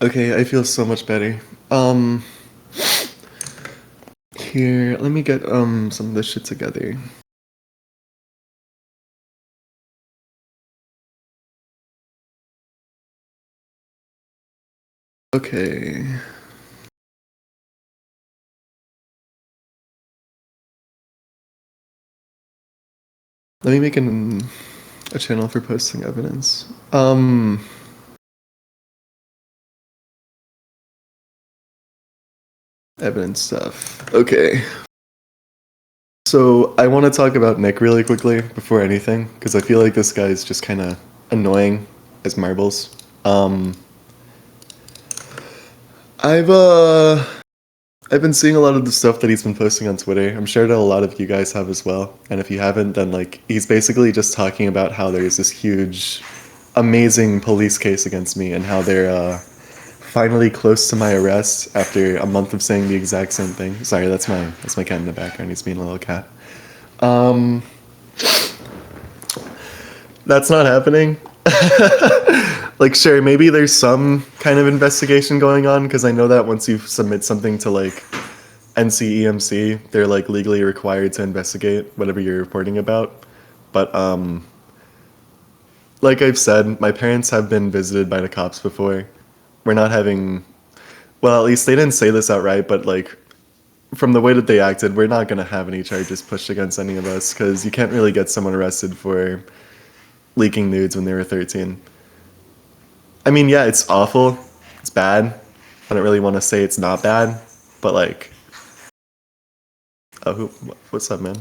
Okay, I feel so much better. Here, let me get some of this shit together. Okay. Let me make a channel for posting evidence. Evidence stuff. Okay. So I want to talk about Nick really quickly before anything, because I feel like this guy is just kind of annoying as marbles. I've uh I've been seeing a lot of the stuff that he's been posting on Twitter. I'm sure that a lot of you guys have as well. And if you haven't, then like he's basically just talking about how there's this huge, amazing police case against me and how they're finally close to my arrest after a month of saying the exact same thing. Sorry, that's my cat in the background. He's being a little cat. Um, that's not happening. Like, sure, maybe there's some kind of investigation going on because I know that once you submit something to like NCEMC, they're like legally required to investigate whatever you're reporting about. But like I've said, my parents have been visited by the cops before. We're not having, well, at least they didn't say this outright, but like from the way that they acted, we're not gonna have any charges pushed against any of us because you can't really get someone arrested for leaking nudes when they were 13. I mean, yeah, it's awful. It's bad. I don't really want to say it's not bad, but like, oh, what's up, man?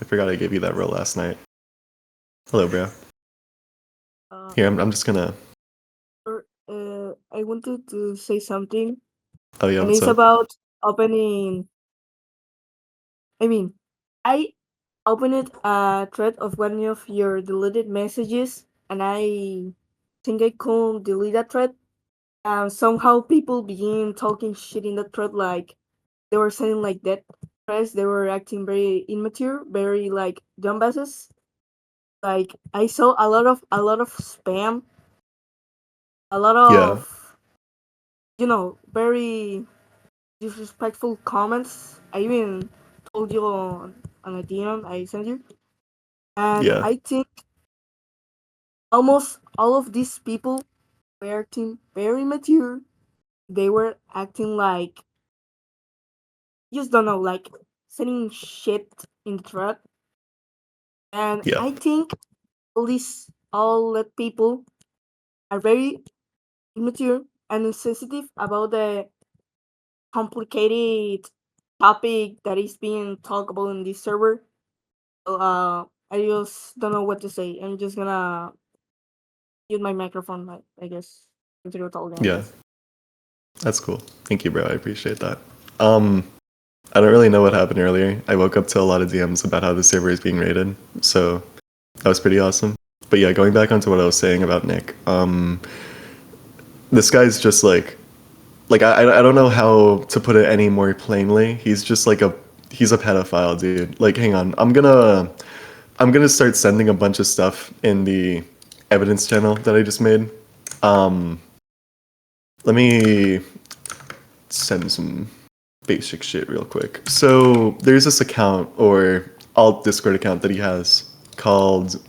I forgot I gave you that role last night. Hello, bro. Uh, Here, I'm just gonna. I wanted to say something, Oh yeah, and what's it's up? about opening. I mean, I opened a thread of one of your deleted messages, and I think I couldn't delete that thread. And somehow people begin talking shit in that thread, like they were saying like that threads. They were acting very immature, very like dumbasses. Like I saw a lot of spam, a lot Yeah, of very disrespectful comments. I even told you on a DM I sent you, and yeah, I think almost all of these people were acting very mature. They were acting like just don't know, like saying shit in the thread, and yeah, I think all that people are very immature and insensitive about the complicated topic that is being talked about in this server. So, I just don't know what to say. I'm just gonna use my microphone, I guess. Continue talking, I yeah. guess. That's cool. Thank you, bro. I appreciate that. Um, I don't really know what happened earlier. I woke up to a lot of DMs about how the server is being raided, so that was pretty awesome. But yeah, going back onto what I was saying about Nick, this guy's just like I don't know how to put it any more plainly. He's just like he's a pedophile, dude. Like, hang on, I'm gonna start sending a bunch of stuff in the evidence channel that I just made. Let me send some basic shit real quick. So there's this account or alt Discord account that he has called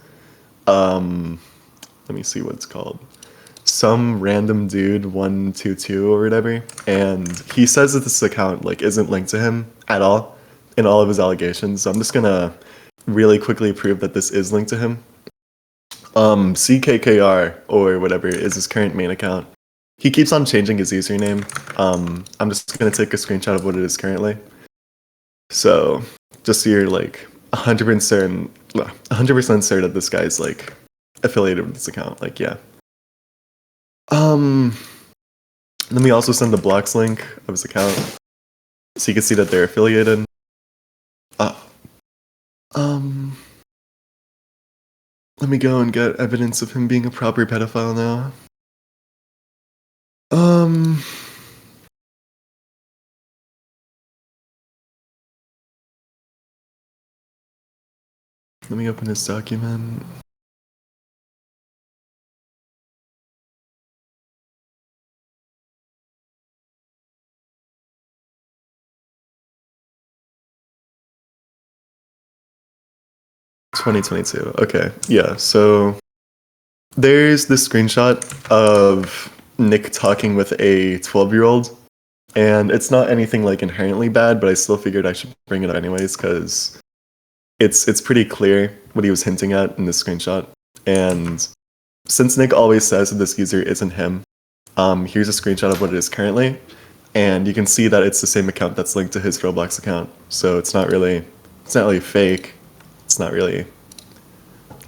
let me see what it's called. Some random dude 122 or whatever, and he says that this account like isn't linked to him at all in all of his allegations. So I'm just gonna really quickly prove that this is linked to him. CKKR or whatever is his current main account. He keeps on changing his username. I'm just gonna take a screenshot of what it is currently. So just so you're like 100% certain that this guy's like affiliated with this account. Like, yeah. Um, Let me also send the blocks link of his account so you can see that they're affiliated. Uh, um, Let me go and get evidence of him being a proper pedophile now. Um, Let me open his document. 2022. Okay, yeah. So there's this screenshot of Nick talking with a 12-year-old, and it's not anything like inherently bad, but I still figured I should bring it up anyways because it's pretty clear what he was hinting at in this screenshot. And since Nick always says that this user isn't him, here's a screenshot of what it is currently, and you can see that it's the same account that's linked to his Roblox account. So it's not really fake. It's not really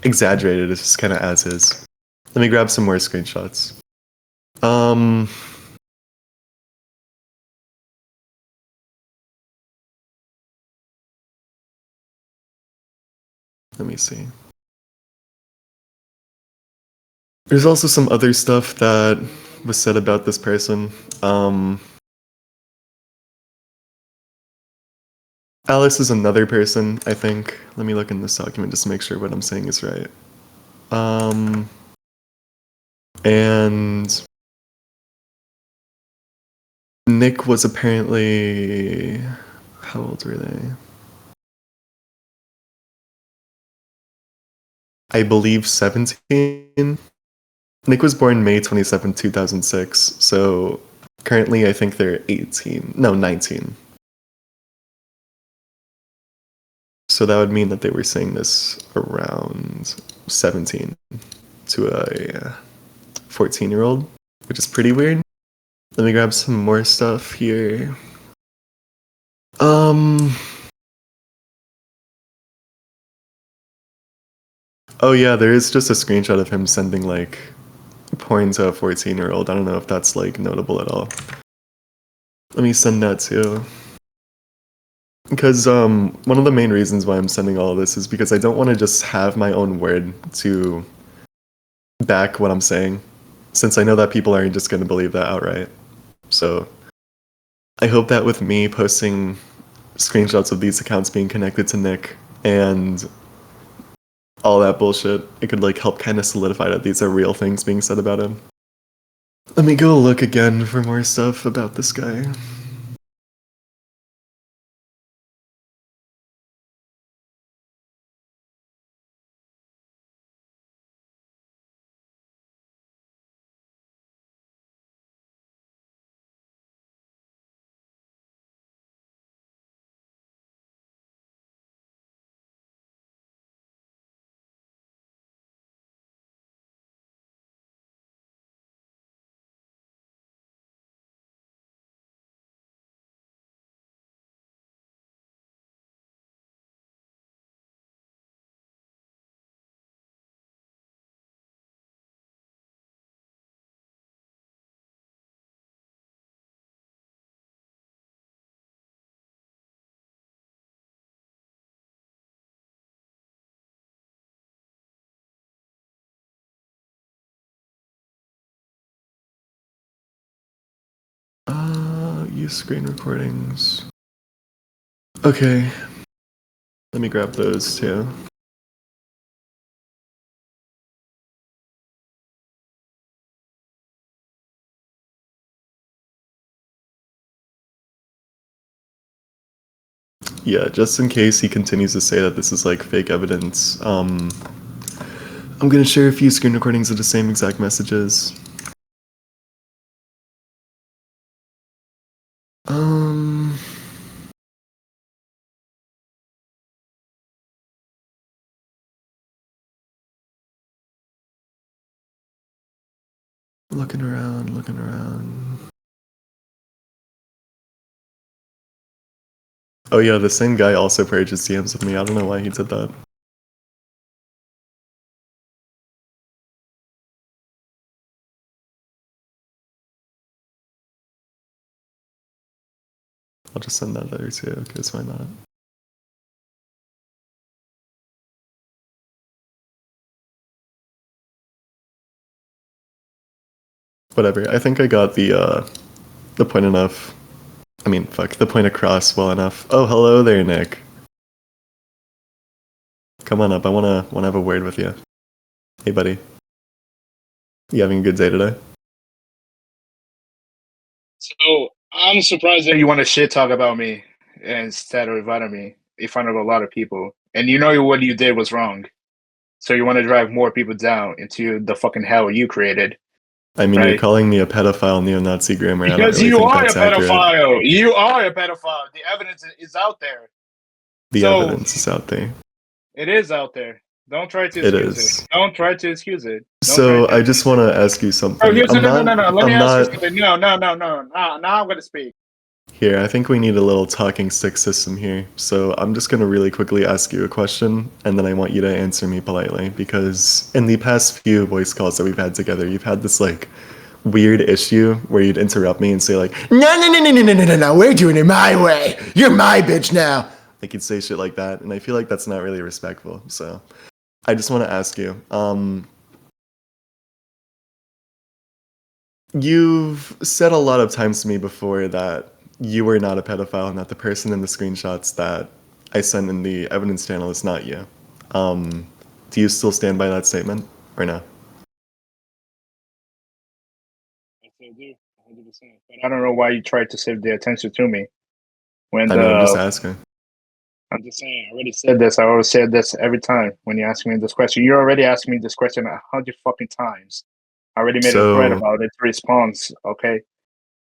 exaggerated. It's just kind of as is. Let me grab some more screenshots. Let me see. There's also some other stuff that was said about this person. Alice is another person, I think. Let me look in this document just to make sure what I'm saying is right. And Nick was apparently, how old were they? I believe 17. Nick was born May 27, 2006. So currently I think they're 18. No, 19. So that would mean that they were saying this around 17 to a 14-year-old, which is pretty weird. Let me grab some more stuff here. Oh yeah, there is just a screenshot of him sending like porn to a 14-year-old. I don't know if that's like notable at all. Let me send that too. Because one of the main reasons why I'm sending all of this is because I don't want to just have my own word to back what I'm saying, since I know that people aren't just going to believe that outright. So I hope that with me posting screenshots of these accounts being connected to Nick and all that bullshit, it could like help kind of solidify that these are real things being said about him. Let me go look again for more stuff about this guy. Use screen recordings. Okay. Let me grab those too. Yeah, just in case he continues to say that this is like fake evidence, I'm gonna share a few screen recordings of the same exact messages. Looking around. Oh yeah, the same guy also purges DMs with me. I don't know why he did that. I'll just send that letter too, because why not? Whatever. I think I got the point enough. I mean, fuck, the point across well enough. Oh, hello there, Nick. Come on up. I wanna have a word with you. Hey, buddy. You having a good day today? So I'm surprised that you want to shit talk about me instead of inviting me in front of a lot of people. and you know what you did was wrong. So you want to drive more people down into the fucking hell you created. I mean, you're Right. calling me a pedophile neo-Nazi grammar. I don't Because really you think are a that's accurate. pedophile. You are a pedophile. The evidence is out there. The evidence is out there. It is out there. Don't try to It excuse is. it. Don't try to excuse it. So I just want to ask you something. Oh, here's I'm no. not. Let me I'm ask you not. something. No. Now I'm gonna speak. Here, I think we need a little talking stick system here. So I'm just going to really quickly ask you a question, and then I want you to answer me politely, because in the past few voice calls that we've had together, you've had this like weird issue where you'd interrupt me and say like, no, we're doing it my way. You're my bitch now. Like you'd say shit like that, and I feel like that's not really respectful. So I just want to ask you, you've said a lot of times to me before that you were not a pedophile and that the person in the screenshots that I sent in the evidence channel is not you. Do you still stand by that statement or no? I still do, 100%. But I don't know why you tried to save the attention to me when I mean, I'm just asking. I'm just saying. I already said this. I always said this every time when you ask me this question. You already asked me this question 100 fucking times. I already made a thread about its response. Okay.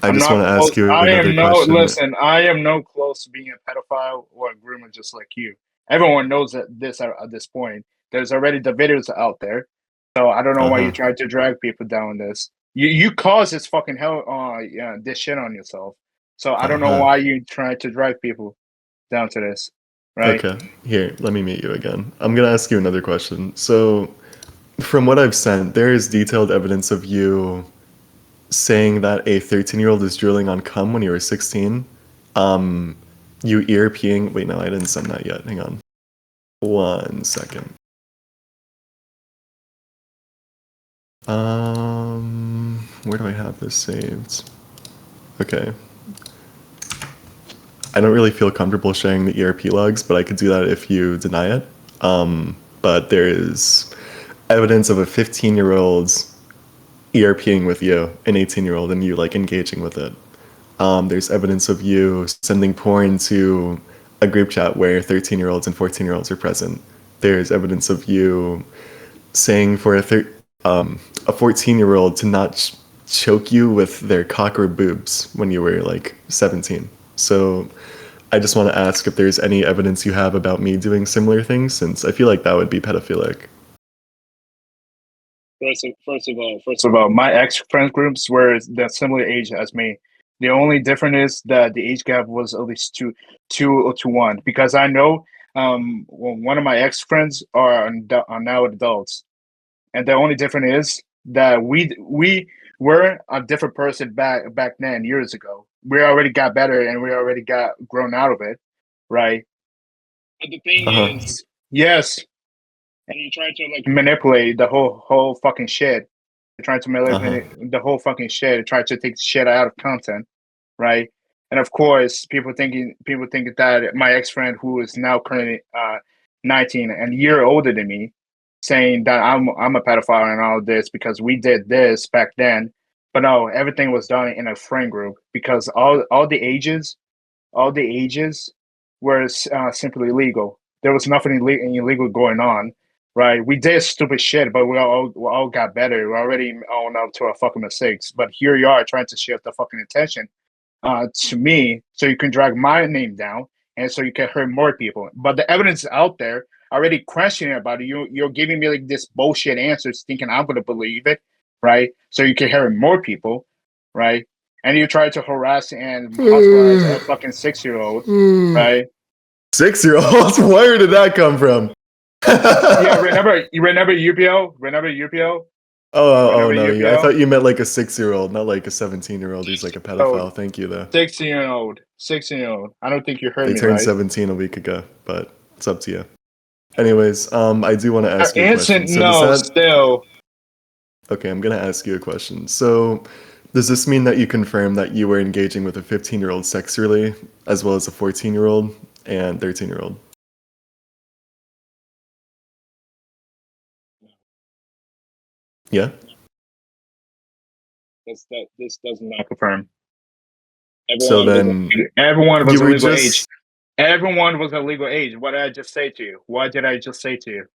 I just want to ask you another question. Listen, I am no close to being a pedophile or a groomer just like you. Everyone knows that this at this point. There's already the videos out there. So I don't know why you tried to drag people down this. You caused this fucking hell this shit on yourself. So I don't know why you tried to drag people down to this. Right? Okay. Here, let me meet you again. I'm gonna ask you another question. So from what I've sent, there is detailed evidence of you saying that a 13-year-old is drooling on cum when you were 16. You ear peeing. Wait, no, I didn't send that yet. Hang on. 1 second. Where do I have this saved? Okay. I don't really feel comfortable sharing the ERP logs, but I could do that if you deny it. But there is evidence of a 15-year-old ERPing with you, an 18-year-old, and you like engaging with it. There's evidence of you sending porn to a group chat where 13-year-olds and 14-year-olds are present. There's evidence of you saying for a 14-year-old to not choke you with their cock or boobs when you were like 17. So I just want to ask if there's any evidence you have about me doing similar things, since I feel like that would be pedophilic. First of all, my ex-friend groups were that similar age as me. The only difference is that the age gap was at least two to one. Because I know one of my ex-friends are now adults, and the only difference is that we were a different person back then years ago. We already got better and we already got grown out of it, right? But the thing is, yes, and you try to like manipulate the whole fucking shit. You're trying to manipulate the whole fucking shit. Try to take shit out of content, right? And of course, people think that my ex friend, who is now currently 19 and a year older than me, saying that I'm a pedophile and all this because we did this back then. But no, everything was done in a friend group because all the ages were simply legal. There was nothing illegal going on, right? We did stupid shit, but we all got better. We already own up to our fucking mistakes. But here you are trying to shift the fucking attention to me so you can drag my name down and so you can hurt more people. But the evidence is out there already questioning about it. You're giving me like this bullshit answers thinking I'm going to believe it, right? So you can hurt more people, right? And you try to harass and hospitalize a fucking 6-year-old, right? 6-year-olds? Where did that come from? Yeah, remember UPO? Remember UPO? Oh no, I thought you meant like a 6-year-old, not like a 17-year-old who's like a pedophile. Thank you though. 16-year-old. I don't think you heard me, right? They turned 17 a week ago, but it's up to you. Anyways, I do want to ask you a question. So still. Okay, I'm gonna ask you a question. So does this mean that you confirm that you were engaging with a 15-year-old sexually, as well as a 14-year-old and 13-year-old? Yeah? This does not confirm. So then Everyone was a legal age. Everyone was a legal age. What did I just say to you? What did I just say to you?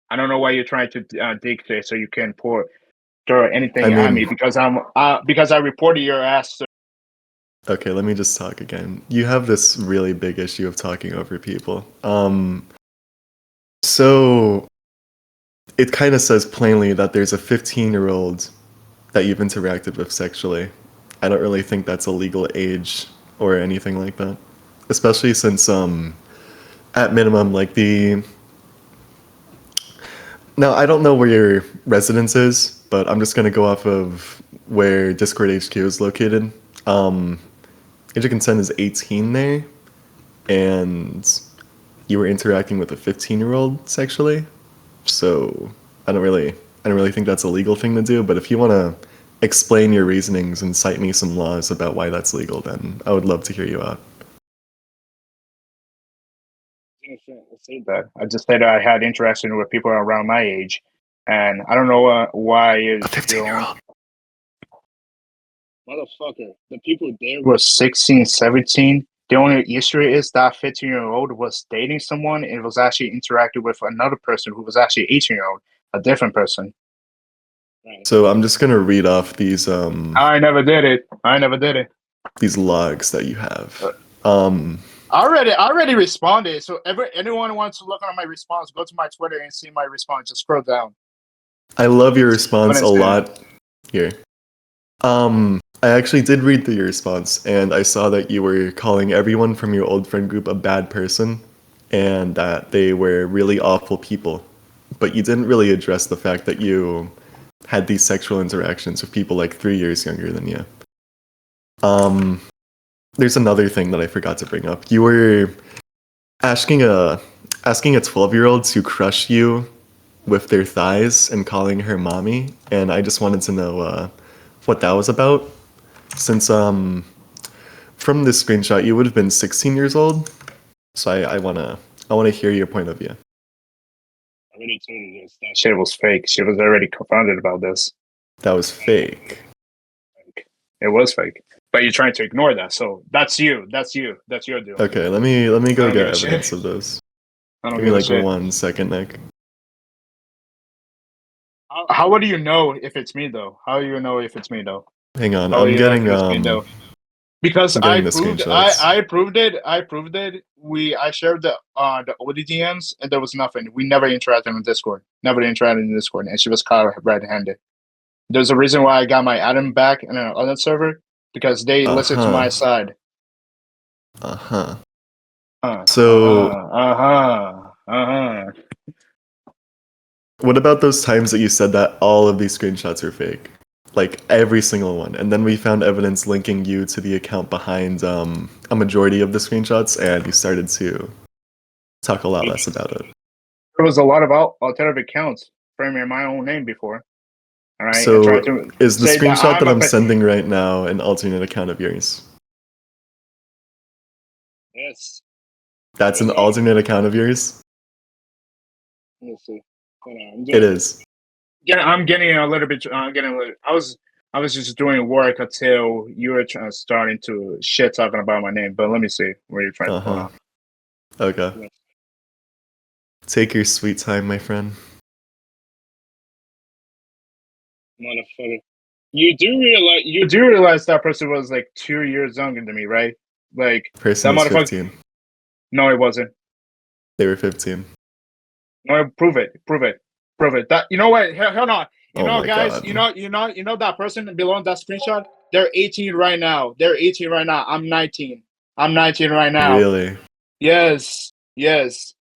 I don't know why you're trying to dictate so you can throw anything at me because I reported your ass. Okay, let me just talk again. You have this really big issue of talking over people. So it kind of says plainly that there's a 15-year-old that you've interacted with sexually. I don't really think that's a legal age or anything like that. Especially since, at minimum, like Now, I don't know where your residence is, but I'm just going to go off of where Discord HQ is located. Age of consent is 18 there, and you were interacting with a 15-year-old sexually. So I don't really think that's a legal thing to do. But if you want to explain your reasonings and cite me some laws about why that's legal, then I would love to hear you out. I just said I had interaction with people around my age, and I don't know why A 15-year-old. Motherfucker, the people there were 16, 17. The only issue is that 15-year-old was dating someone and was actually interacting with another person who was actually 18-year-old, a different person. Right. So I'm just gonna read off these I never did it. these logs that you have. I already responded. So anyone wants to look at my response, go to my Twitter and see my response. Just scroll down. I love your response a lot. Here. I actually did read through your response, and I saw that you were calling everyone from your old friend group a bad person, and that they were really awful people. But you didn't really address the fact that you had these sexual interactions with people like 3 years younger than you. There's another thing that I forgot to bring up. You were asking a 12-year-old to crush you with their thighs and calling her mommy, and I just wanted to know what that was about. Since from this screenshot you would have been 16 years old, so I wanna hear your point of view. I already told you this. That shit was fake. She was already confronted about this. That was fake. It was fake. But you're trying to ignore that, so that's you. That's your deal. Okay, let me go get evidence of those. Give me like 1 second, Nick. How would you know if it's me though? How do you know if it's me though? Hang on, I'm getting because I'm getting I the proved screenshots. I proved it. I shared the ODDMs and there was nothing. We never interacted on Discord. Never interacted in Discord, and she was caught red-handed. There's a reason why I got my admin back in another server because they listened to my side. So what about those times that you said that all of these screenshots are fake? Like every single one. And then we found evidence linking you to the account behind a majority of the screenshots, and you started to talk a lot less about it. There was a lot of alternative accounts framing my own name before. All right. So is the screenshot that I'm sending right now an alternate account of yours? Yes. That's an alternate account of yours? Let me see. It is. Yeah, I'm getting a little bit. I was just doing work until you were starting to shit talking about my name. But let me see where you're trying to pull out. Okay. Take your sweet time, my friend. Motherfucker, you do realize that person was like 2 years younger than me, right? Like person that was 15. No, it wasn't. They were 15. No, prove it. That you know what? Hold on. You know, guys. God. You know that person below that screenshot. They're 18 right now. I'm 19. I'm 19 right now. Really? Yes.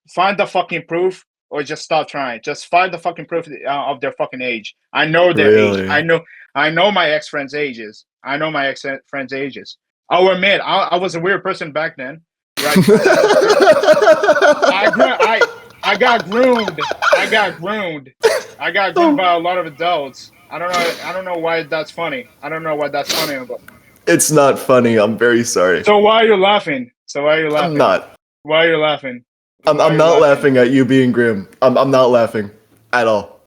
Find the fucking proof, or just stop trying. Just find the fucking proof of their fucking age. I know their age. I know my ex-friends' ages. I'll admit, I was a weird person back then. Right? I got groomed. I got groomed by a lot of adults. I don't know why that's funny. I don't know what that's funny about. It's not funny. I'm very sorry. So why are you laughing? I'm not. Why are you laughing? I'm not laughing at you being grim. I'm not laughing at all.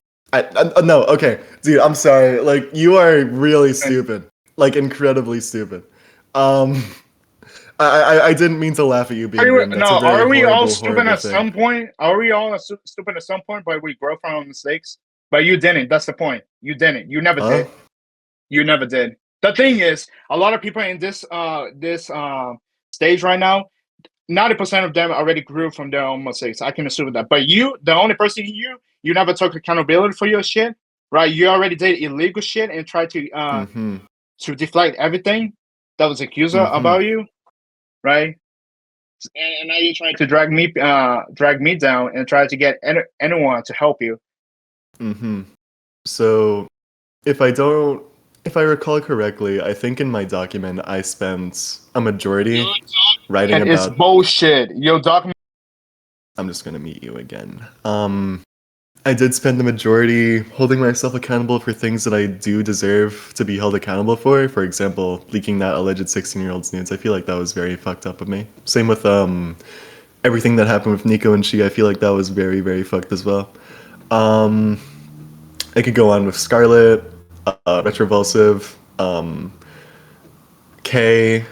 No, okay. Dude, I'm sorry. Like, you are really stupid. Like, incredibly stupid. I didn't mean to laugh at you being grim. That's a very are we all horrible, stupid horrible at thing. some point? Are we all stupid at some point? But we grow from our mistakes. But you didn't. That's the point. You didn't. You never did. You never did. The thing is, a lot of people in this stage right now, 90% of them already grew from their own mistakes. I can assume that. But you, the only person you never took accountability for your shit, right? You already did illegal shit and tried to deflect everything that was accused about you, right? And now you're trying to drag me down and try to get anyone to help you. So, if I recall correctly, I think in my document I spent a majority writing And it's about. bullshit. Your document. I'm just gonna meet you again. I did spend the majority holding myself accountable for things that I do deserve to be held accountable for. For example, leaking that alleged 16-year-old's nudes. I feel like that was very fucked up of me. Same with everything that happened with Nico and she. I feel like that was very, very fucked as well. I could go on with Scarlet, Retrovulsive, Kay.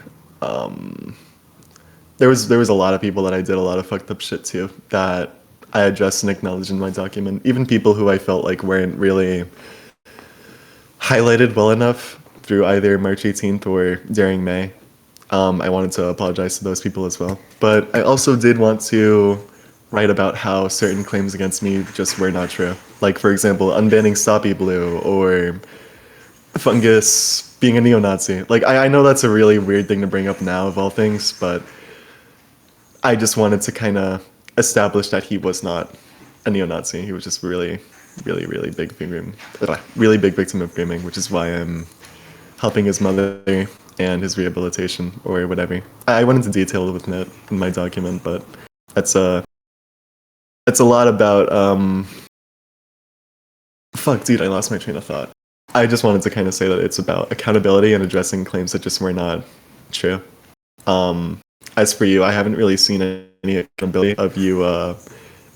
There was a lot of people that I did a lot of fucked up shit to that I addressed and acknowledged in my document. Even people who I felt like weren't really highlighted well enough through either March 18th or during May. I wanted to apologize to those people as well. But I also did want to write about how certain claims against me just were not true. Like, for example, unbanning Stoppy Blue or Fungus being a neo-Nazi. Like, I know that's a really weird thing to bring up now of all things, but I just wanted to kind of establish that he was not a neo-Nazi. He was just really, really, really big victim of grooming, which is why I'm helping his mother and his rehabilitation or whatever. I went into detail with it in my document, but that's a lot about fuck, dude, I lost my train of thought. I just wanted to kind of say that it's about accountability and addressing claims that just were not true. As for you, I haven't really seen any accountability of you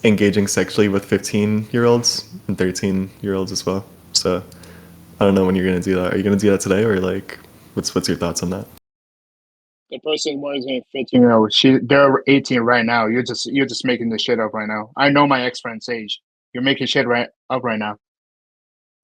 engaging sexually with 15-year-olds and 13-year-olds as well. So I don't know when you're gonna do that. Are you gonna do that today, or like, what's your thoughts on that? The person wasn't 15. They're 18 right now. You're just making this shit up right now. I know my ex-friend's age. You're making shit up right now.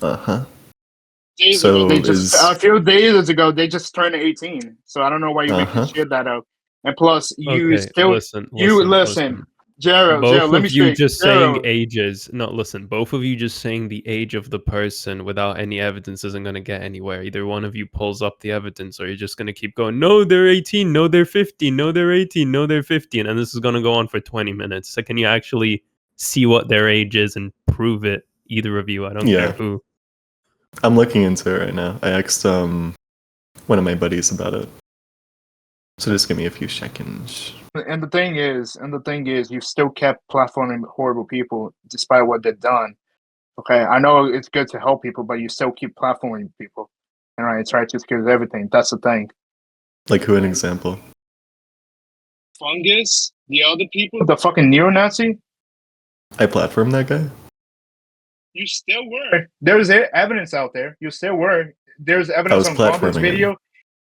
So a few days ago they just turned 18. So I don't know why you're making shit that up. And plus, you listen. Gerald, both let of me you speak. just Gerald. saying ages. No, listen. Both of you just saying the age of the person without any evidence isn't going to get anywhere. Either one of you pulls up the evidence, or you're just going to keep going. No, they're 18. No, they're 15. No, they're 18. No, they're 15. And this is going to go on for 20 minutes. So can you actually see what their age is and prove it? Either of you. I don't care who. I'm looking into it right now. I asked one of my buddies about it. So just give me a few seconds. And the thing is, you still kept platforming horrible people despite what they've done. Okay, I know it's good to help people, but you still keep platforming people. And right, try to excuse everything. That's the thing. Like who? An example? Fungus, the other people, the fucking neo-Nazi. I platformed that guy. You still were. There's evidence out there. You still were. There's evidence on Guanda's video.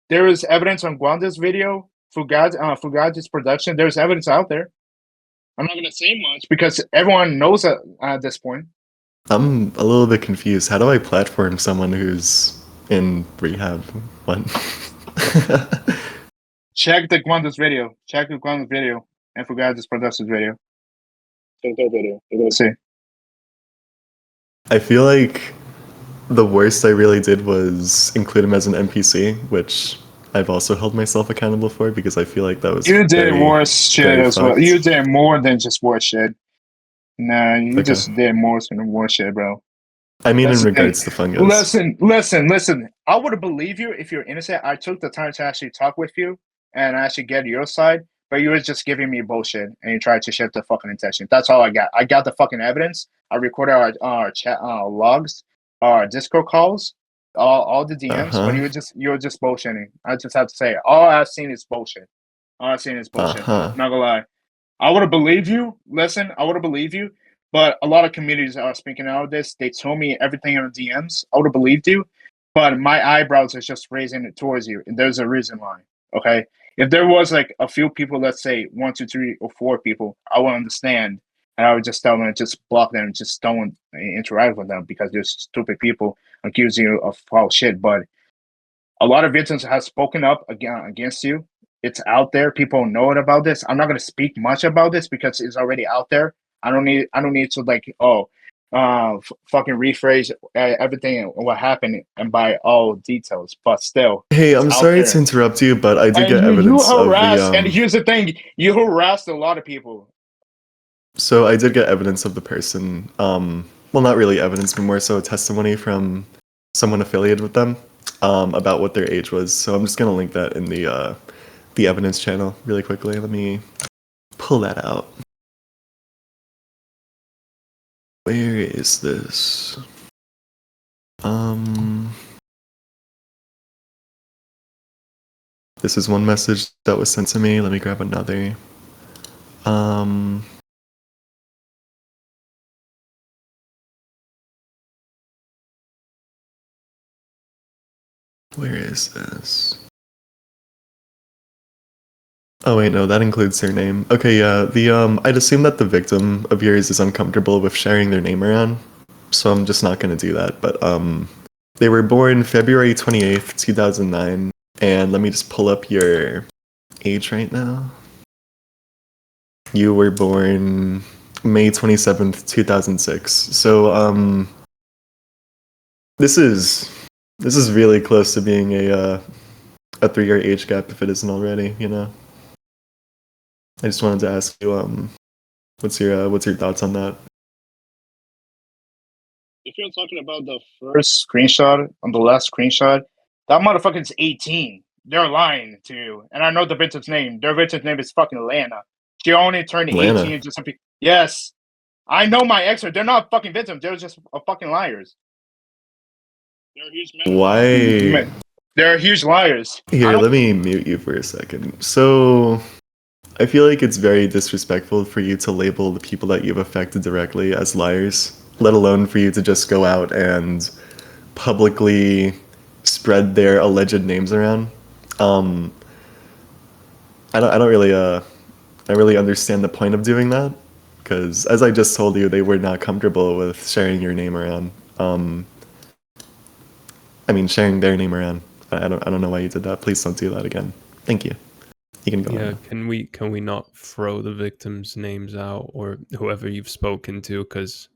There is evidence on Guanda's video. Fugazi's production. There's evidence out there. I'm not gonna say much because everyone knows at this point. I'm a little bit confused. How do I platform someone who's in rehab? What? Check the Guanda's video. Check the Guanda's video and Fugazi's production's video. Check their video. You're gonna see. I feel like the worst I really did was include him as an NPC, which I've also held myself accountable for because I feel like that was you did worse shit as well. You did more than just worse shit. Nah, you just did more than worse shit, bro. I mean, in regards to Fungus. Listen. I would believe you if you're innocent. I took the time to actually talk with you and actually get your side, but you were just giving me bullshit and you tried to shift the fucking intention. That's all I got. I got the fucking evidence. I recorded our chat logs, our Discord calls, all the DMs. But you were just bullshitting. I just have to say it. All I've seen is bullshit. Not gonna lie. I would have believed you. Listen, I would have believed you. But a lot of communities are speaking out of this. They told me everything in the DMs. I would have believed you. But my eyebrows are just raising it towards you. And there's a reason why. Okay, if there was like a few people, let's say 1, 2, 3, or 4 people, I would understand, and I would just tell them, just block them, just don't interact with them because they're stupid people accusing you of foul shit. But a lot of victims have spoken up against you. It's out there. People know it about this. I'm not going to speak much about this because it's already out there. I don't need to like fucking rephrase everything what happened and by all details. But still, Hey, it's I'm out sorry to there. interrupt you, but I did And get you evidence of the harass. And here's the thing: you harassed a lot of people. So I did get evidence of the person. Well, not really evidence, but more so a testimony from someone affiliated with them about what their age was. So I'm just gonna link that in the evidence channel really quickly. Let me pull that out. Where is this? This is one message that was sent to me. Let me grab another. Where is this? Oh wait, no, that includes their name. Okay, yeah, I'd assume that the victim of yours is uncomfortable with sharing their name around, so I'm just not gonna do that. But they were born February 28th, 2009, and let me just pull up your age right now. You were born May 27th, 2006. So this is really close to being a 3-year age gap if it isn't already, you know. I just wanted to ask you, what's your thoughts on that? If you're talking about the first screenshot, on the last screenshot, that motherfucker's 18. They're lying to you. And I know the victim's name. Their victim's name is fucking Lana. She only turned Lana. 18 just something. Yes. I know my ex. They're not fucking victims. They're just fucking liars. They're huge men. Why? They're huge liars. Here, let me mute you for a second. So, I feel like it's very disrespectful for you to label the people that you've affected directly as liars, let alone for you to just go out and publicly spread their alleged names around. I don't really understand the point of doing that, because as I just told you, they were not comfortable with sharing your name around. I mean, sharing their name around. I don't know why you did that. Please don't do that again. Thank you. You can go on Yeah, now. can we not throw the victims' names out or whoever you've spoken to because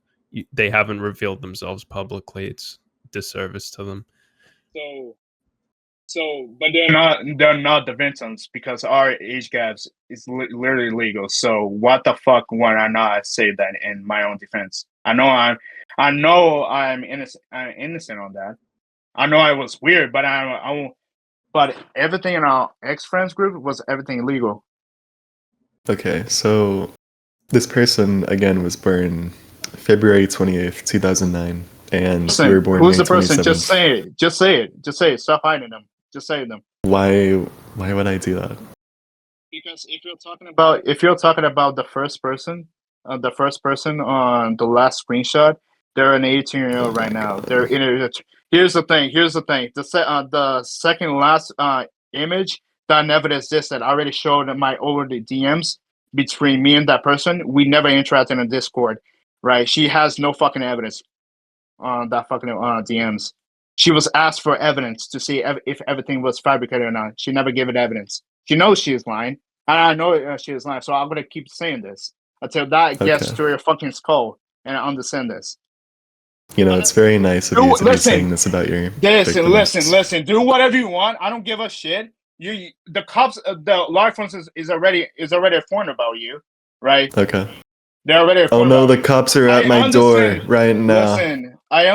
they haven't revealed themselves publicly? It's disservice to them. But they're not the victims because our age gaps is literally legal. So what the fuck would I not say that in my own defense? I know I'm innocent. I'm innocent on that. I know I was weird, but I won't. But everything in our ex friends group was everything legal. Okay, so this person again was born February 28th, 2009, and you were born Who's May the person? 27th. Just say it. Just say it. Just say it. Stop hiding them. Just say them. Why would I do that? Because if you're talking about the first person on the last screenshot, they're an 18-year-old right now. God. They're in a, here's the thing. The second last image that never existed. I already showed in my over the DMs between me and that person. We never interacted in Discord, right? She has no fucking evidence on that fucking DMs. She was asked for evidence to see if everything was fabricated or not. She never gave it evidence. She knows she is lying, and I know she is lying. So I'm gonna keep saying this until that gets Okay. to your fucking skull and I understand this. You know, it's very nice of you to be saying this about your victims. Listen. Do whatever you want. I don't give a shit. The cops, the law enforcement is already informed about you, right? Okay. They're already Oh informed no, about the you. cops are at I my door understand. right now. Listen, I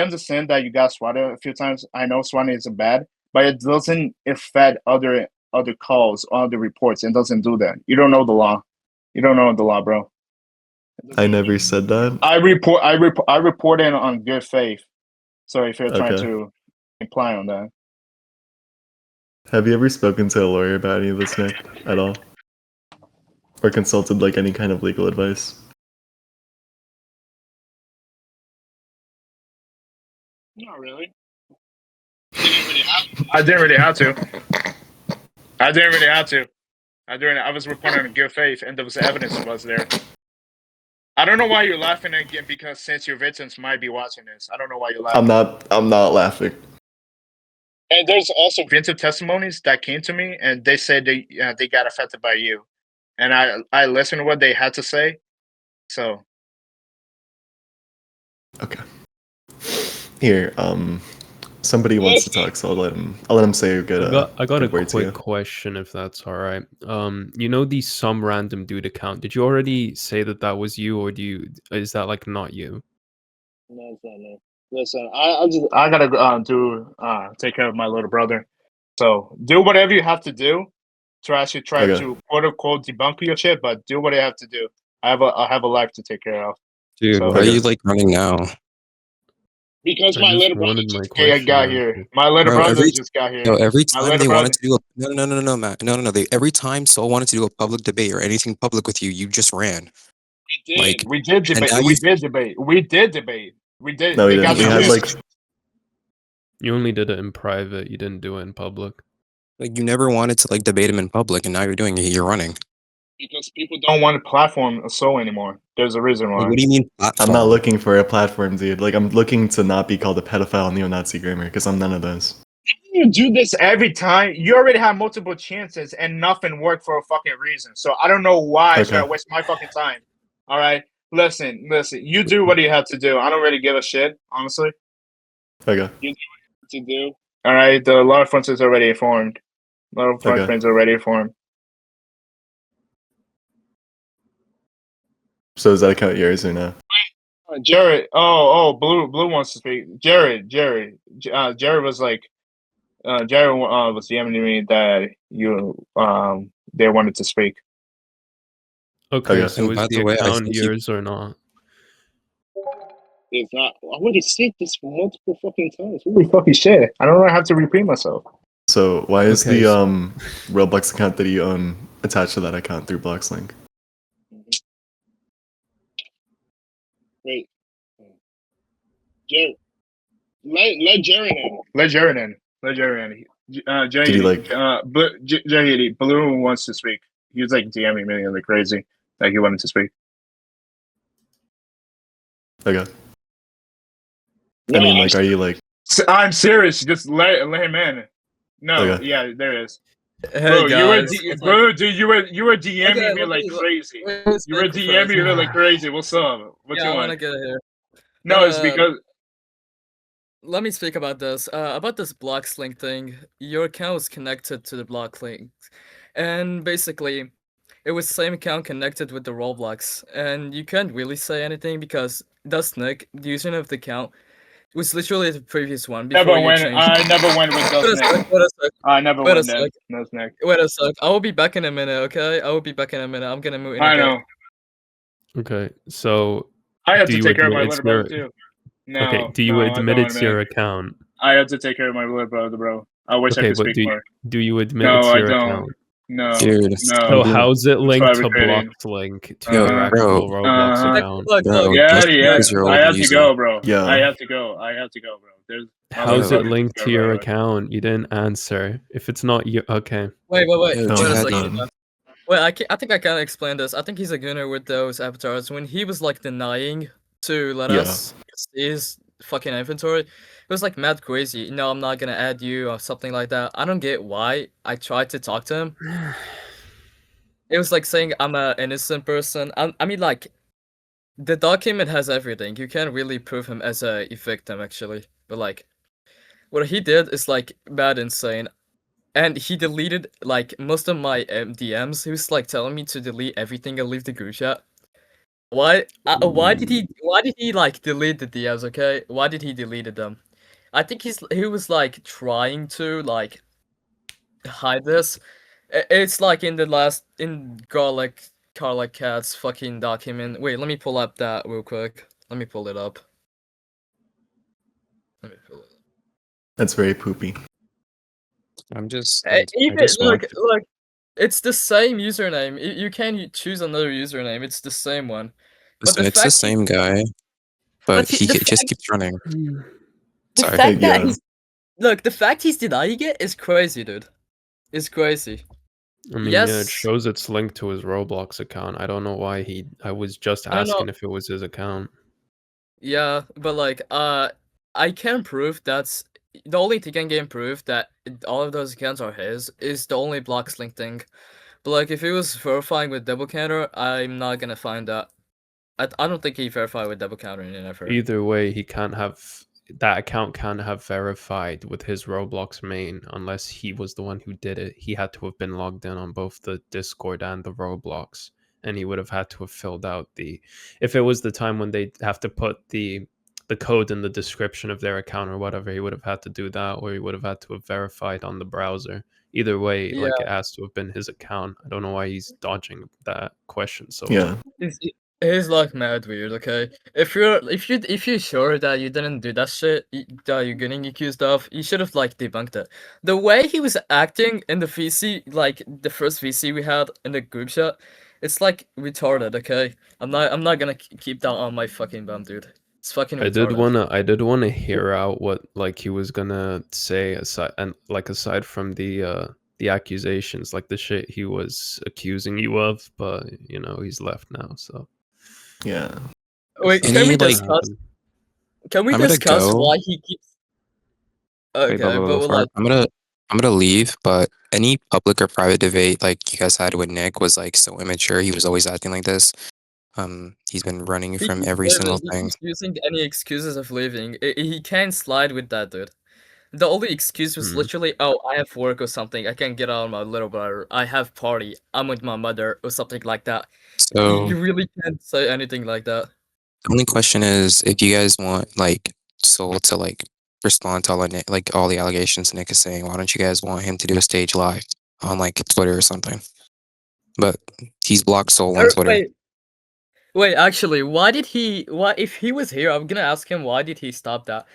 understand that you got swatted a few times. I know swatting isn't bad, but it doesn't affect other calls, other reports. It doesn't do that. You don't know the law. You don't know the law, bro. I never said that. I report in on good faith. So if you're trying Okay. to imply on that. Have you ever spoken to a lawyer about any of this, Nick, at all? Or consulted like any kind of legal advice? Not really. I didn't really have to. I didn't really have to. I was reporting in good faith, and there was evidence was there. I don't know why you're laughing again, because since your victims might be watching this, I don't know why you're laughing. I'm not laughing. And there's also victim testimonies that came to me, and they said they got affected by you, and I listened to what they had to say. So Okay. Here, somebody wants to talk, so I'll let him say a good. I got good a words here. quick question, if that's all right. You know the some random dude account. Did you already say that was you, or is that like not you? no, it's not me. Listen, I gotta take care of my little brother. So do whatever you have to do to actually try Okay. to quote unquote debunk your shit, but do what you have to do. I have a life to take care of. Dude, So- why are you like running now? Because I my just little brother wanted my just question got here. answered. My little Bro, brother every- just got here. No, every My time little they brother. wanted to do a no, Matt. No. Every time Soul wanted to do a public debate or anything public with you, you just ran. We did debate. now We you- did debate. We did debate. We did. No, we they got didn't. We the had gist. like You only did it in private. You didn't do it in public. Like you never wanted to like debate him in public, and now you're doing it. You're running. Because people don't want to platform a soul anymore. There's a reason why. Like, what do you mean? I'm not platform? looking for a platform, dude. Like I'm looking to not be called a pedophile neo-Nazi gamer because I'm none of those. You do this every time. You already have multiple chances and nothing worked for a fucking reason. So I don't know why should I Okay. waste my fucking time. All right. Listen. You do what you have to do. I don't really give a shit, honestly. Okay. To do. All right. The law front is already informed. Law front Okay. friends already informed. So does that count yours or no? Jared. Blue wants to speak. Jared was like, Jared was DMing me that they wanted to speak. Okay, Okay. so And is by the the way, I account think you- yours or not? It's not. I already said this multiple fucking times. Holy fucking shit! I don't know. I have to repeat myself. So why is Okay, the so- Roblox account that you own attached to that account through Bloxlink? Wait, Jared. Let Jared in. Let Jared in. Let Jared in. Did he, like- Jared, Blue wants to speak. He was like DMing me like crazy. Like he wanted to speak. Okay. I mean, like, are you like? I'm serious. Just let him in. No, Okay. yeah, there is. Hey Bro, guys, bro, dude, you were DMing Okay, me let like me- crazy. wait, You were DMing me like crazy. What's up? What yeah, you I want to want? get it here. No, it's because Let me speak about this. About this blocks link thing. Your account was connected to the block link, and basically, it was the same account connected with the Roblox, and you can't really say anything because Dustnick, the username of the account, was literally the previous one before never you went. changed. I never went with Wait a Dustnick. sec, wait a sec, I never wait a went then. sec. No snack. wait a sec. I will be back in a minute, okay? I will be back in a minute. I'm gonna move in a I bit. know. Okay, so I have Do to you take care of admit my it's little brother your- too. No. okay, do you no, I admit don't it's your admit. account? I have to take care of my little brother, bro. I wish I Okay, could but speak more. do you admit No, it's I your don't. account? No. Dude, No. So how's it linked to recruiting. Bloxlink to Yo, your actual Roblox uh-huh. account? Look, Bro, look. Yeah, just yeah. because you're I old have to user. go, bro. Yeah. I have to go. Bro. There's my How's little it brother linked just to got your right away. account? You didn't answer. If it's not you, okay. Wait. Yo, Wait a Chad, second. um, Wait, I think I can explain this. I think he's a gunner with those avatars. When he was like denying to let Yeah. us see his fucking inventory, it was like mad crazy. No, I'm not gonna add you or something like that. I don't get why. I tried to talk to him. It was like saying I'm an innocent person. I mean, like, the document has everything. You can't really prove him as a victim, actually. But like, what he did is like bad insane. And he deleted like most of my DMs. He was like telling me to delete everything and leave the group chat. Why? Why did he? Why did he like delete the DMs? Okay, why did he delete them? I think he was like trying to like hide this. It's like in the last in Garlic Cat's fucking document. Wait, let me pull up that real quick. Let me pull it up. Let me pull it up. That's very poopy. I'm just. Even I just look, want. look, it's the same username. You can't choose another username. It's the same one. But Listen, it's the same guy, but But he the just keeps running. The Sorry. fact that Yeah. Look, the fact he's denying it is crazy, dude. It's crazy. I mean, yeah, it Yes, shows it's linked to his Roblox account. I don't know why he. I was just I don't know. asking if it was his account. Yeah, but like, I can prove that's the only thing I can prove that all of those accounts are his is the only blocks link thing. But like, if he was verifying with double counter, I'm not gonna find that. I don't think he verified with double counter in effort. Either way, he can't have that account can't have verified with his Roblox main unless he was the one who did it. He had to have been logged in on both the Discord and the Roblox, and he would have had to have filled out the. If it was the time when they have to put the code in the description of their account or whatever, he would have had to do that, or he would have had to have verified on the browser. Either way, Yeah, like it has to have been his account. I don't know why he's dodging that question so Yeah. it's like mad weird. Okay, if you're sure that you didn't do that shit, that you're getting accused of, you should have like debunked it. The way he was acting in the VC, like the first VC we had in the group chat, it's like retarded. Okay, I'm not gonna keep that on my fucking bum, dude. It's fucking retarded. I did wanna hear out what like he was gonna say aside from the accusations, like the shit he was accusing you of, but you know, he's left now, so Yeah. Wait, stuff can we Any, like that like- discuss? happen. Can we I'm gonna discuss go. why he keeps? Wait, Okay, but before like, I'm gonna leave, but any public or private debate like you guys had with Nick was like so immature. He was always acting like this. He's been running he from keeps every leaving. single He thing. keeps using any excuses of leaving. He can't slide with that, dude. The only excuse was Hmm. literally, "Oh, I have work or something. I can't get out of my little brother. I have party. I'm with my mother or something like that." So You really can't say anything like that. the only question is if you guys want like Soul to like respond to all of Nick, like all the allegations Nick is saying, why don't you guys want him to do a stage live on like Twitter or something? But he's blocked Soul on Twitter. Wait, actually, why did he? Why, if he was here, I'm gonna ask him why did he stop that?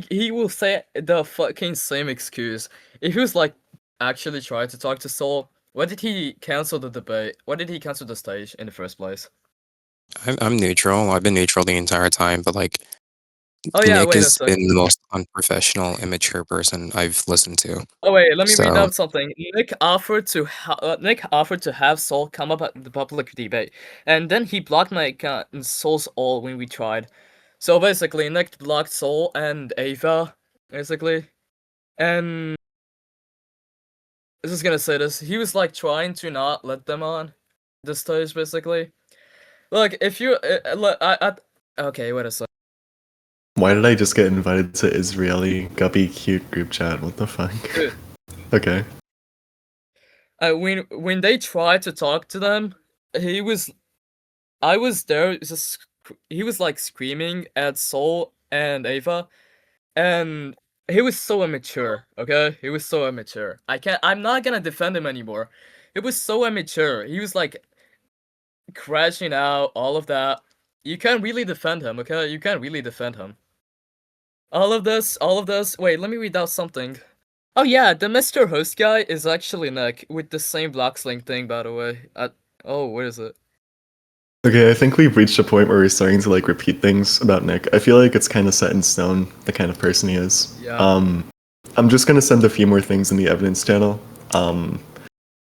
He will say the fucking same excuse. If he was like actually trying to talk to Soul, why did he cancel the debate? Why did he cancel the stage in the first place? I'm neutral. I've been neutral the entire time, but like Oh yeah, Nick wait a has sec. been the most unprofessional, immature person I've listened to. Oh wait, let me read So out something. Nick offered to have Soul come up at the public debate, and then he blocked my account and Soul's all when we tried. So basically, Nick blocked Soul and Ava, basically, and I was just gonna say this. He was like trying to not let them on the stage, basically. Look, if you look, okay, wait a sec. Why did I just get invited to Israeli guppy cute group chat? What the fuck? Dude. Okay. When they tried to talk to them, I was there. He was like screaming at Soul and Ava, and he was so immature. Okay, he was so immature. I'm not gonna defend him anymore. It was so immature. He was like crashing out, all of that. You can't really defend him. Okay, you can't really defend him. All of this. Wait, let me read out something. Oh yeah, the Mr. Host guy is actually Nick with the same Bloxlink thing, by the way. Oh, what is it? Okay, I think we've reached a point where we're starting to like repeat things about Nick. I feel like it's kind of set in stone, the kind of person he is. Yeah. I'm just gonna send a few more things in the evidence channel.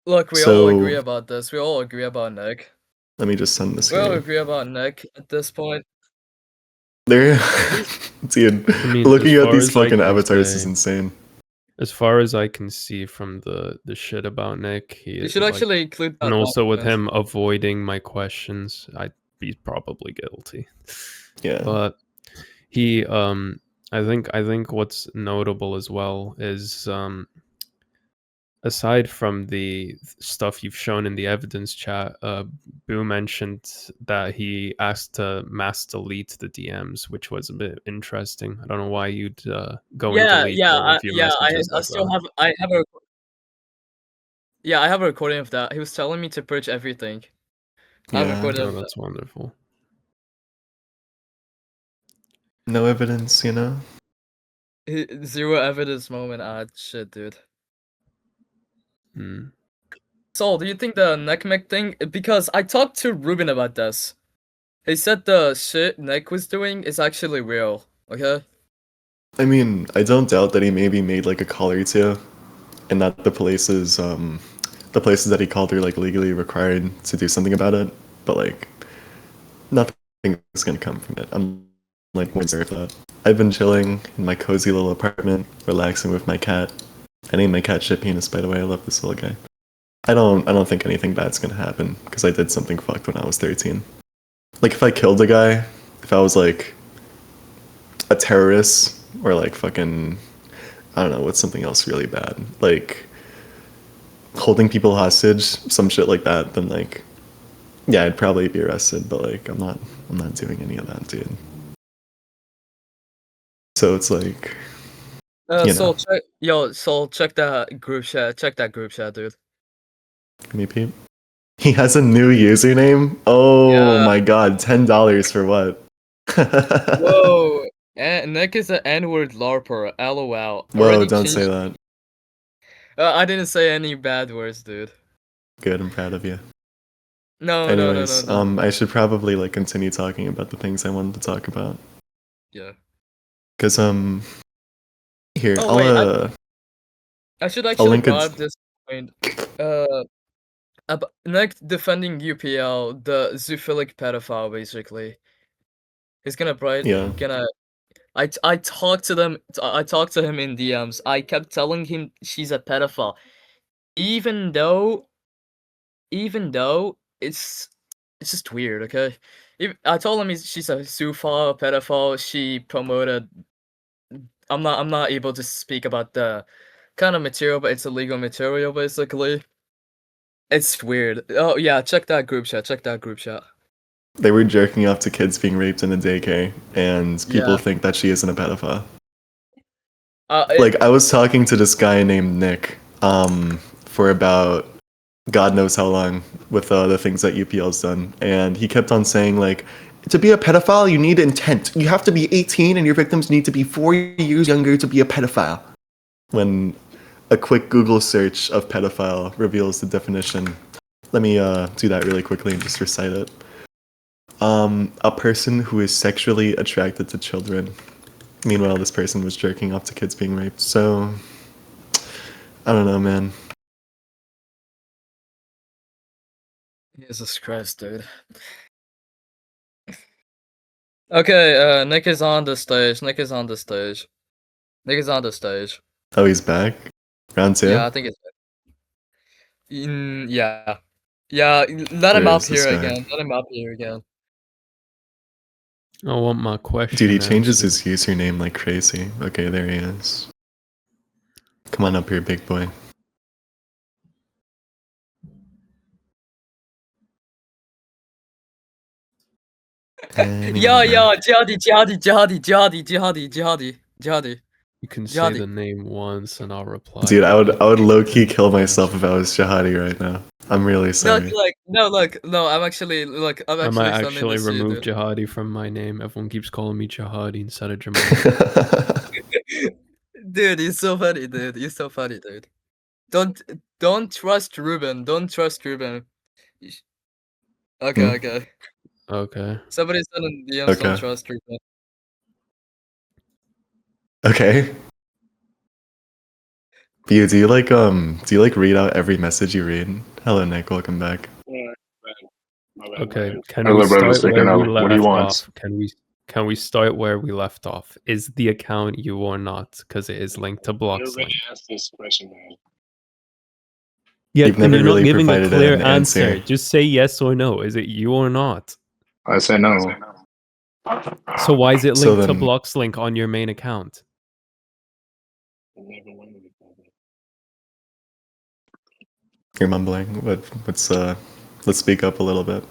Look, we all agree about this. We all agree about Nick. Let me just send this We all here. agree about Nick at this point. There, dude. I mean, Looking as at far these as I fucking can avatars is say- insane. As far as I can see from the shit about Nick, he You is should like, actually include that. and also with document. him avoiding my questions, he's probably guilty. Yeah. But he I think what's notable as well is aside from the stuff you've shown in the evidence chat, Boo mentioned that he asked to mass delete the DMs, which was a bit interesting. I don't know why you'd go and delete all of your messages I like still that. I have a I have a recording of that. He was telling me to purge everything. I have a Yeah. recording Oh, of that. that's wonderful. No evidence, you know? Zero evidence moment. Ah, shit, dude. Hmm. So, do you think the neck thing? Because I talked to Ruben about this. He said the shit Nick was doing is actually real. Okay. I mean, I don't doubt that he maybe made like a call or two, and that the places that he called are like legally required to do something about it. But like, nothing is gonna come from it. I'm like more of that. I've been chilling in my cozy little apartment, relaxing with my cat. I named my cat Shit Penis, by the way. I love this little guy. I don't think anything bad's gonna happen because I did something fucked when I was 13. Like if I killed a guy, if I was like a terrorist or like fucking, I don't know, what's something else really bad, like holding people hostage, some shit like that, then like, yeah, I'd probably be arrested. But like, I'm not doing any of that, dude. So it's like, you Soul, know, check that group chat. Check that group chat, dude. give me a peep. He has a new username. Oh Yeah. my god, $10 for what? Whoa. Nick is an N-word LARPer. LOL. Whoa, Already don't changed. say that. I didn't say any bad words, dude. Good, I'm proud of you. No. Anyways, I should probably like continue talking about the things I wanted to talk about. Yeah. Cause here, Oh wait, I'll I should actually link brought it. up this point. Nick defending UPL, the zoophilic pedophile, basically. He's gonna Yeah. I talked to them. I talked to him in DMs. I kept telling him she's a pedophile, even though it's just weird. Okay, I told him she's a zoophile, pedophile. She promoted. I'm not able to speak about the kind of material, but it's illegal material, basically. It's weird. Oh yeah, check that group chat. Check that group chat. They were jerking off to kids being raped in a daycare, and people Yeah. think that she isn't a pedophile. It, Like I was talking to this guy named Nick, for about God knows how long with the things that UPL's done, and he kept on saying like, to be a pedophile, you need intent. You have to be 18, and your victims need to be 4 years younger to be a pedophile. When a quick Google search of pedophile reveals the definition, let me do that really quickly and just recite it. A person who is sexually attracted to children. Meanwhile, this person was jerking off to kids being raped. So, I don't know, man. Jesus Christ, dude. Okay, Nick is on the stage. Nick is on the stage. Oh, he's back? Round 2? Yeah, I think it's. Yeah. Yeah, let him Where up is this here guy? again. Let him up here again. I want my question. Dude, he changes answered. his username like crazy. Okay, there he is. Come on up here, big boy. Yo, jihadi. You can say Jihadi. the name once and I'll reply. Dude, I back. would low key kill myself if I was Jihadi right now. I'm really sorry. No, I'm actually I might sending actually this to you, remove dude. Jihadi from my name. Everyone keeps calling me Jihadi instead of Jamal. Dude, you're so funny, dude. Don't trust Ruben. Okay. Okay. Somebody said in DMs, Okay. don't trust Ruben. Okay. Do you like read out every message you read? Hello, Nick. Welcome back. Okay. Can Hello, we brother, start where we what do you left want? off? Can we start where we left off? Is the account you or not? Because it is linked to Blockslink. asked this question, man. Yeah, You've and never you're not really giving a provided clear an answer. Just say yes or no. Is it you or not? I said no. So why is it So linked to then- Blockslink on your main account? You're mumbling. Let's speak up a little bit.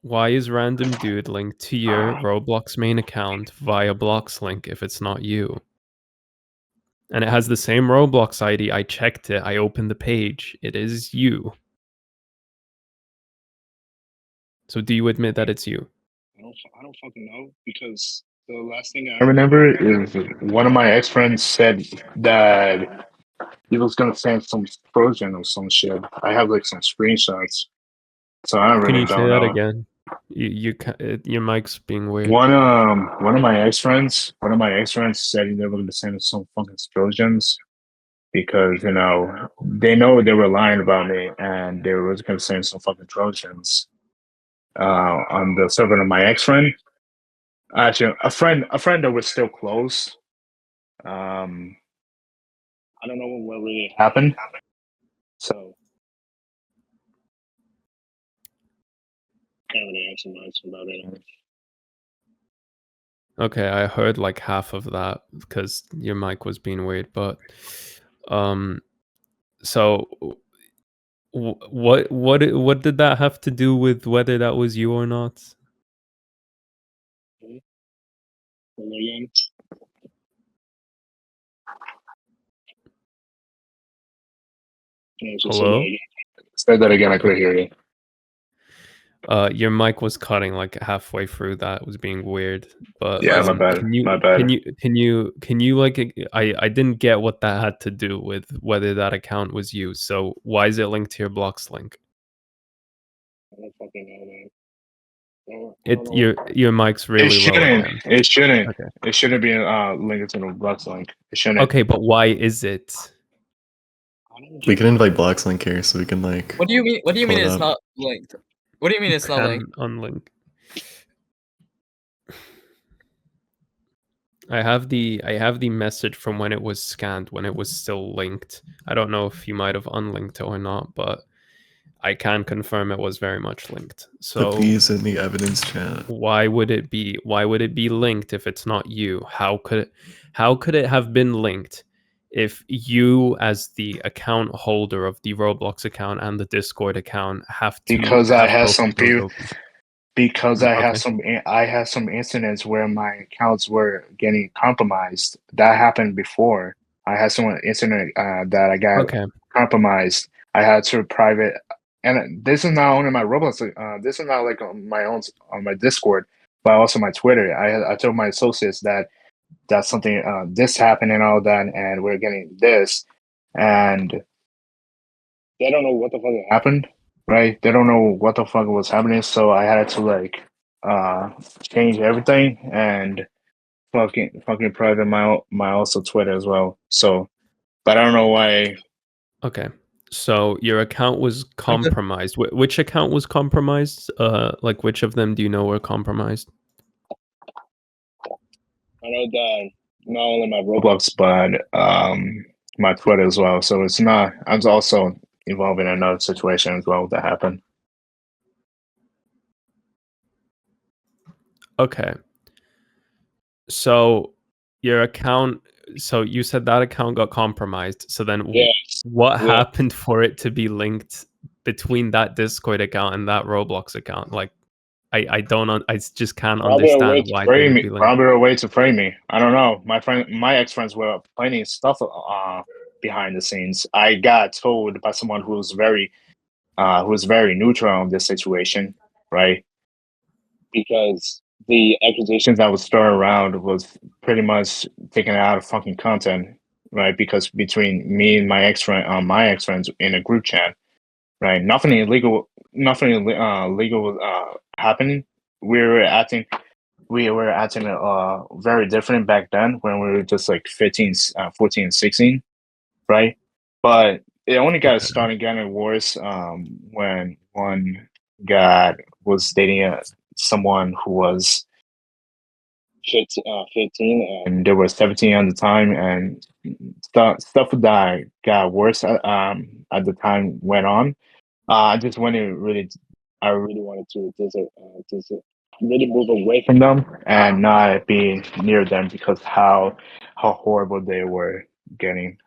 Why is random dude linked to your Roblox main account via Blockslink if it's not you? And it has the same Roblox ID. I checked it. I opened the page. It is you. So do you admit that it's you? I don't fucking know, because the last thing I remember is one of my ex friends said that he was gonna send some Trojan or some shit. I have like some screenshots, so I Can really you say don't that know. again? Your mic's being weird. One of my ex friends said they were going to send us some fucking explosions because they know they were lying about me and they were going to send some fucking Trojans on the server of my ex friend. Actually, a friend that was still close. I don't know what really happened. So can't really answer much about it. Okay, I heard like half of that because your mic was being weird, but so what did that have to do with whether that was you or not? Again. Hello? Say that again. I couldn't hear you. Your mic was cutting like halfway through that. It was being weird. But Yeah, my bad. can you My bad. can you like I didn't get what that had to do with whether that account was you. So why is it linked to your blocks link? I don't fucking know, man. Your mic's really low again. It shouldn't. Okay. It shouldn't be linked to the Blocks link. It shouldn't. Okay, but why is it? We can invite Bloxlink here so we can like. What do you mean? What do you pull mean it it's up. not linked? What do you mean it's not linked? Unlink. I have the message from when it was scanned, when it was still linked. I don't know if you might have unlinked it or not, but I can confirm it was very much linked. So The B's in the evidence chat. why would it be linked if it's not you? How could it have been linked if you, as the account holder of the Roblox account and the Discord account, have to Because I have had both some of those people. open? Because I had Okay. some incidents where my accounts were getting compromised. That happened before. I had some incident that I got Okay. compromised. I had to private, and this is not only my Roblox. This is not like on my own on my Discord, but also my Twitter. I told my associates that something this happened and all that, and we're getting this, and they don't know what the fuck happened, right? They don't know what the fuck was happening, so I had to like change everything and fucking private my also Twitter as well. So, but I don't know why. Okay. So your account was I'm just compromised. Which account was compromised? Like which of them do you know were compromised? I know that not only my Roblox but my Twitter as well. So it's not. I'm also involved in another situation as well that happened. Okay. So your account, so you said that account got compromised. So then Yes. what Yeah. happened for it to be linked between that Discord account and that Roblox account? Like I just can't understand why they would be linked. Probably a way to frame me. I don't know. My ex friends were planning stuff behind the scenes. I got told by someone who's very neutral on this situation, right? Because the accusations that was thrown around was pretty much taken out of fucking content, right? Because between me and my ex friends in a group chat, right? Nothing illegal was happening. We were acting very different back then when we were just like 15, 14, 16, right? But it only got Okay. started getting worse when one guy was dating someone who was 15 and they were 17 at the time, and stuff that got worse at the time went on. I just wanted really, I really wanted to just really move away from them and not be near them because how horrible they were getting.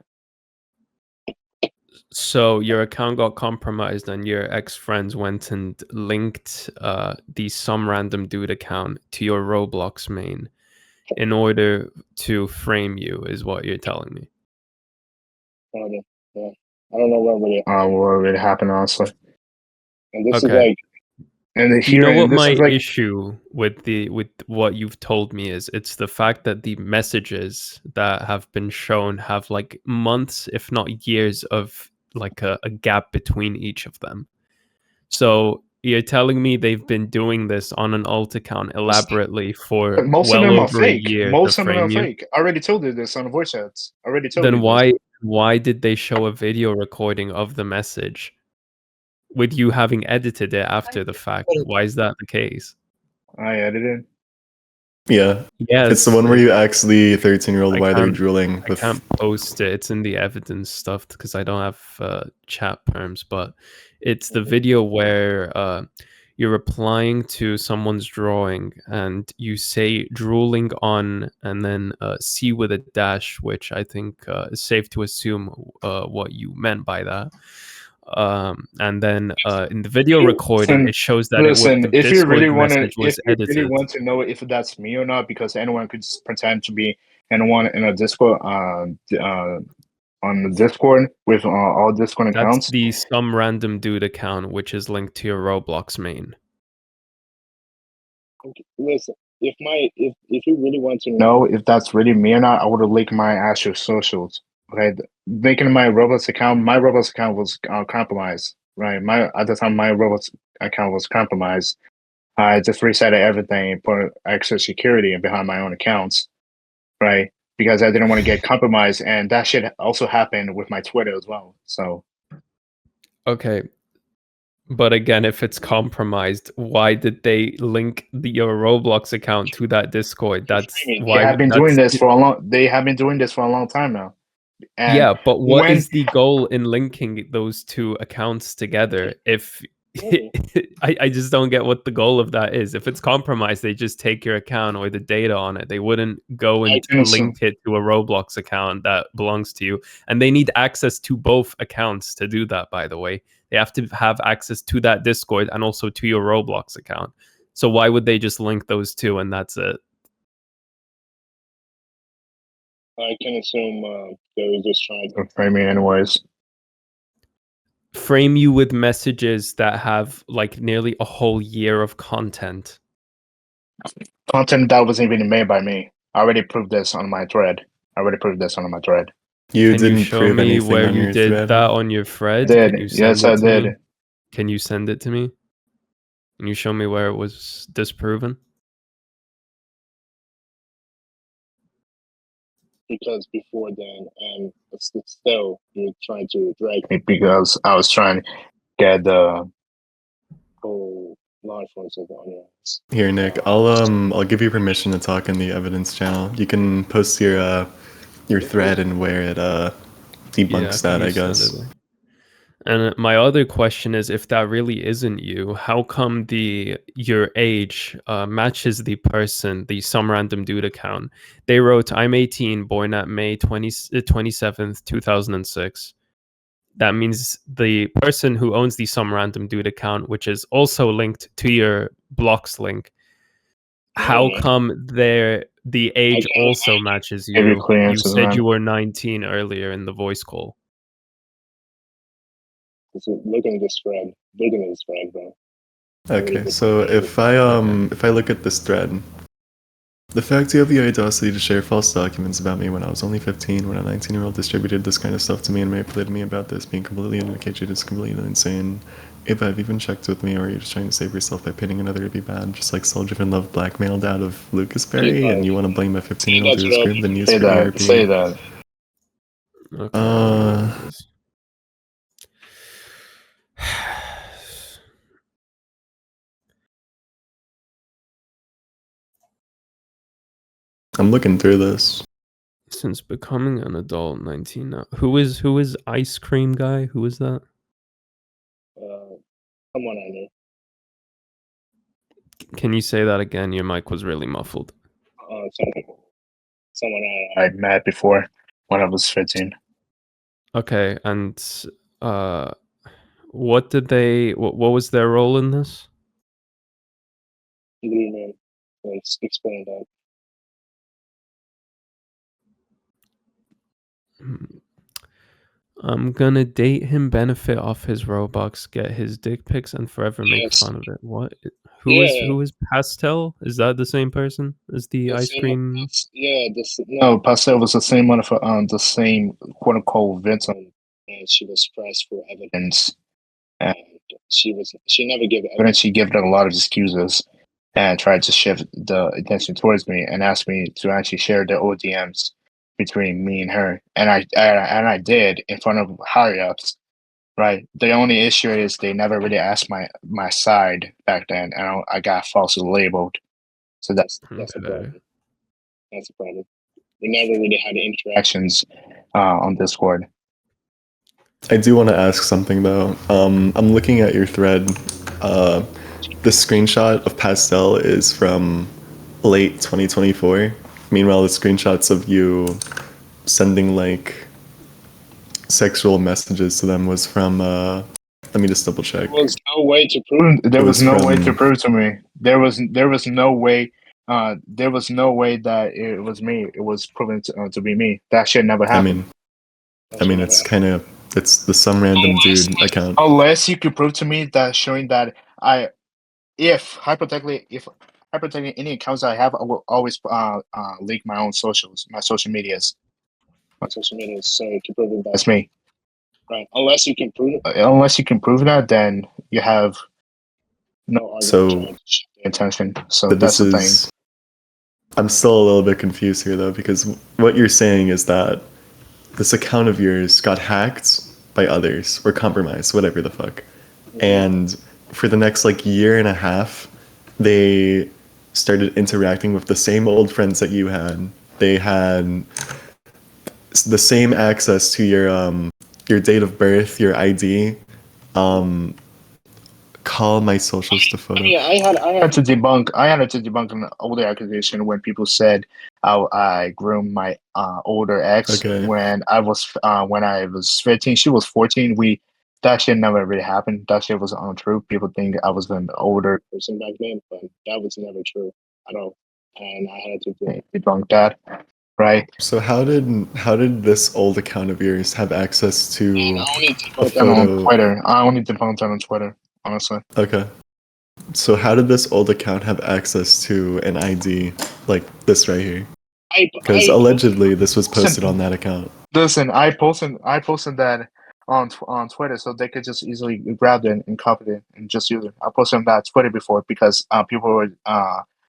So your account got compromised and your ex-friends went and linked the some random dude account to your Roblox main in order to frame you, is what you're telling me. Yeah. I don't know what really happened honestly. And this is Okay. like, and You know here, what and this my is like, issue with what you've told me is? It's the fact that the messages that have been shown have like months, if not years, of like a gap between each of them. So you're telling me they've been doing this on an alt account elaborately for Most of well them are over a fake. year to Most of them frame are you? fake. I already told you this on the voice chats. I already told Then you this. why did they show a video recording of the message with you having edited it after the fact? Why is that the case? I edited. Yeah. Yes, It's the one where you ask the 13-year-old I why they're can't- drooling I with can't post it. It's in the evidence stuff because I don't have chat perms, but it's the video where you're replying to someone's drawing and you say drooling on and then C with a dash, which I think is safe to assume what you meant by that. And then in the video recording, it shows that Listen, the if you really Discord want to, message was edited. know if that's me or not, because anyone could just pretend to be anyone in a Discord, on the Discord with all Discord That's accounts. the some random dude account, which is linked to your Roblox main. Listen, if you really want to know if that's really me or not, I would have linked my actual socials. Okay, linking my Roblox account was compromised. Right, at the time my Roblox account was compromised. I just reset everything and put extra security behind my own accounts. Right, because I didn't want to get compromised, and that shit also happened with my Twitter as well. So Okay. But again, if it's compromised, why did they link your Roblox account to that Discord? That's why they have been doing that's this for a long time now. And yeah, but what when is the goal in linking those two accounts together? If I just don't get what the goal of that is. If it's compromised, they just take your account or the data on it. They wouldn't go and link it to a Roblox account that belongs to you. And they need access to both accounts to do that, by the way. They have to have access to that Discord and also to your Roblox account. So why would they just link those two and that's it? I can assume they were just trying to frame me anyways. Frame you with messages that have like nearly a whole year of content. Content that wasn't even made by me. I already proved this on my thread. you Can didn't you show prove me anything where on you your did thread. that on your thread? Did. Can you Yes, send I it to me? did. Can you send it to me? Can you show me where it was disproven? Because before then, still you're trying to drag me because I was trying to get the whole law enforcement on your ass. Here, Nick, I'll give you permission to talk in the evidence channel. You can post your thread and where it debunks can that, I you send guess. it? And my other question is, if that really isn't you, how come your age matches the person, the some random dude account? They wrote, "I'm 18, born at May 27th, 2006." That means the person who owns the some random dude account, which is also linked to your blocks link, how come the age also matches Give you you? clear You answers, said man. you were 19 earlier in the voice call. Look at this thread. Bigger than this thread, bro. Okay, so if I look at this thread, the fact you have the audacity to share false documents about me when I was only 15, when a 19-year-old distributed this kind of stuff to me and manipulated me about this being completely uneducated is completely insane. If I've even checked with me, or you're just trying to save yourself by pitting another to be bad, just like SoulDrivenLove blackmailed out of lucasberry, and you want to blame a 15-year-old to his group, then use for ERP. Say that. Okay. I'm looking through this. Since becoming an adult, 19 now. Who is Ice Cream Guy? Who is that? Someone I knew. Can you say that again? Your mic was really muffled. Someone I met before when I was 15. Okay, and what was their role in this? What do you mean? Let's explain that. I'm gonna date him, benefit off his Robux, get his dick pics, and forever make fun of it. What? Who is Pastel? Is that the same person as the ice cream? No, Pastel was the same one for the same quote unquote victim, and she was pressed for evidence. And she never gave evidence. She gave a lot of excuses and tried to shift the attention towards me and asked me to actually share the ODMs between me and her. And I did in front of higher ups. Right. The only issue is they never really asked my side back then, and I got falsely labeled. So that's the Okay. problem. That's the problem. We never really had interactions on Discord. I do want to ask something though. I'm looking at your thread. The screenshot of Pastel is from late 2024. Meanwhile, the screenshots of you sending like sexual messages to them was from. Let me just double check. There was no way to prove. There was no way to prove to me. There was no way. There was no way that it was me. It was proven to be me. That shit never happened. I mean, it's kind of it's the some random dude account. Unless you could prove to me that showing that if hypothetically any accounts I have, I will always leak my own socials, my social medias, so to prove that that's me. Right. Unless you can prove that, then you have no argument to shift the attention. So that's the thing. I'm still a little bit confused here though, because what you're saying is that this account of yours got hacked by others or compromised, whatever the fuck. And for the next like year and a half, they started interacting with the same old friends that you had. They had the same access to your date of birth, your ID. Call my socials to photo. I had to debunk an older accusation when people said I groomed my older ex when I was 15. She was 14. That shit never really happened. That shit was untrue. People think I was an older person back then, but that was never true at all. And I had to debunk that. Right. So how did this old account of yours have access to a photo? On Twitter. I only debunked that on Twitter, honestly. Okay. So how did this old account have access to an ID like this right here? Because allegedly this was posted on that account. Listen, I posted that on Twitter, so they could just easily grab it and copy it and just use it. I posted on that Twitter before because people were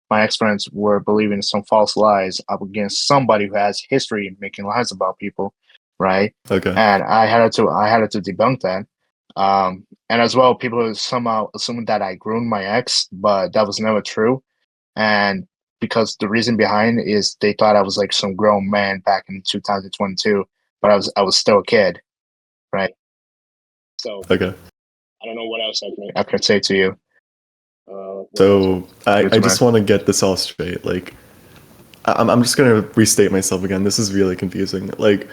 my ex-friends were believing some false lies up against somebody who has history making lies about people, right? Okay. And I had to debunk that. And as well, people somehow assuming that I groomed my ex, but that was never true. And because the reason behind is they thought I was like some grown man back in 2022, but I was still a kid, right? So okay. I don't know what else I can say to you. So I just want to get this all straight. Like, I'm just gonna restate myself again. This is really confusing. Like,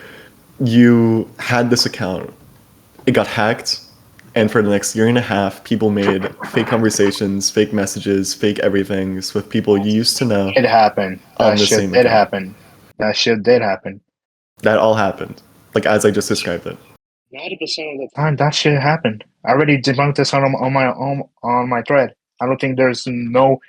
you had this account, it got hacked, and for the next year and a half, people made fake conversations, fake messages, fake everythings with people you used to know. It happened. That shit did happen. That shit did happen. That all happened, like as I just described it. 90% of the time, that shit happened. I already debunked this on my thread. I don't think there's no.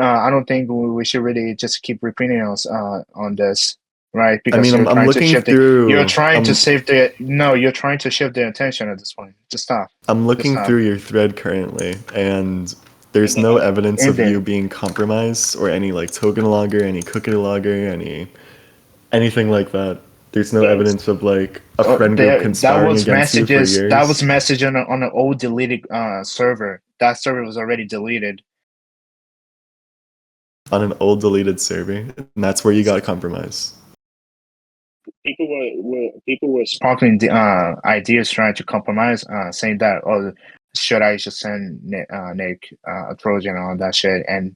I don't think we should really just keep repeating us on this, right? Because I'm looking through. You're trying to shift the attention at this point. Just stop. I'm looking through your thread currently, and there's no evidence of you being compromised or any like token logger, any cookie logger, anything like that. There's no evidence of like a friend group conspiring against you for years. That was message on an old deleted server. That server was already deleted. On an old deleted server, and that's where you got compromised. People were sparkling the ideas trying to compromise, saying that should I just send Nick a Trojan on that shit, and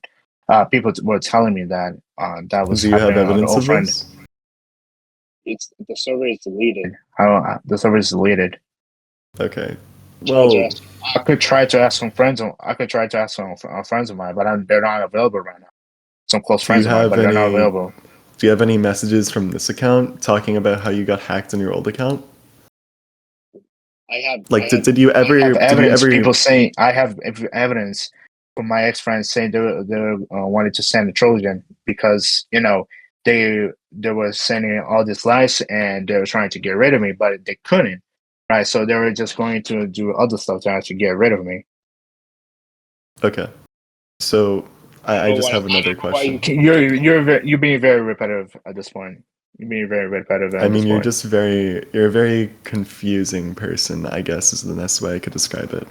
people were telling me that that was. Do you have evidence of this? The server is deleted. The server is deleted. Okay. Well, I could try to ask some friends. I could try to ask some friends of mine, but they're not available right now. Some close friends of mine, but they're not available. Do you have any messages from this account talking about how you got hacked in your old account? I have. Like, did you ever? People saying I have evidence from my ex friends saying they wanted to send a Trojan because they were sending all these lies and they were trying to get rid of me, but they couldn't right? So they were just going to do other stuff to actually get rid of me. Okay. So I just have another question. You're being very repetitive at this point. You're being very repetitive at I this mean, you're point. just you're a very confusing person, I guess is the best way I could describe it.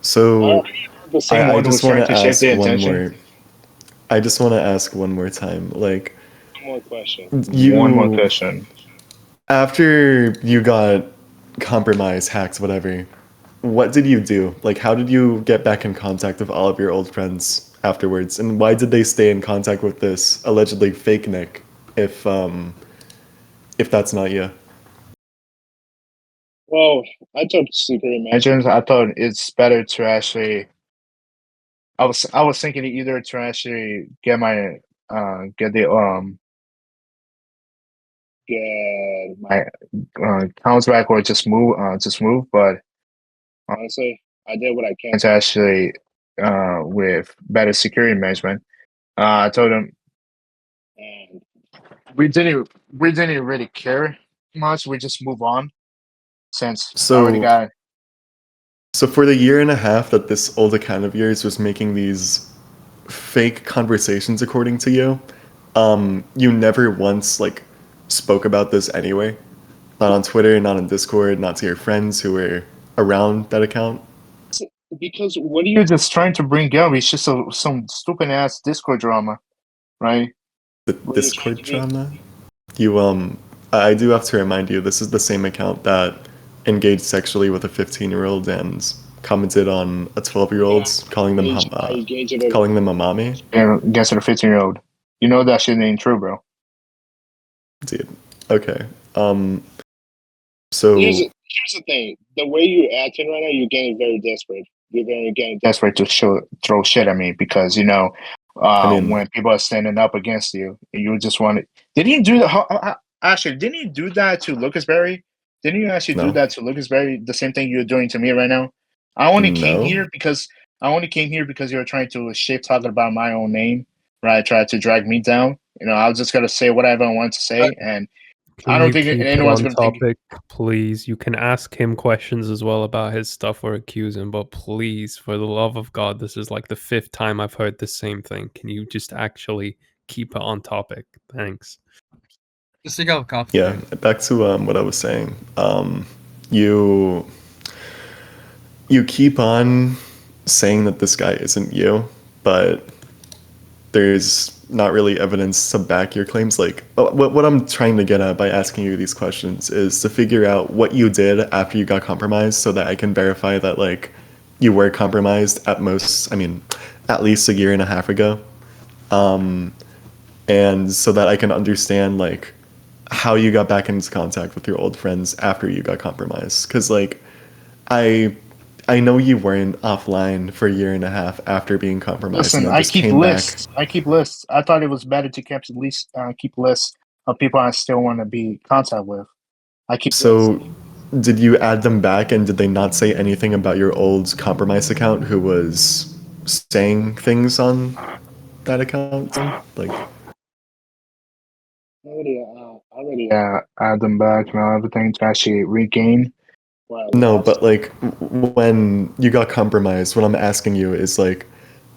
So The same I one who was just want trying to to shift ask the one attention. more. I just want to ask one more time. Like, One more question. One more you question. after you got compromised, hacked, whatever, what did you do? Like, how did you get back in contact with all of your old friends afterwards? And why did they stay in contact with this allegedly fake Nick if that's not you? Well, I took secret mentions. I thought it's better to actually. I was thinking either to actually get my get the get my accounts back or just move. But honestly, I did what I can to actually with better security management. I told them, and we didn't really care much. We just move on since I already So got. So for the year and a half that this old account of yours was making these fake conversations, according to you, you never once like spoke about this anyway. Not on Twitter, not on Discord, not to your friends who were around that account. Because what are you just trying to bring up? It's just some stupid ass Discord drama, right? The What are you trying Discord to do? drama. You I do have to remind you, this is the same account that engaged sexually with a 15-year-old and commented on a 12-year-old's, calling them calling them a mommy. And against a 15-year-old. You know that shit ain't true, bro. Dude. Okay. So Here's the thing. The way you're acting right now, you're getting very desperate. You're getting desperate to throw shit at me because I mean, when people are standing up against you, you just want to. Didn't you do that? Actually, didn't you do that to lucasberry? Didn't you actually do no. that to lucasberry? The same thing you're doing to me right now. I only came No. here because you were trying to shit talk about my own name, right? Try to drag me down. I was just gonna say whatever I want to say, and I Can don't you think keep it anyone's on gonna think. topic, please? You can ask him questions as well about his stuff or accuse him, but please, for the love of God, this is like the 5th time I've heard the same thing. Can you just actually keep it on topic? Thanks. Just think of coffee. Yeah, back to what I was saying. You keep on saying that this guy isn't you, but there's not really evidence to back your claims. Like, what I'm trying to get at by asking you these questions is to figure out what you did after you got compromised so that I can verify that, like, you were compromised at least a year and a half ago. And so that I can understand, like, how you got back into contact with your old friends after you got compromised. Because, like, I know you weren't offline for a year and a half after being compromised. Listen, and then I just keep came lists. back. I keep lists. I thought it was better to keep lists of people I still want to be in contact with. I keep lists. So, did you add them back, and did they not say anything about your old compromised account who was saying things on that account? Like, I already add them back now. Everything to actually regain. no, but like when you got compromised, what I'm asking you is like,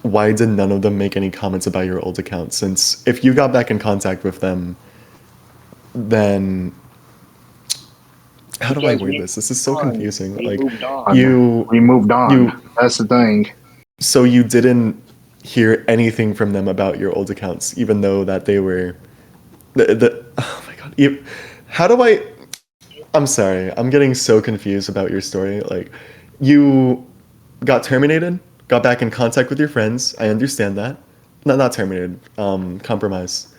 why did none of them make any comments about your old account? Since if you got back in contact with them, then how do I word this? This is so confusing. We Like, moved on. you We moved on. you That's the thing. so you didn't hear anything from them about your old accounts, even though that they were oh my god. How do I I'm sorry. I'm getting so confused about your story. Like, you got terminated, got back in contact with your friends. I understand that. Not terminated, compromised.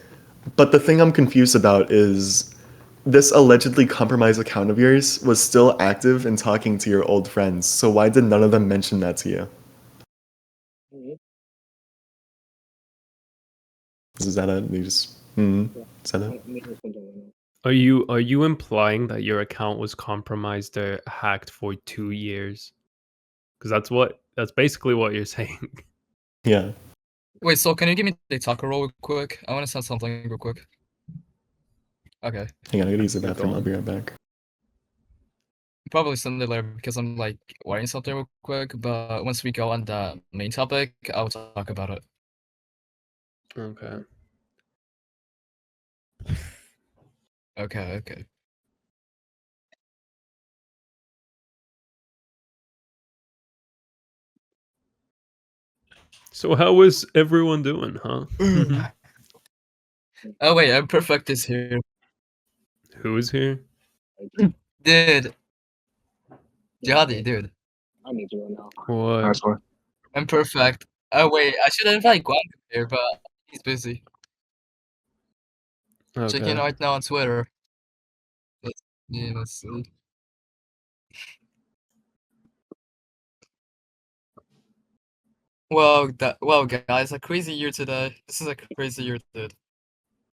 But the thing I'm confused about is this allegedly compromised account of yours was still active and talking to your old friends. So why did none of them mention that to you? Is that it? You just, is that it? Are you implying that your account was compromised or hacked for 2 years? Because that's basically what you're saying. Yeah. Wait, so can you give me the taco roll real quick? I want to say something real quick. Okay. Hang on, I gotta use the You're bathroom. I'll gone. be right back. Probably send it later because I'm like writing something real quick. But once we go on the main topic, I'll talk about it. Okay. Okay. So how is everyone doing, huh? Oh wait, Imperfect is here. Who is here? Dude. Jihadi, dude. I need to know now. What? Nice one. Imperfect. Oh wait, I should invite Guan here, but he's busy. Checking Okay. right now on Twitter. Let's see. Well, guys, a crazy year today. This is a crazy year, dude.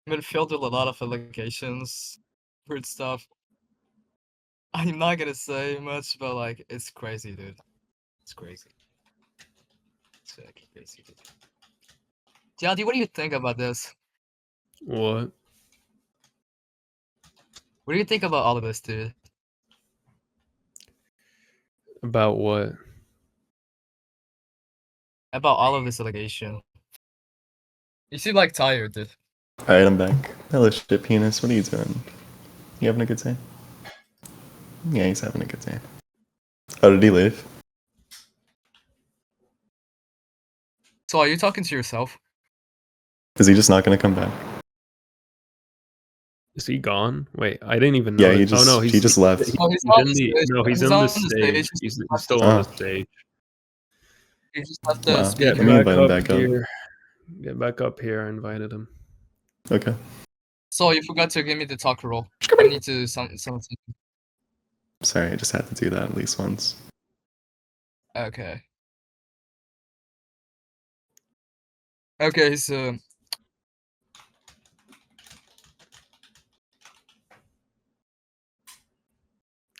I've been filled with a lot of allegations, weird stuff. I'm not gonna say much, but like, it's crazy, dude. It's crazy. It's like crazy, dude. Jihadi, what do you think about this? What? What do you think about all of this, dude? About what? About all of this allegation. You seem like tired, dude. Alright, I'm back. Hello, shit penis. What are you doing? You having a good day? Yeah, he's having a good day. Oh, did he leave? So are you talking to yourself? Is he just not gonna come back? Is he gone? Wait, I didn't even know. Yeah, he this. just Oh no, he just left. Oh, he's he's not on in the the stage. no, he's He's on the on the stage. stage. He's He's still on the Oh. stage. He just left the Wow. speaker. Let me invite him back up. here. Get back up here. I invited him. Okay. So you forgot to give me the talk roll. I need to something. Sorry, I just had to do that at least once. Okay. Okay, so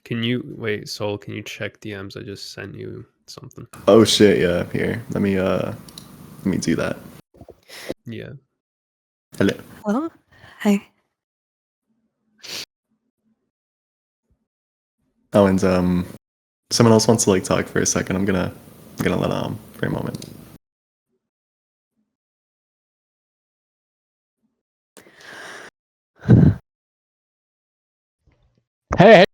Can you wait, Soul? Can you check DMs? I just sent you something. Oh shit, yeah, here. Let me do that. Yeah. Hello. Hello? Hi. Oh, and someone else wants to like talk for a second. I'm gonna let for a moment. Hey,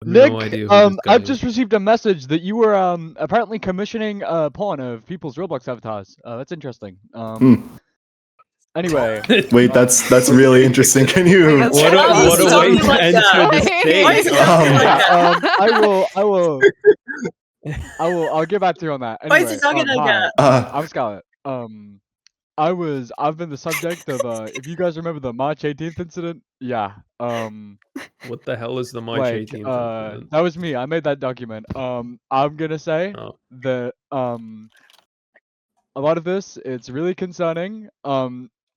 Nick, No idea who this guy I've is. just received a message that you were apparently commissioning porn of people's Roblox avatars. That's interesting. Anyway, Wait, that's really interesting. Can you? That's What Why a is what he a way talking to like enter that? the Why is stage. he talking like yeah, that? I'll get back to you on that. Why Anyway, is he talking like hi, that? I'm Scarlett. I've been the subject of if you guys remember the March 18th incident, yeah. What the hell is the March Like 18th incident? that was me. I made that document. I'm gonna say Oh. that a lot of this, it's really concerning.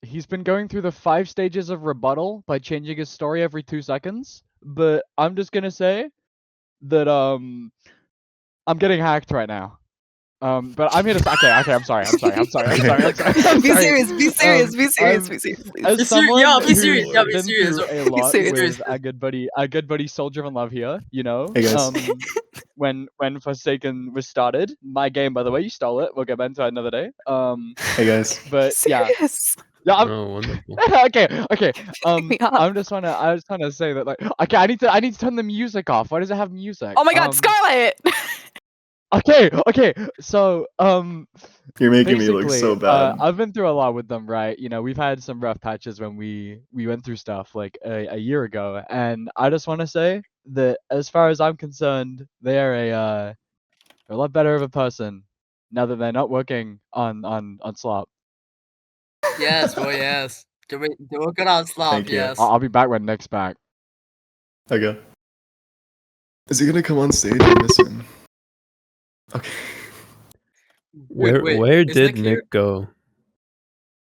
He's been going through the 5 stages of rebuttal by changing his story every 2 seconds. But I'm just gonna say that I'm getting hacked right now. But I'm here to okay, I'm sorry. Be serious, be serious, be serious, be serious, please. As someone Yeah, be who's serious, yeah, be been serious. through a Be lot serious. with our good buddy SoulDrivenLove here, you know. Hey, guys. When Forsaken was started, my game, by the way, you stole it. We'll get back into that another day. Hey guys. But yeah, Serious. yeah. Oh, wonderful. okay. me up. I was trying to say that like, okay, I need to turn the music off. Why does it have music? Oh my god, Scarlet! Okay. So You're making me look basically, so bad. I've been through a lot with them, right? You know, we've had some rough patches when we went through stuff like a year ago, and I just want to say that as far as I'm concerned, they are a lot better of a person now that they're not working on Slop. yes, boy, yes. They're working on Slop, Thank you. yes. I'll be back when Nick's back. Okay. Is he gonna come on stage or listen? Okay. Where wait, where is did Nick here? Nick go?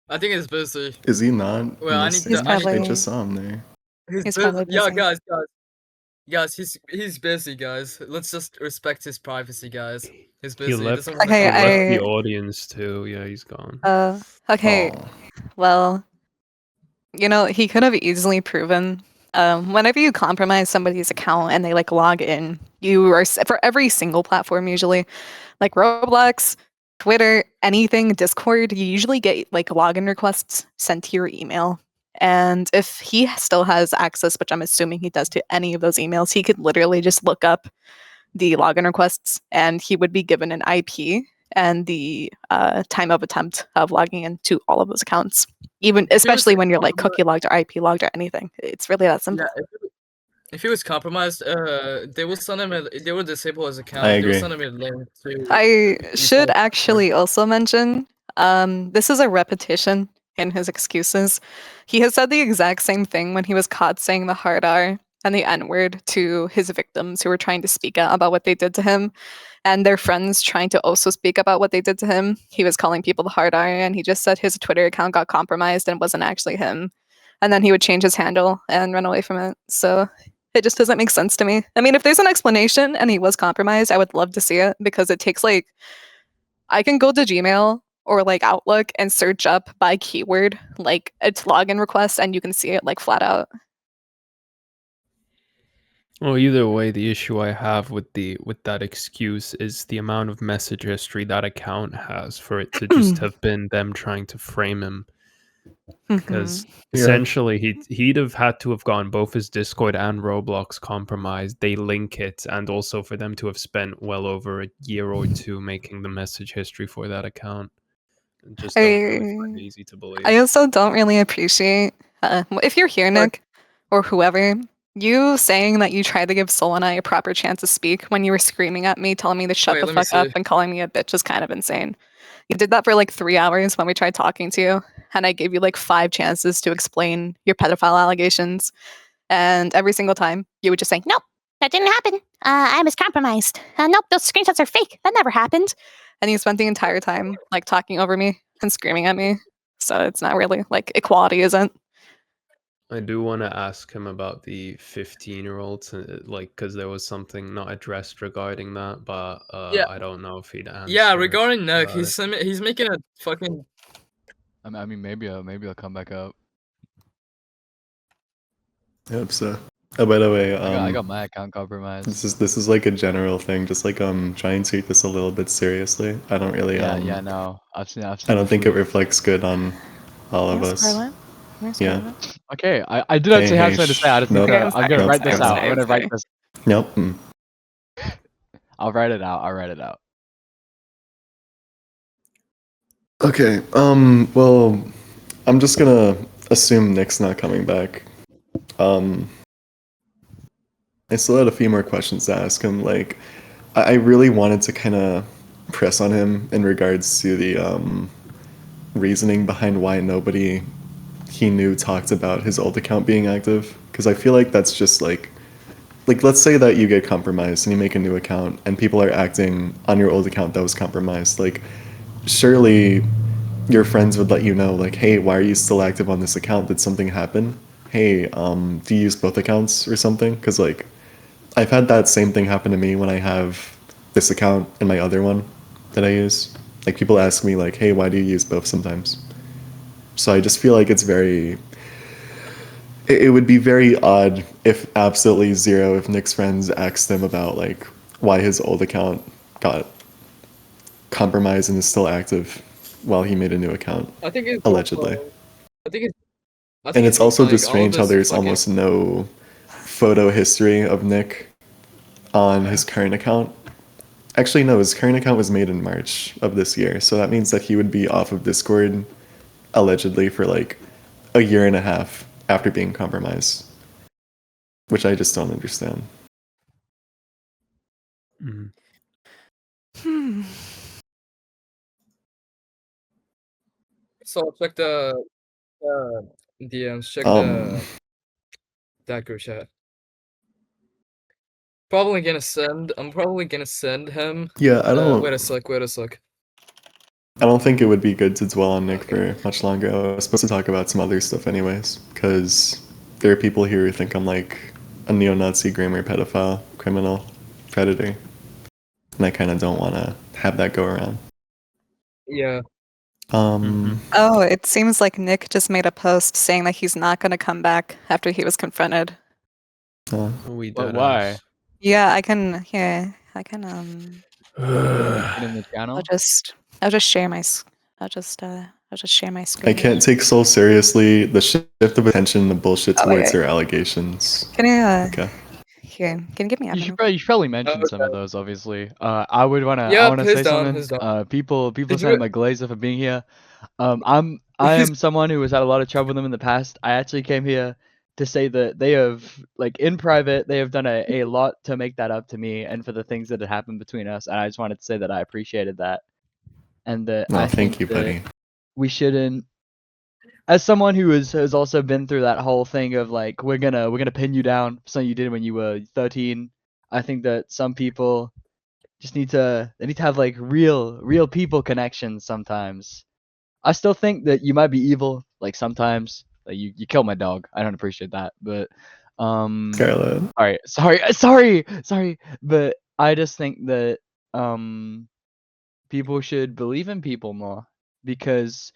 I think he's busy. Is he not? Well, I need He's to. I probably- just saw him there. He's He's busy. probably Yeah, busy. guys, he's busy, guys. Let's just respect his privacy, guys. He's busy. He He left, doesn't want Okay, he left the I- audience too. Yeah, he's gone. Okay, Aw. well, You know, he could have easily proven. Whenever you compromise somebody's account and they like log in, you are for every single platform usually, like Roblox, Twitter, anything, Discord, you usually get like login requests sent to your email. And if he still has access, which I'm assuming he does to any of those emails, he could literally just look up the login requests and he would be given an IP and the time of attempt of logging into all of those accounts. Even especially when you're like cookie logged or IP logged or anything. It's really that simple. Yeah, if he was compromised, they will send him. They will disable his account. I They will agree. send him a link to. I should default- actually also mention this is a repetition in his excuses. He has said the exact same thing when he was caught saying the hard R and the N word to his victims who were trying to speak out about what they did to him, and their friends trying to also speak about what they did to him. He was calling people the hard R, and he just said his Twitter account got compromised and it wasn't actually him. And then he would change his handle and run away from it. So it just doesn't make sense to me. I mean, if there's an explanation and he was compromised, I would love to see it because it takes like I can go to Gmail or like Outlook and search up by keyword like its login request and you can see it like flat out. Well, either way, the issue I have with that excuse is the amount of message history that account has for it to just have been them trying to frame him. Because essentially he'd have had to have gone both his Discord and Roblox compromised. They link it, and also for them to have spent well over a year or two making the message history for that account. Just don't really find it easy to believe. I also don't really appreciate if you're here, Nick, or whoever, you saying that you tried to give Soul and I a proper chance to speak when you were screaming at me, telling me to shut Wait, the let me fuck up see. and calling me a bitch is kind of insane. You did that for like 3 hours when we tried talking to you, and I gave you like 5 chances to explain your pedophile allegations. And every single time, you would just say, nope, that didn't happen. I was compromised. Nope, those screenshots are fake. That never happened. And you spent the entire time like talking over me and screaming at me. So it's not really like equality isn't. I do want to ask him about the 15-year-olds, like, because there was something not addressed regarding that, but Yeah. I don't know if he'd answer. Yeah, regarding Nick, about it. he's making a fucking. I mean, maybe I'll come back up. Yep. So, oh, by the way, I got my account compromised. this is like a general thing. Just like trying to take this a little bit seriously. I don't really Yeah, no. I've seen. I don't the think it tweet. reflects good on all of us. Yeah. Okay, I did actually have something to say. I just need nope, to. I'm gonna nope, write this nope. out. I'm gonna write this. Nope. I'll write it out. Okay. Well, I'm just gonna assume Nick's not coming back. I still had a few more questions to ask him. Like, I really wanted to kind of press on him in regards to the reasoning behind why nobody he knew talked about his old account being active. Because I feel like that's just like let's say that you get compromised and you make a new account and people are acting on your old account that was compromised. Like, surely your friends would let you know, like, hey, why are you still active on this account? Did something happen? Hey, do you use both accounts or something? Because like, I've had that same thing happen to me when I have this account and my other one that I use. Like, people ask me like, hey, why do you use both sometimes? So I just feel like it's very. It would be very odd if absolutely zero if Nick's friends asked him about like why his old account got compromised and is still active while he made a new account. I think it's allegedly. I think it's. And it's also just strange how there's almost no photo history of Nick on his current account. Actually, no, his current account was made in March of this year, so that means that he would be off of Discord allegedly for like a year and a half after being compromised, which I just don't understand. So check the DMs. Check that group chat. I'm probably gonna send him. Yeah, I don't. Wait a sec. I don't think it would be good to dwell on Nick for much longer. I was supposed to talk about some other stuff anyways, because there are people here who think I'm like a neo-Nazi, grammar, pedophile, criminal, predator. And I kind of don't want to have that go around. Yeah. Oh, it seems like Nick just made a post saying that he's not going to come back after he was confronted. We But dead why? ass. Yeah, I can. Yeah, I can. Put in the channel. I'll just share my. I'll just share my screen. I can't take Soul seriously. The shift of attention, the bullshit Oh, wait, towards wait. their allegations. Can you? Okay. Here, can you give me You admin? should probably mention some of those. Obviously, I would wanna. I Yep, wanna he's say done, something. he's done. People Did saying you- my Glazer for being here. I am someone who has had a lot of trouble with them in the past. I actually came here to say that they have, like, in private, they have done a lot to make that up to me and for the things that had happened between us. And I just wanted to say that I appreciated that, and that No, I thank think you, that buddy. we shouldn't. As someone who has also been through that whole thing of like we're gonna pin you down for something you did when you were 13, I think that some people just need to have like real people connections sometimes. I still think that you might be evil, like sometimes. Like you killed my dog. I don't appreciate that, but Scarlet. sorry. But I just think that people should believe in people more, because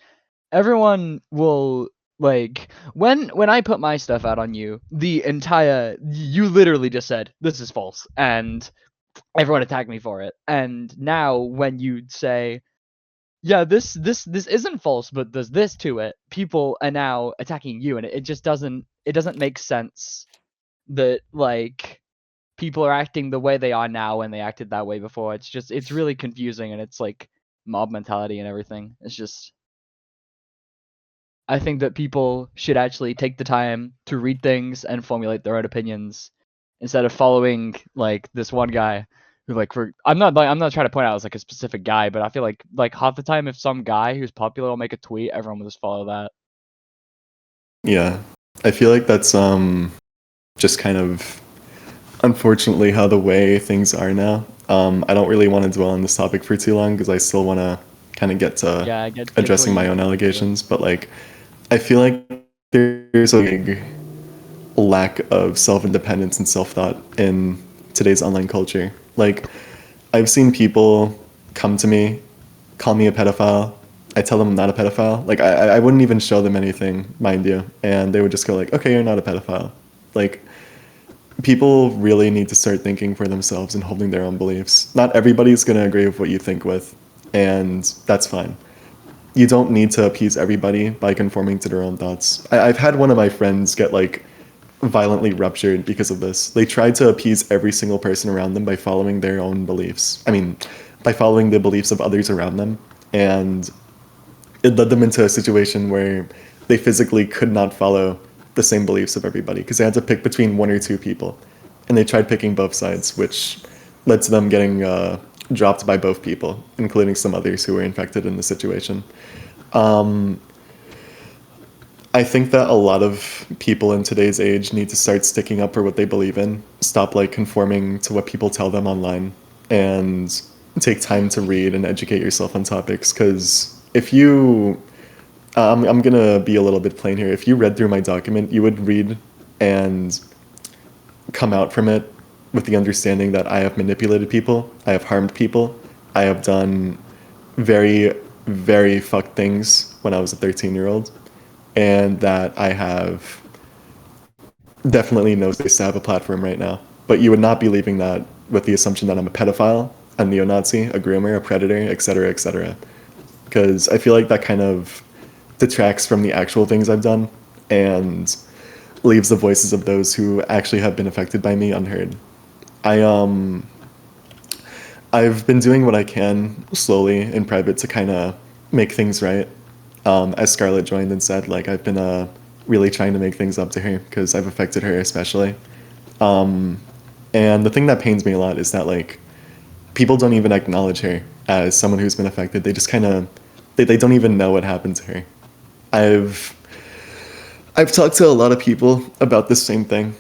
everyone will, like, when I put my stuff out on you, you literally just said this is false, and everyone attacked me for it. And now when you say, yeah, this isn't false, but there's this to it, people are now attacking you, and it just doesn't make sense that, like, people are acting the way they are now when they acted that way before. It's really confusing, and it's like mob mentality and everything. It's just, I think that people should actually take the time to read things and formulate their own opinions instead of following like this one guy who, like, I'm not trying to point out as like a specific guy, but I feel like half the time if some guy who's popular will make a tweet, everyone will just follow that. Yeah. I feel like that's just kind of unfortunately how the way things are now. I don't really want to dwell on this topic for too long because I still want to kind of get to Yeah, I get addressing my own allegations, but like I feel like there's a big lack of self-independence and self-thought in today's online culture. Like, I've seen people come to me, call me a pedophile. I tell them I'm not a pedophile. Like, I wouldn't even show them anything, mind you, and they would just go like, "Okay, you're not a pedophile." Like, people really need to start thinking for themselves and holding their own beliefs. Not everybody's gonna agree with what you think with, and that's fine. You don't need to appease everybody by conforming to their own thoughts. I've had one of my friends get like violently ruptured because of this. They tried to appease every single person around them by following their own beliefs. I mean, by following the beliefs of others around them. And it led them into a situation where they physically could not follow the same beliefs of everybody because they had to pick between one or two people. And they tried picking both sides, which led to them getting dropped by both people, including some others who were infected in the situation. I think that a lot of people in today's age need to start sticking up for what they believe in, stop like conforming to what people tell them online, and take time to read and educate yourself on topics. Because if you, I'm gonna be a little bit plain here. If you read through my document, you would read and come out from it with the understanding that I have manipulated people, I have harmed people, I have done very, very fucked things when I was a 13-year-old, and that I have definitely no space to have a platform right now. But you would not be leaving that with the assumption that I'm a pedophile, a neo-Nazi, a groomer, a predator, etc., etc. Because I feel like that kind of detracts from the actual things I've done and leaves the voices of those who actually have been affected by me unheard. I've been doing what I can slowly in private to kind of make things right. As Scarlett joined and said, like, I've been really trying to make things up to her because I've affected her especially. And the thing that pains me a lot is that, like, people don't even acknowledge her as someone who's been affected. They just kind of, they don't even know what happened to her. I've talked to a lot of people about this same thing.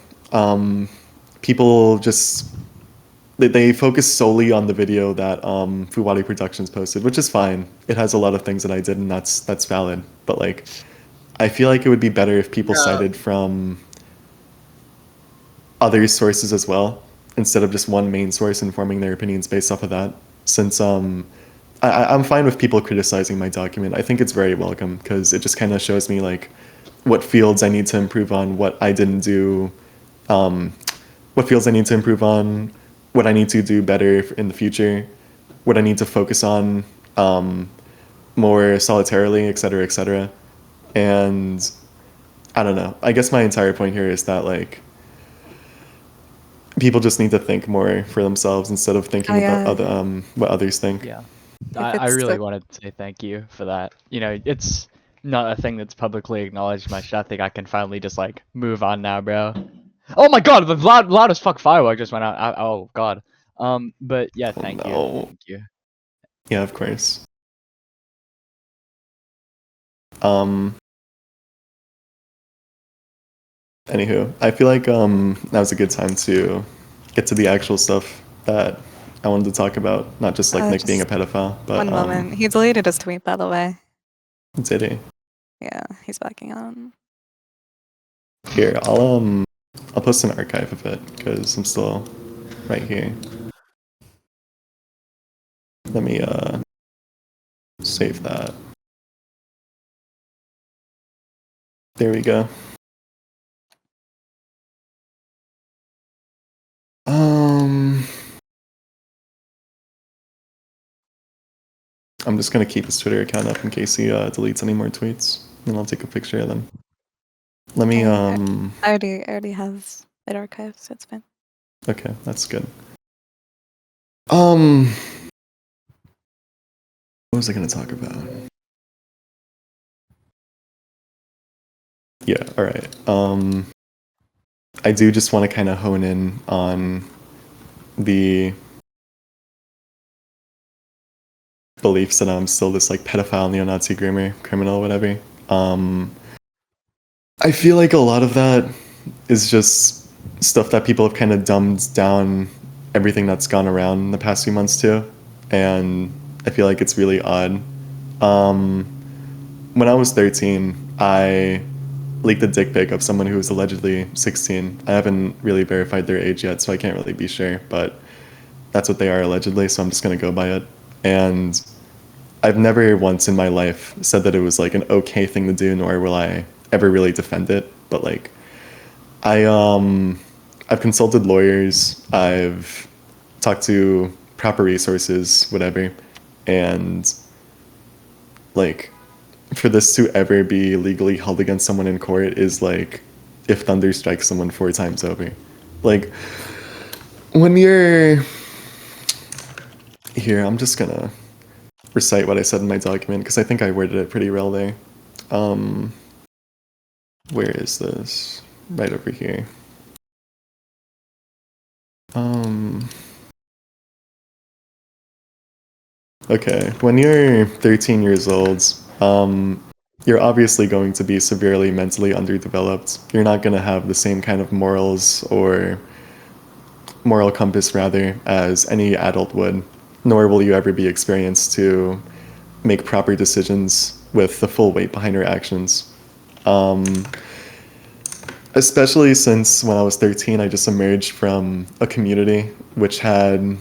People just, they focus solely on the video that Fuwadi Productions posted, which is fine. It has a lot of things that I did, and that's valid. But like, I feel like it would be better if people cited from other sources as well, instead of just one main source and forming their opinions based off of that. Since I I'm fine with people criticizing my document. I think it's very welcome because it just kind of shows me like what fields I need to improve on, what I didn't do, what fields I need to improve on, what I need to do better in the future, what I need to focus on more solitarily, et cetera, et cetera. And I don't know. I guess my entire point here is that like people just need to think more for themselves instead of thinking about other, what others think. Yeah. I really wanted to say thank you for that. You know, it's not a thing that's publicly acknowledged much. I think I can finally just like move on now, bro. Oh my god, the loud as fuck firework just went out. Oh god. But yeah, thank you. no. Thank you. Yeah, of course. Anywho, I feel like now's a good time to get to the actual stuff that I wanted to talk about, not just like Nick being a pedophile. But One moment. He deleted his tweet, by the way. Did he? Yeah, he's backing out. Here, I'll post an archive of it because I'm still right here. Let me save that. There we go. I'm just gonna keep his Twitter account up in case he deletes any more tweets, and I'll take a picture of them. Let me I already have it archived, so it's fine. Okay, that's good. What was I gonna talk about? Yeah, all right. I do just want to kind of hone in on the beliefs that I'm still this like pedophile, neo-Nazi groomer, criminal, whatever. I feel like a lot of that is just stuff that people have kind of dumbed down everything that's gone around in the past few months too, and I feel like it's really odd. When I was 13, I leaked a dick pic of someone who was allegedly 16. I haven't really verified their age yet, so I can't really be sure, but that's what they are allegedly, so I'm just gonna go by it. And I've never once in my life said that it was like an okay thing to do, nor will I ever really defend it. But like, I've consulted lawyers, I've talked to proper resources, whatever, and like, for this to ever be legally held against someone in court is like if thunder strikes someone 4 times over. Like, when you're here, I'm just gonna recite what I said in my document because I think I worded it pretty well there. Where is this? Right over here. Okay, when you're 13 years old, you're obviously going to be severely mentally underdeveloped. You're not going to have the same kind of morals or moral compass, rather, as any adult would, nor will you ever be experienced to make proper decisions with the full weight behind your actions. Especially since when I was 13, I just emerged from a community which had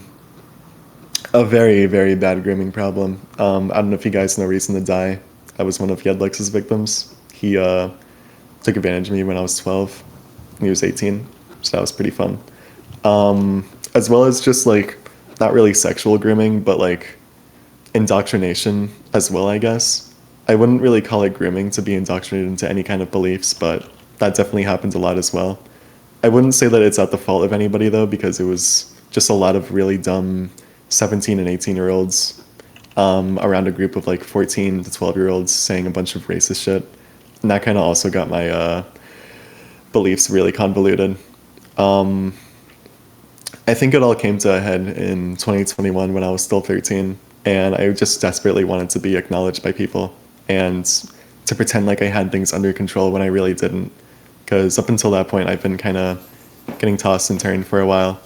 a very, very bad grooming problem. I don't know if you guys know Reason to Die. I was one of Yedlex's victims. He took advantage of me when I was 12. And he was 18, so that was pretty fun. As well as just like, not really sexual grooming, but like indoctrination as well, I guess. I wouldn't really call it grooming to be indoctrinated into any kind of beliefs, but that definitely happens a lot as well. I wouldn't say that it's at the fault of anybody though, because it was just a lot of really dumb 17 and 18-year-olds around a group of like 14 to 12-year-olds saying a bunch of racist shit. And that kind of also got my beliefs really convoluted. I think it all came to a head in 2021 when I was still 13, and I just desperately wanted to be acknowledged by people and to pretend like I had things under control when I really didn't. Because up until that point, I've been kind of getting tossed and turned for a while,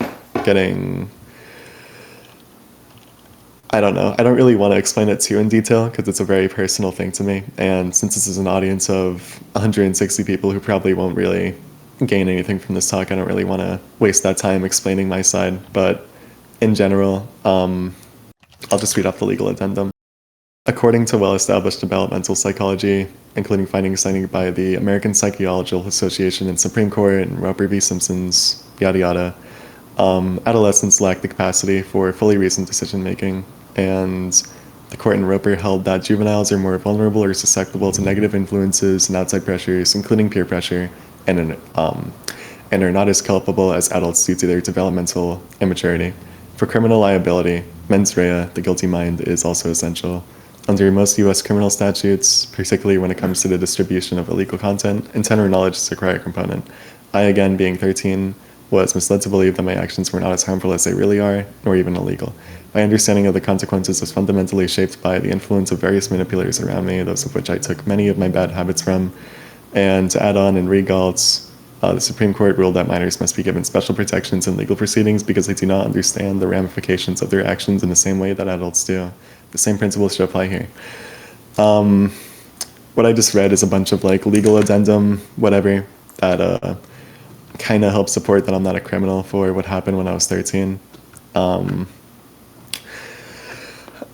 I don't know. I don't really want to explain it too in detail because it's a very personal thing to me. And since this is an audience of 160 people who probably won't really gain anything from this talk, I don't really want to waste that time explaining my side. But in general, I'll just read off the legal addendum. According to well-established developmental psychology, including findings cited by the American Psychological Association and Supreme Court and Roper v. Simpson's, yada yada, adolescents lack the capacity for fully reasoned decision-making, and the court in Roper held that juveniles are more vulnerable or susceptible to negative influences and outside pressures, including peer pressure, and are not as culpable as adults due to their developmental immaturity. For criminal liability, mens rea, the guilty mind, is also essential. Under most U.S. criminal statutes, particularly when it comes to the distribution of illegal content, intent or knowledge is a required component. I, again, being 13, was misled to believe that my actions were not as harmful as they really are, nor even illegal. My understanding of the consequences was fundamentally shaped by the influence of various manipulators around me, those of which I took many of my bad habits from. And to add on, in Regalt's, the Supreme Court ruled that minors must be given special protections in legal proceedings because they do not understand the ramifications of their actions in the same way that adults do. The same principles should apply here. What I just read is a bunch of like legal addendum, whatever, that kind of helps support that I'm not a criminal for what happened when I was 13.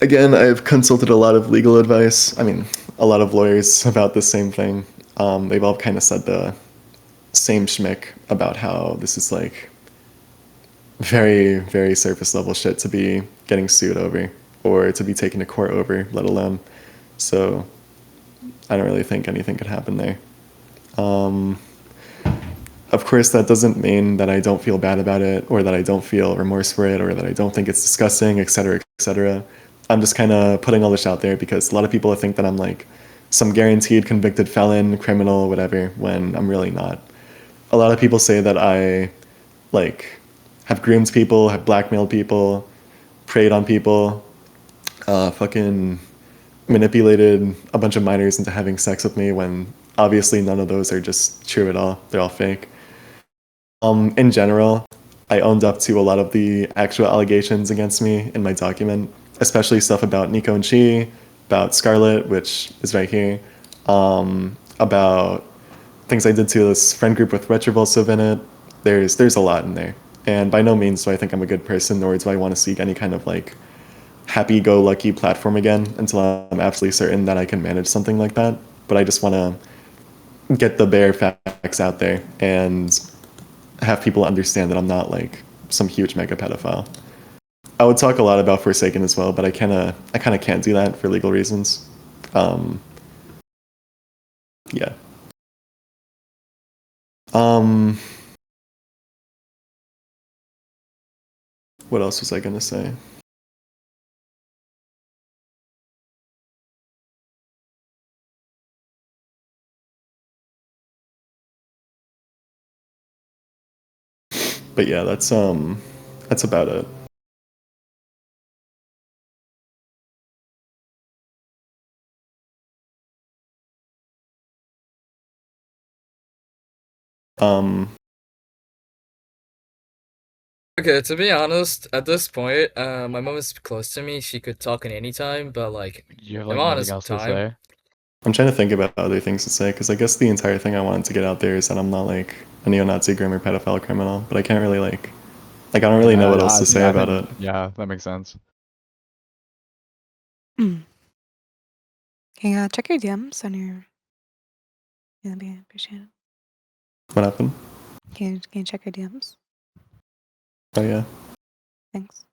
Again, I've consulted a lot of legal advice. I mean, a lot of lawyers about the same thing. They've all kind of said the same schmick about how this is like very, very surface level shit to be getting sued over or to be taken to court over, let alone. So I don't really think anything could happen there. Of course, that doesn't mean that I don't feel bad about it or that I don't feel remorse for it or that I don't think it's disgusting, etc., etc. I'm just kind of putting all this out there because a lot of people think that I'm like some guaranteed convicted felon, criminal, whatever, when I'm really not. A lot of people say that I like have groomed people, have blackmailed people, preyed on people, fucking manipulated a bunch of minors into having sex with me when obviously none of those are just true at all. They're all fake. In general, I owned up to a lot of the actual allegations against me in my document, especially stuff about Nico and Chi, about Scarlett, which is right here, about things I did to this friend group with Retrovulsive in it. There's a lot in there. And by no means do I think I'm a good person, nor do I want to seek any kind of like happy-go-lucky platform again until I'm absolutely certain that I can manage something like that. But I just want to get the bare facts out there and have people understand that I'm not like some huge mega pedophile. I would talk a lot about Forsaken as well, but I kind of can't do that for legal reasons. Yeah. What else was I gonna say? But yeah, that's about it. Okay, to be honest, at this point, my mom is close to me. She could talk at any time, but like, You have I'm like on nothing this else to time. say. I'm trying to think about other things to say because I guess the entire thing I wanted to get out there is that I'm not like a neo-Nazi grim or pedophile criminal, but I can't really like I don't really know what else to say I about think, it. yeah, that makes sense. Can you check your DMs on your? Yeah, that'd be appreciated. What happened? Can you check your DMs? Oh yeah. Thanks.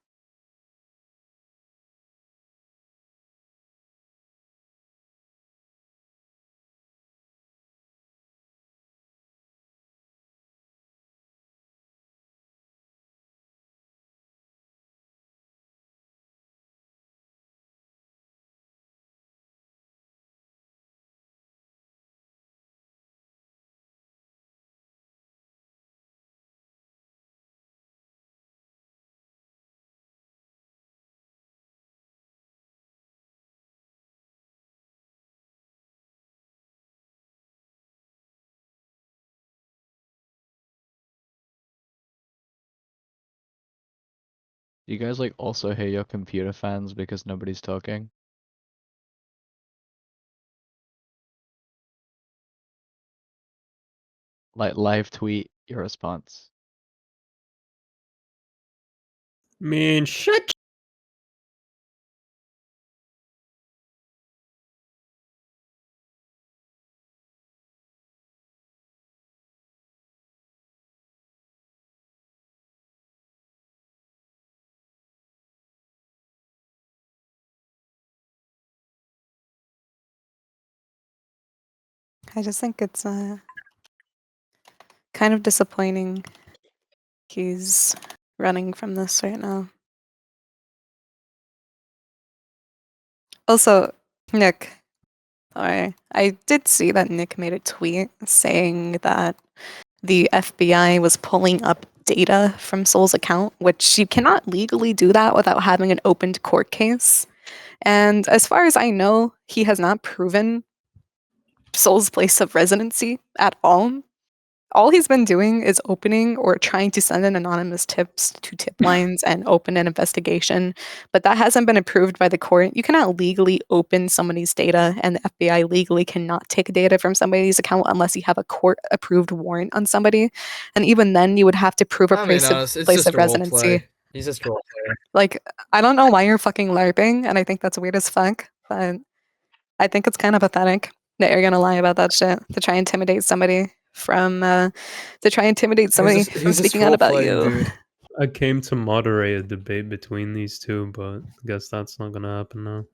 Do you guys like also hear your computer fans because nobody's talking? Like live tweet your response. Man, shut I just think it's kind of disappointing he's running from this right now. Also, Nick, sorry, I did see that Nick made a tweet saying that the FBI was pulling up data from Soul's account, which you cannot legally do that without having an opened court case. And as far as I know, he has not proven Soul's place of residency at all. All he's been doing is opening or trying to send in anonymous tips to tip lines and open an investigation, but that hasn't been approved by the court. You cannot legally open somebody's data, and the FBI legally cannot take data from somebody's account unless you have a court-approved warrant on somebody. And even then, you would have to prove a I mean, place of, honest, it's place just of a role residency. play. He's just role player. Like, I don't know why you're fucking LARPing, and I think that's weird as fuck, but I think it's kind of pathetic that you're gonna lie about that shit to try and intimidate somebody from He's from just speaking out role about playing, you. dude. I came to moderate a debate between these two, but I guess that's not gonna happen now.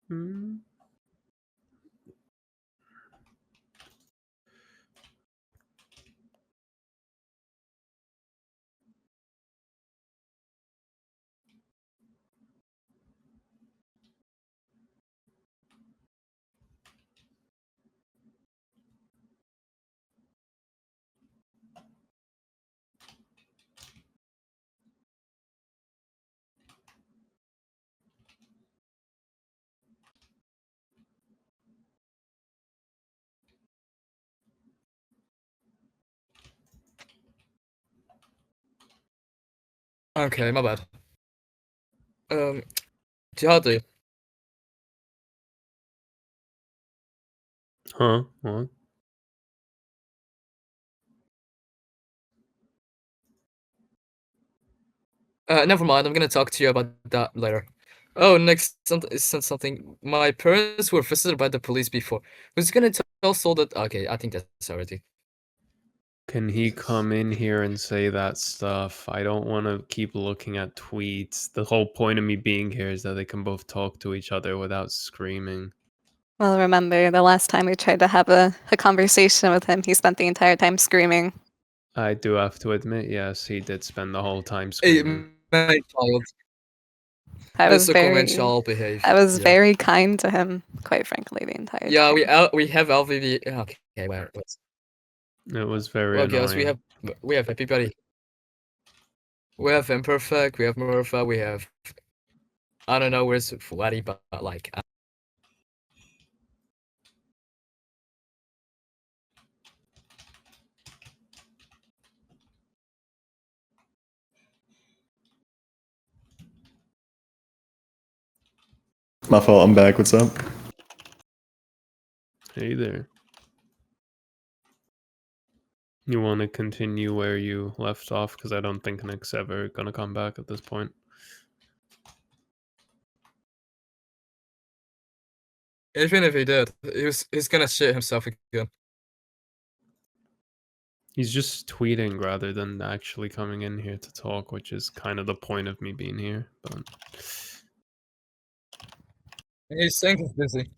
Hmm. Okay, my bad. Jihadi. Huh? What? Never mind. I'm gonna talk to you about that later. Oh, next, something. My parents were visited by the police before. Who's gonna tell Soul that? Okay, I think that's already. Can he come in here and say that stuff? I don't want to keep looking at tweets. The whole point of me being here is that they can both talk to each other without screaming. Well, remember the last time we tried to have a conversation with him, he spent the entire time screaming. I do have to admit, yes, he did spend the whole time Hey, screaming. my child. I was It's a common very, child behave. I was Yeah. very kind to him, quite frankly, the entire Yeah, time. we have LVV. Okay, well, It was very well, annoying. guys, we have everybody. We have Imperfect. We have Murpha. We have. I don't know where's Flatty, but like. My fault. I'm back. What's up? Hey there. You want to continue where you left off? Because I don't think Nick's ever gonna come back at this point. Even if he did, he's gonna shit himself again. He's just tweeting rather than actually coming in here to talk, which is kind of the point of me being here. But He's saying he's busy.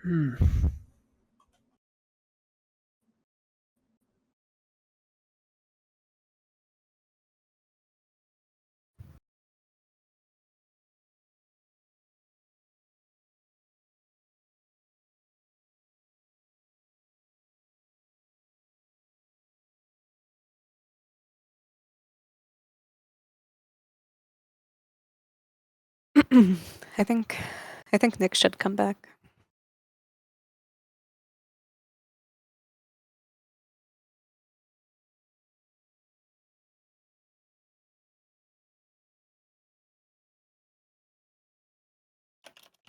Hmm. I think I think Nick should come back.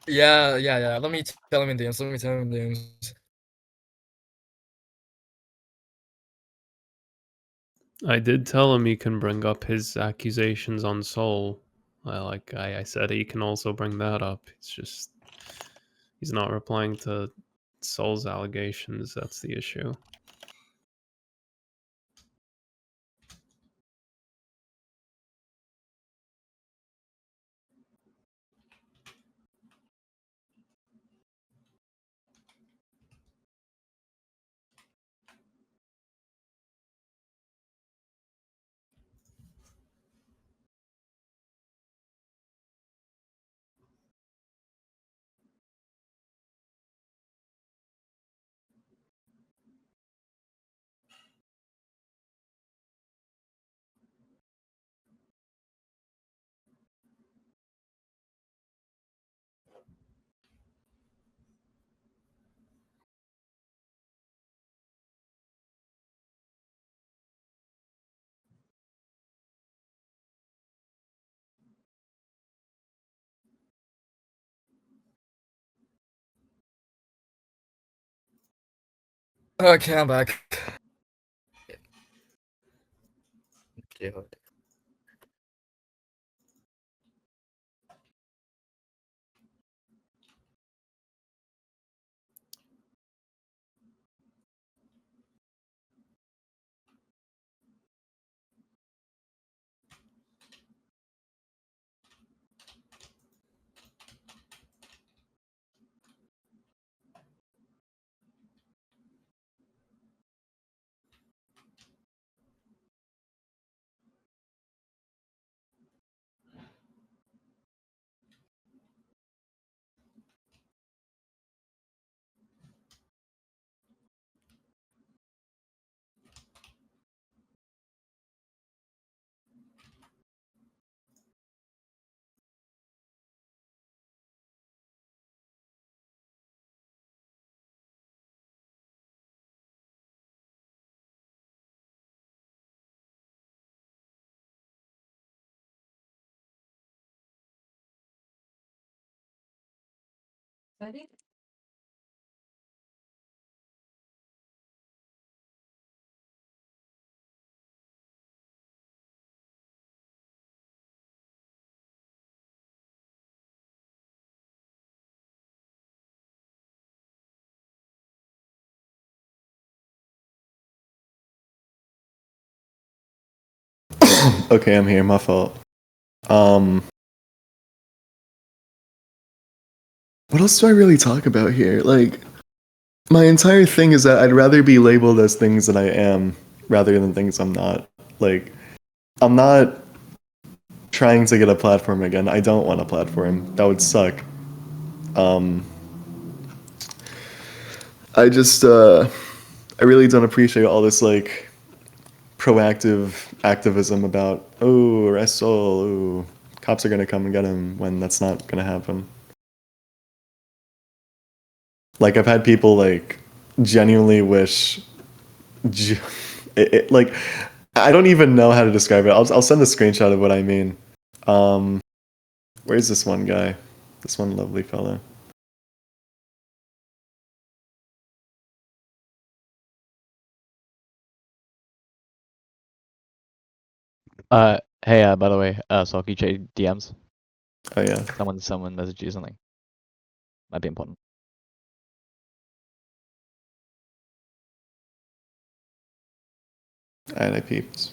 Yeah. Let me tell him in DMs. Let me tell him in DMs. I did tell him he can bring up his accusations on Soul. I said he can also bring that up. It's just he's not replying to Soul's allegations. That's the issue. Okay, I'm back. Okay, I'm here. My fault. What else do I really talk about here? Like, my entire thing is that I'd rather be labeled as things that I am rather than things I'm not. Like, I'm not trying to get a platform again. I don't want a platform. That would suck. I just, I really don't appreciate all this, like, proactive activism about, oh, arrest Soul, ooh, cops are gonna come and get him, when that's not gonna happen. Like, I've had people, like, genuinely wish, like, I don't even know how to describe it. I'll send a screenshot of what I mean. Where's this one guy? This one lovely fella. Hey, by the way, so can you check DMs? Oh yeah. Someone messaged you something. Might be important. Alright, I peeped.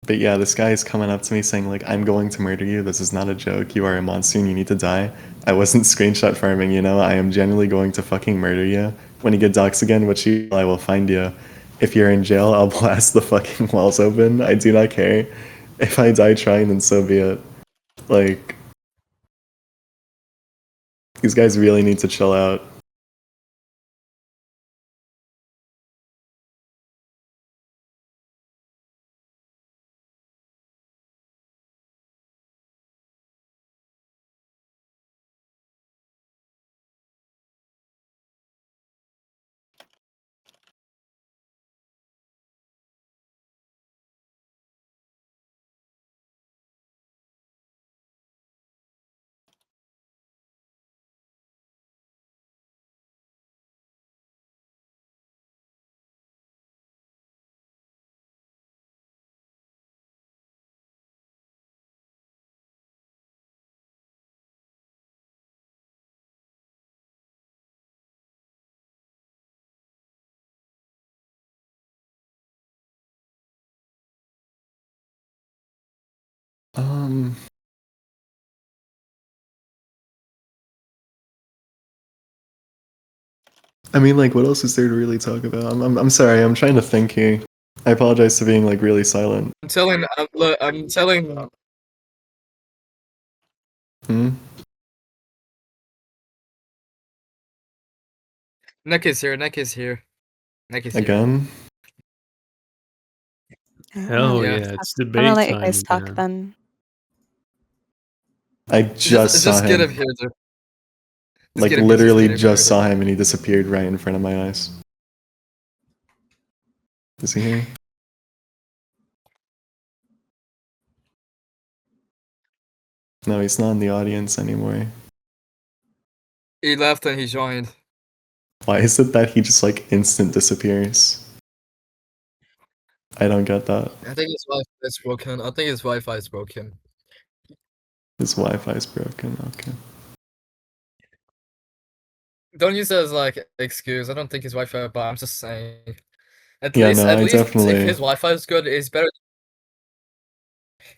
But yeah, this guy is coming up to me saying like, I'm going to murder you. This is not a joke. You are a monster and you need to die. I wasn't screenshot farming, you know? I am genuinely going to fucking murder you. When you get docs again, which you I will find you. If you're in jail, I'll blast the fucking walls open. I do not care. If I die trying, then so be it. Like, these guys really need to chill out. I mean, like, what else is there to really talk about? I'm sorry, I'm trying to think here. I apologize for being, like, really silent. I'm telling. Look, I'm telling. Hmm? Nick is here. Nick is here. Nick is here. Again? Hell Yeah. yeah, it's I'm gonna debate let you time guys talk again. then. I just saw get him. him here, dude. Like, get him, literally get him just here, saw him and he disappeared right in front of my eyes. Is he here? No, he's not in the audience anymore. He left and he joined. Why is it that he just, like, instant disappears? I don't get that. I think his Wi-Fi is broken. I think his Wi-Fi is broken. His Wi-Fi is broken, okay. Don't use it as like excuse. I don't think his Wi-Fi, but I'm just saying. At Yeah, least, no, at I least if definitely... his Wi-Fi is good, it's better.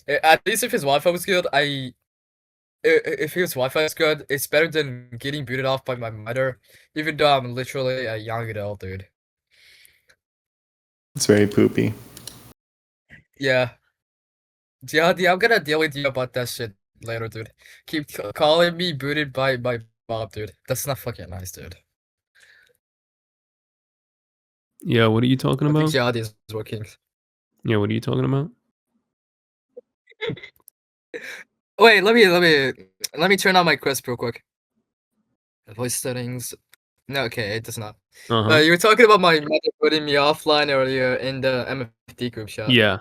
At least if his Wi-Fi was good, if his Wi-Fi is good, it's better than getting booted off by my mother, even though I'm literally a young adult, dude. It's very poopy. Yeah. Yeah, I'm gonna deal with you about that shit later, dude. Keep calling me booted by Bob, dude. That's not fucking nice, dude. Yeah, what are you talking I think about? jihad is working. Yeah, what are you talking about? Wait, let me turn on my Quest real quick. Voice settings. No, okay, it does not. You were talking about my mother putting me offline earlier in the MFT group chat. Yeah.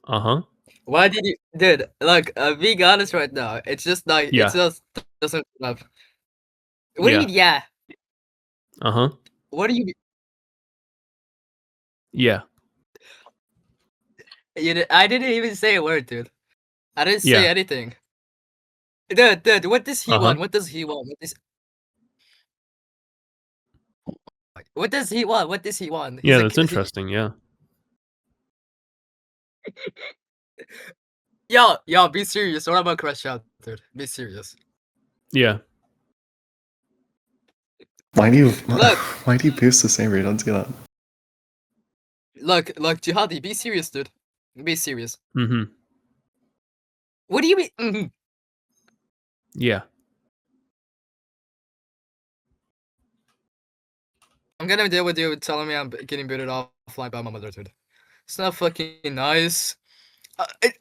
Uh-huh. Why did you, dude? Look, being honest right now, it's just like Yeah. it just doesn't up. What do you Yeah. mean? Yeah. Uh-huh. What do you? Yeah. I didn't even say a word, dude. I didn't say Yeah. anything. Dude, what does he Uh-huh. want? What does he want? What does he want? What does he want? He's Yeah, like, that's interesting, yeah. Yo, be serious. What about Crash Out, dude? Be serious. Yeah. Why do you... Look. Why do you boost the saber? Don't do that. Look, Jihadi, be serious, dude. Be serious. Mm-hmm. What do you mean? Mm-hmm. Yeah. I'm gonna deal with you telling me I'm getting booted offline by my mother, dude. It's not fucking nice.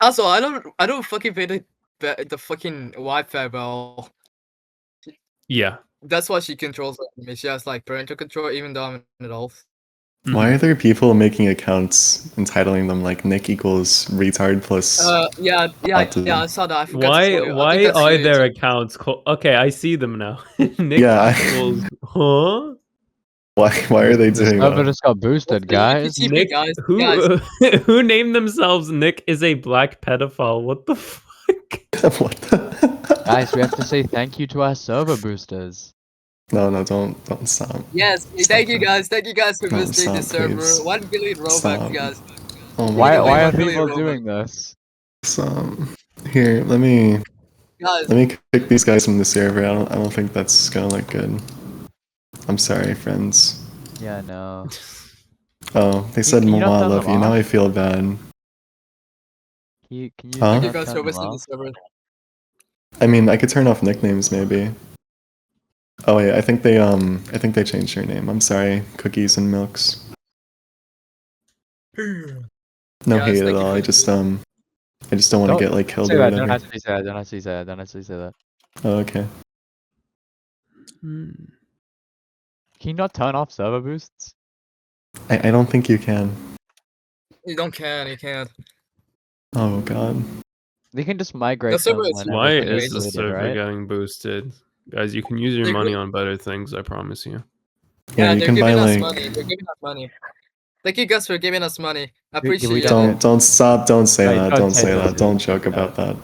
Also, I don't fucking pay the fucking Wi-Fi bill. Yeah. That's why she controls me. She has like parental control, even though I'm an adult. Why are there people making accounts entitling them like Nick equals retard plus Yeah, autism? I saw that. I forgot to tell you. I Why think that's are you, there too. accounts called... Okay, I see them now. Nick Yeah, equals... Huh? Why are they The doing server that? just got boosted, guys. Nick, guys. who named themselves Nick is a black pedophile? What the fuck? What the... Guys, we have to say thank you to our server boosters. No, don't stop. Yes, Stop thank you that. guys. Thank you guys for No, visiting the stop, server. please. 1 billion Robux, Stop. guys. Oh my Why God. are 1 billion people Robux. doing this? Here, let me... Guys, Let me kick these guys from the server. I don't think that's gonna look good. I'm sorry, friends. Yeah, no. Oh, they said can you not "Mwah, I turn love them you." Now off? I feel bad. Can you Huh? thank you not guys turn for them visiting off? the server. I mean, I could turn off nicknames maybe. Oh wait, I think they changed your name. I'm sorry, Cookies and Milks. No Guys, hate at thank you all. for I the just don't want to get like killed say or that. whatever. Don't actually say that. Don't actually say that. Don't actually say that. Oh, okay. Hmm. Can you not turn off server boosts? I don't think you can. You can't. Oh god. They can just The migrate server them is when Why everything is is the outrageous. deleted, server right? getting boosted? Guys, you can use your They're money gr- on better things, I promise you. Yeah, you they're can buy giving us like. money. They're giving us money. Thank you guys for giving us money. I We appreciate don't it. get- Don't stop. Don't say Right, that. don't Don't say say that, that. Don't dude. joke about that.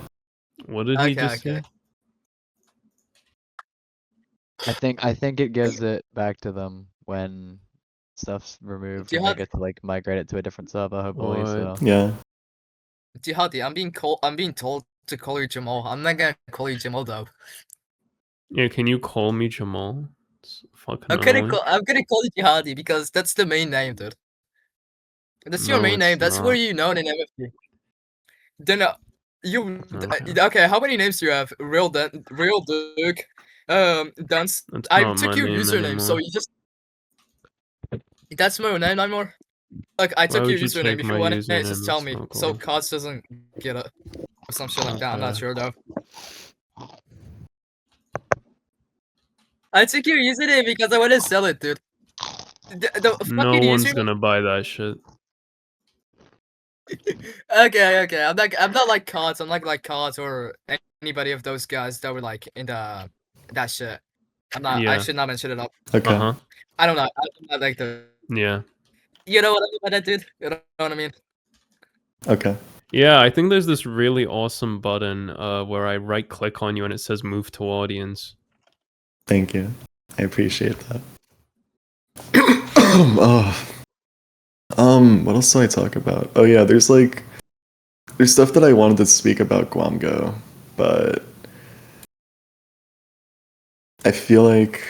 What did he Okay, just okay. say? I think it gives it back to them when stuff's removed and they Jihad, get to like migrate it to a different server, hopefully. What? So Yeah. Jihadi, I'm being told to call you Jamal. I'm not gonna call you Jamal though. Yeah, can you call me Jamal? It's fucking annoying. I'm gonna call you Jihadi because that's the main name, dude. That's your No, main name. it's That's where not. you known in MFG. Then Okay. okay. How many names do you have? Real Duke, Dunce. That's I not took my your name username, so anymore. you just that's my name anymore. Like I Why took your would you username. take If you my want it, just username? tell That's me. not So cool. Cots doesn't get it or some shit like that. I'm not Okay. sure though. I took your username because I want to sell it, dude. The No fucking one's username. gonna buy that shit. Okay. I'm not like Cots. I'm like Cots or anybody of those guys that were like in that shit. I'm not. I Yeah. should not mention it up. Okay. Uh-huh. I don't know. I'm not like the. Yeah. You know what I mean by that, dude? You know what I mean? Okay. Yeah, I think there's this really awesome button where I right click on you and it says move to audience. Thank you. I appreciate that. Oh. What else do I talk about? Oh yeah, there's stuff that I wanted to speak about Guamgo, but I feel like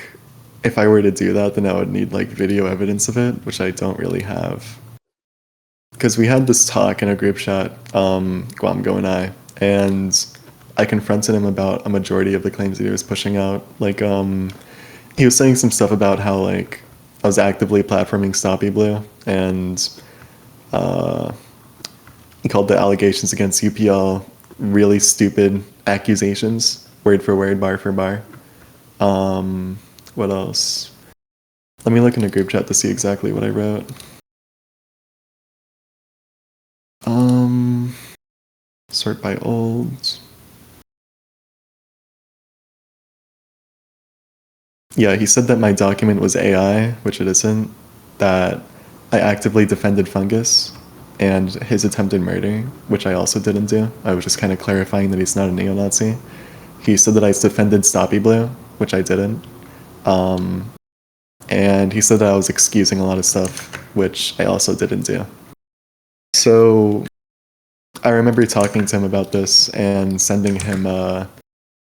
if I were to do that, then I would need like video evidence of it, which I don't really have. Because we had this talk in a group chat, Guamgo and and I confronted him about a majority of the claims that he was pushing out. Like, he was saying some stuff about how like I was actively platforming Stoppy Blue, and he called the allegations against UPL really stupid accusations, word for word, bar for bar. What else? Let me look in the group chat to see exactly what I wrote. Sort by old. Yeah, he said that my document was AI, which it isn't. That I actively defended Fungus and his attempted murder, which I also didn't do. I was just kind of clarifying that he's not a neo-Nazi. He said that I defended Stoppy Blue, which I didn't. And he said that I was excusing a lot of stuff, which I also didn't do. So I remember talking to him about this and sending him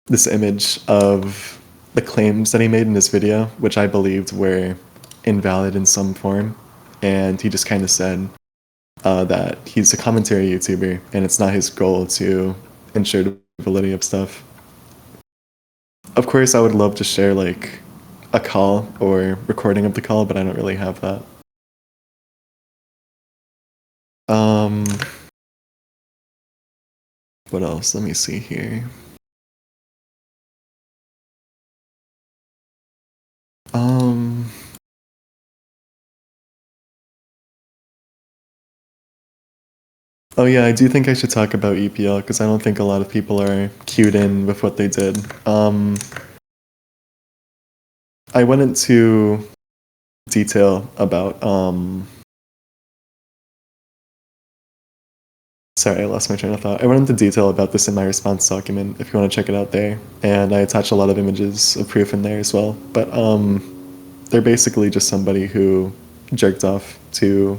this image of the claims that he made in this video, which I believed were invalid in some form. And he just kind of said that he's a commentary YouTuber and it's not his goal to ensure the validity of stuff. Of course, I would love to share like a call or recording of the call, but I don't really have that. What else? Let me see here. Oh yeah, I do think I should talk about EPL because I don't think a lot of people are cued in with what they did. I went into detail about sorry, I lost my train of thought. I went into detail about this in my response document if you want to check it out there. And I attached a lot of images of proof in there as well. But they're basically just somebody who jerked off to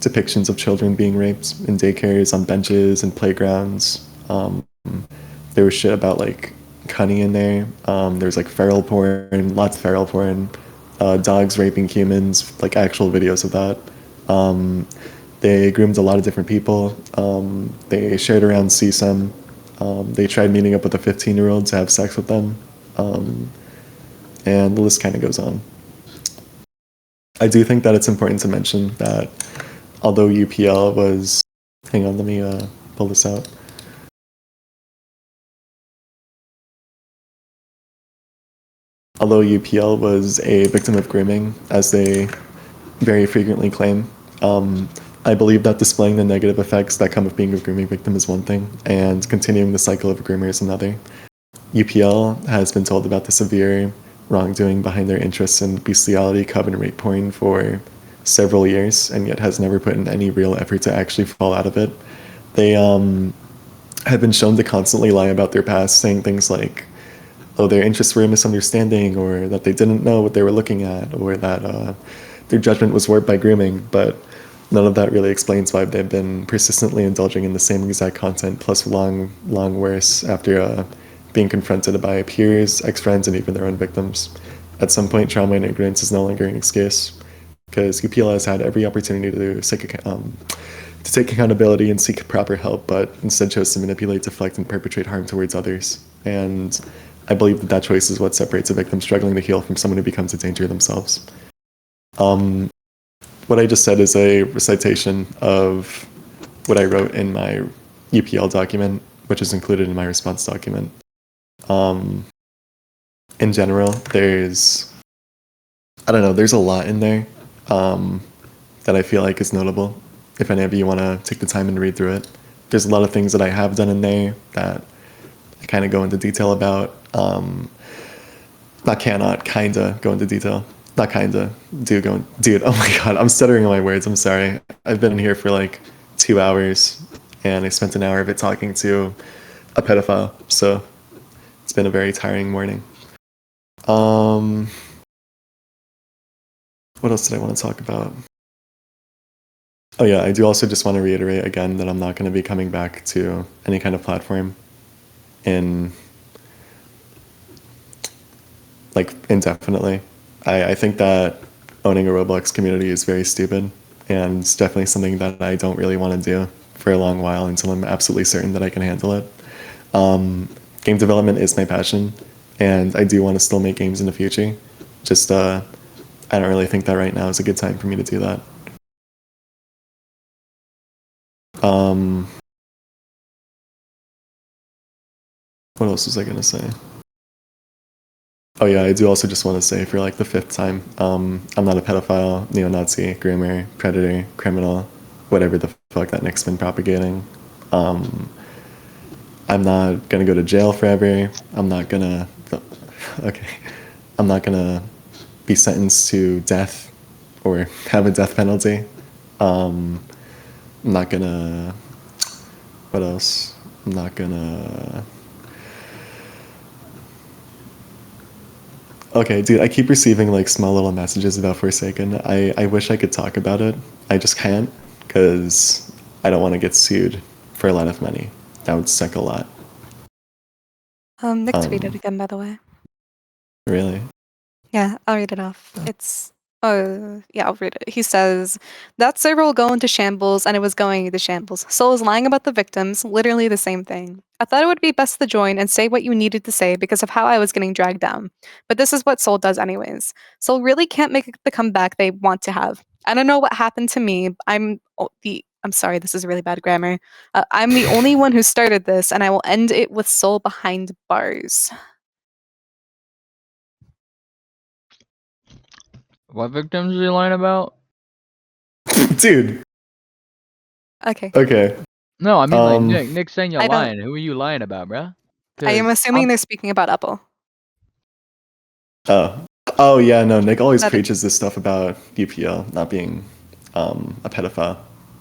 depictions of children being raped in daycares, on benches, and playgrounds. There was shit about like cunny in there. There's like feral porn, lots of feral porn, dogs raping humans, like actual videos of that. They groomed a lot of different people. They shared around CSUM. They tried meeting up with a 15-year-old to have sex with them. And the list kind of goes on. I do think that it's important to mention that although UPL was, hang on, let me pull this out. Although UPL was a victim of grooming, as they very frequently claim, I believe that displaying the negative effects that come with being a grooming victim is one thing, and continuing the cycle of a groomer is another. UPL has been told about the severe wrongdoing behind their interests in bestiality, coven, rape porn for several years, and yet has never put in any real effort to actually fall out of it. They have been shown to constantly lie about their past, saying things like, oh, their interests were a misunderstanding, or that they didn't know what they were looking at, or that their judgment was warped by grooming, but none of that really explains why they've been persistently indulging in the same exact content, plus long worse after being confronted by peers, ex-friends, and even their own victims. At some point, trauma and ignorance is no longer an excuse, because UPL has had every opportunity to take accountability and seek proper help, but instead chose to manipulate, deflect, and perpetrate harm towards others. And I believe that choice is what separates a victim struggling to heal from someone who becomes a danger themselves. What I just said is a recitation of what I wrote in my UPL document, which is included in my response document. In general, there's a lot in there that I feel like is notable. If any of you want to take the time and read through it, there's a lot of things that I have done in there that I kind of go into detail about. Kinda go into detail. Not kinda, dude, oh my god, I'm stuttering on my words, I'm sorry. I've been in here for like 2 hours, and I spent an hour of it talking to a pedophile, so it's been a very tiring morning. What else did I want to talk about? Oh yeah, I do also just want to reiterate again that I'm not going to be coming back to any kind of platform indefinitely. I think that owning a Roblox community is very stupid, and it's definitely something that I don't really want to do for a long while until I'm absolutely certain that I can handle it. Game development is my passion, and I do want to still make games in the future. Just, I don't really think that right now is a good time for me to do that. What else was I going to say? Oh yeah, I do also just want to say for like the 5th time, I'm not a pedophile, neo-Nazi, groomer, predator, criminal, whatever the fuck that Nick's been propagating. I'm not gonna go to jail forever. I'm not gonna be sentenced to death or have a death penalty. I'm not gonna, what else? I'm not gonna, okay, dude, I keep receiving like small little messages about Forsaken. I wish I could talk about it. I just can't, because I don't want to get sued for a lot of money. That would suck a lot. Nick tweeted again, by the way. Really? Yeah, I'll read it off. I'll read it. He says, that server will go into shambles, and it was going into shambles. Soul is lying about the victims, literally the same thing. I thought it would be best to join and say what you needed to say because of how I was getting dragged down. But this is what Soul does anyways. Soul really can't make the comeback they want to have. I don't know what happened to me. I'm sorry, this is really bad grammar. I'm the only one who started this, and I will end it with Soul behind bars. What victims are you lying about? Dude. Okay. Okay. No, I mean like Nick's saying you're I don't- lying. Who are you lying about, bruh? I am assuming they're speaking about Apple. Oh yeah, no, Nick always That- preaches this stuff about UPL not being a pedophile,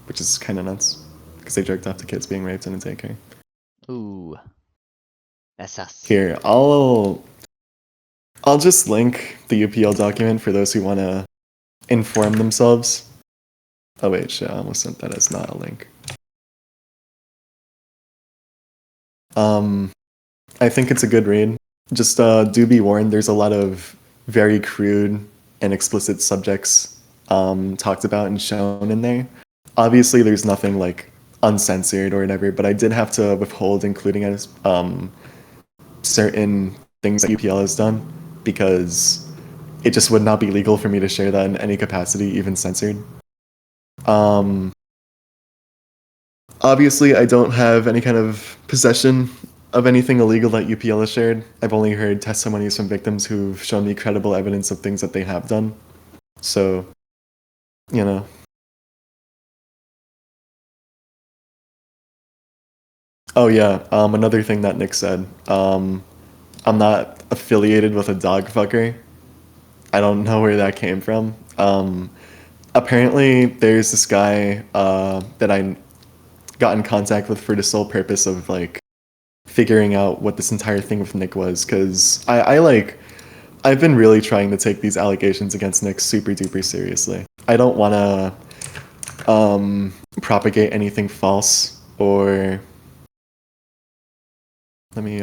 which is kind of nuts, because they jerked off to kids being raped in a daycare. Ooh. That's us. Here, I'll just link the UPL document for those who want to inform themselves. Oh wait, shit, I almost sent that as not a link. I think it's a good read. Just do be warned, there's a lot of very crude and explicit subjects talked about and shown in there. Obviously, there's nothing like uncensored or whatever, but I did have to withhold including as certain things that UPL has done because it just would not be legal for me to share that in any capacity, even censored. Obviously, I don't have any kind of possession of anything illegal that UPL has shared. I've only heard testimonies from victims who've shown me credible evidence of things that they have done. So, you know. Oh yeah, another thing that Nick said. I'm not affiliated with a dog fucker. I don't know where that came from. Apparently, there's this guy that I got in contact with for the sole purpose of like figuring out what this entire thing with Nick was, because I've been really trying to take these allegations against Nick super duper seriously. I don't want to propagate anything false or let me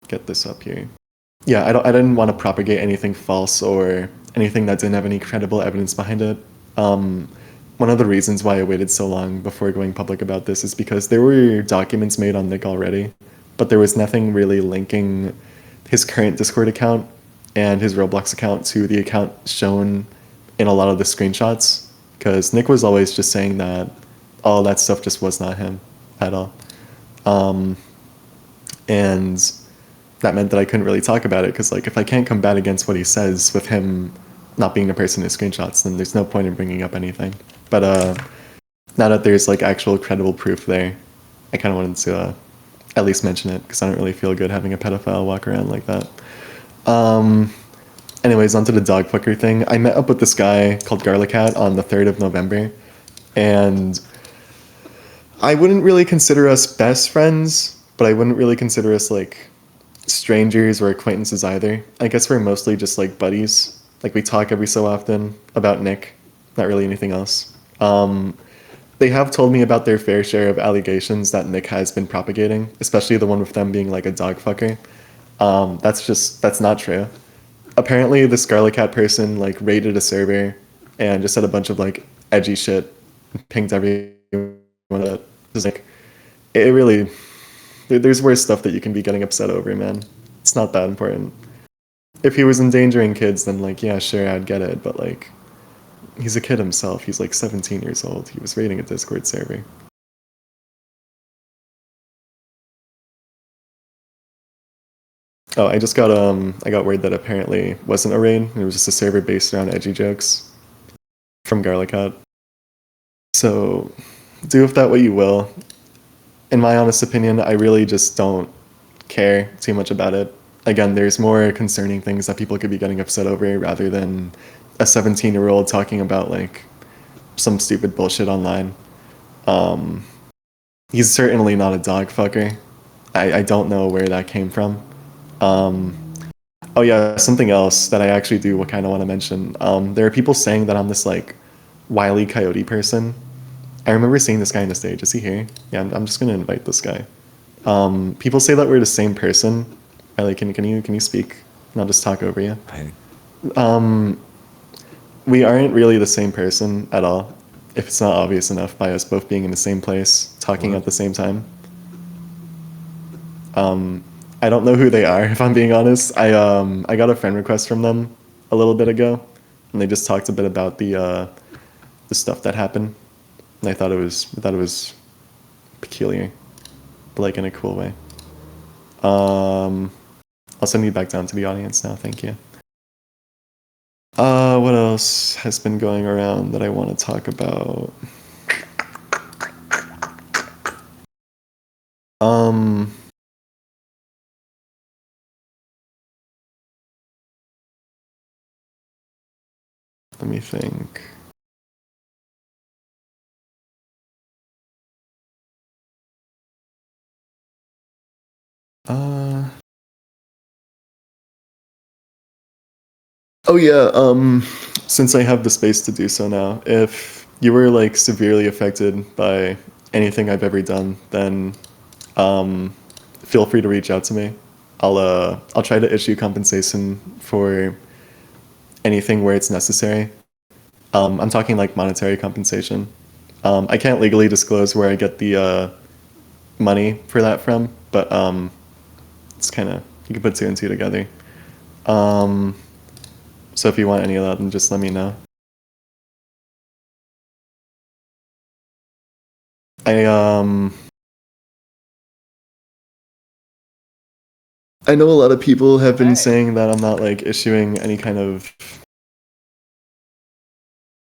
get this up here. Yeah, I didn't want to propagate anything false or anything that didn't have any credible evidence behind it. One of the reasons why I waited so long before going public about this is because there were documents made on Nick already, but there was nothing really linking his current Discord account and his Roblox account to the account shown in a lot of the screenshots, because Nick was always just saying that all that stuff just was not him at all. And that meant that I couldn't really talk about it, because like if I can't combat against what he says with him not being the person in screenshots, then there's no point in bringing up anything. But now that there's like actual credible proof there, I kind of wanted to at least mention it, because I don't really feel good having a pedophile walk around like that. Anyways, onto the dog fucker thing. I met up with this guy called Garlic Hat on the 3rd of November, and I wouldn't really consider us best friends, but I wouldn't really consider us like strangers or acquaintances either. I guess we're mostly just like buddies. Like we talk every so often about Nick, not really anything else. They have told me about their fair share of allegations that Nick has been propagating, especially the one with them being like a dog fucker. That's not true. Apparently this Garlic Cat person like raided a server and just said a bunch of like edgy shit, pinged everyone that was like, it really, there's worse stuff that you can be getting upset over, man. It's not that important. If he was endangering kids, then like, yeah, sure, I'd get it, but like, he's a kid himself. He's like 17 years old. He was raiding a Discord server. Oh, I just got I got word that apparently wasn't a raid. It was just a server based around edgy jokes from Garlic Hat. So do with that what you will. In my honest opinion, I really just don't care too much about it. Again, there's more concerning things that people could be getting upset over rather than a 17-year-old talking about like some stupid bullshit online. He's certainly not a dog fucker. I don't know where that came from. Oh yeah, something else that I actually do kind of want to mention. There are people saying that I'm this like Wile E. Coyote person. I remember seeing this guy on the stage. Is he here? Yeah, I'm just gonna invite this guy. People say that we're the same person. Riley, can you speak? And I'll just talk over you. We aren't really the same person at all, if it's not obvious enough by us both being in the same place, talking at the same time. I don't know who they are, if I'm being honest. I got a friend request from them a little bit ago, and they just talked a bit about the stuff that happened. And I thought it was peculiar, but like in a cool way. I'll send you back down to the audience now. Thank you. What else has been going around that I want to talk about? Let me think. Oh yeah, since I have the space to do so now, if you were like severely affected by anything I've ever done, then feel free to reach out to me. I'll try to issue compensation for anything where it's necessary. I'm talking like monetary compensation. I can't legally disclose where I get the money for that from, but it's kind of, you can put two and two together. So if you want any of that, then just let me know. I know a lot of people have been saying that I'm not like issuing any kind of,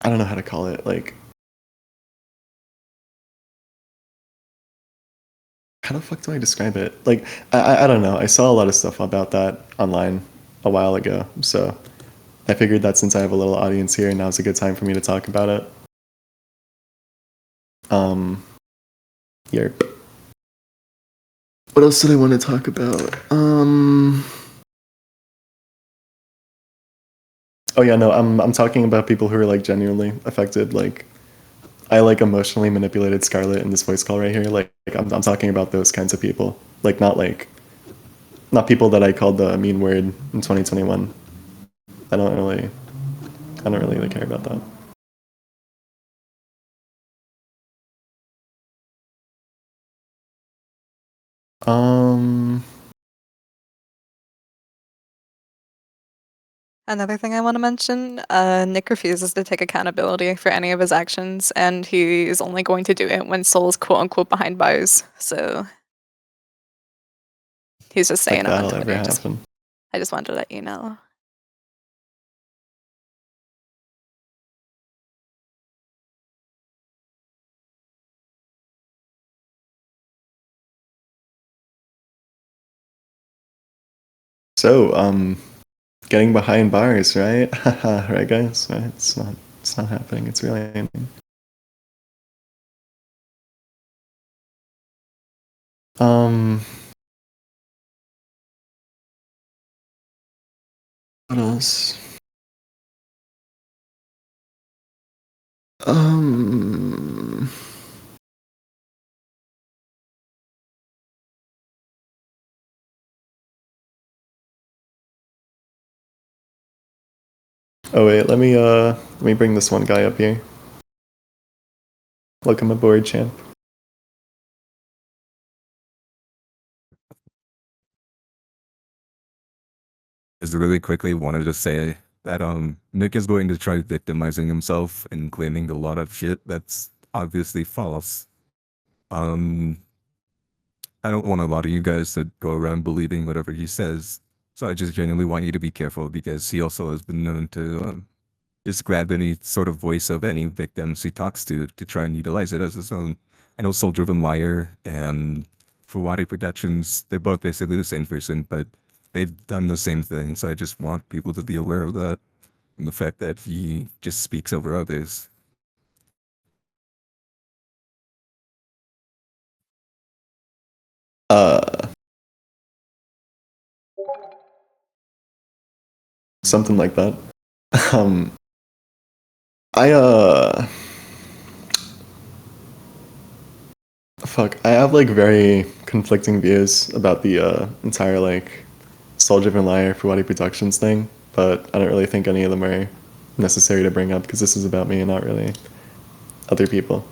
I don't know how to call it, like, how the fuck do I describe it? Like, I don't know. I saw a lot of stuff about that online a while ago, so I figured that since I have a little audience here, now's a good time for me to talk about it. Yerp. What else did I want to talk about? Oh yeah, no, I'm talking about people who are like genuinely affected. Like, I like emotionally manipulated Scarlett in this voice call right here. Like I'm talking about those kinds of people. Like not people that I called the mean word in 2021. I don't really care about that. Another thing I want to mention, Nick refuses to take accountability for any of his actions, and he is only going to do it when Soul's quote-unquote behind bars, so he's just saying Like it on that'll ever Twitter. happen. I just wanted to let you know. So, getting behind bars, right? Right, guys? Right? It's not happening. It's really happening. What else? Oh wait, let me bring this one guy up here. Welcome aboard, champ. Just really quickly wanted to say that Nick is going to try victimizing himself and claiming a lot of shit that's obviously false. I don't want a lot of you guys to go around believing whatever he says, so I just genuinely want you to be careful because he also has been known to just grab any sort of voice of any victims he talks to try and utilize it as his own. I know SoulDriven Liar and Fuwadi Productions, they're both basically the same person, but they've done the same thing, so I just want people to be aware of that and the fact that he just speaks over others. Something like that. I have like very conflicting views about the entire like SoulDriven Liar for Wadi Productions thing, but I don't really think any of them are necessary to bring up because this is about me and not really other people.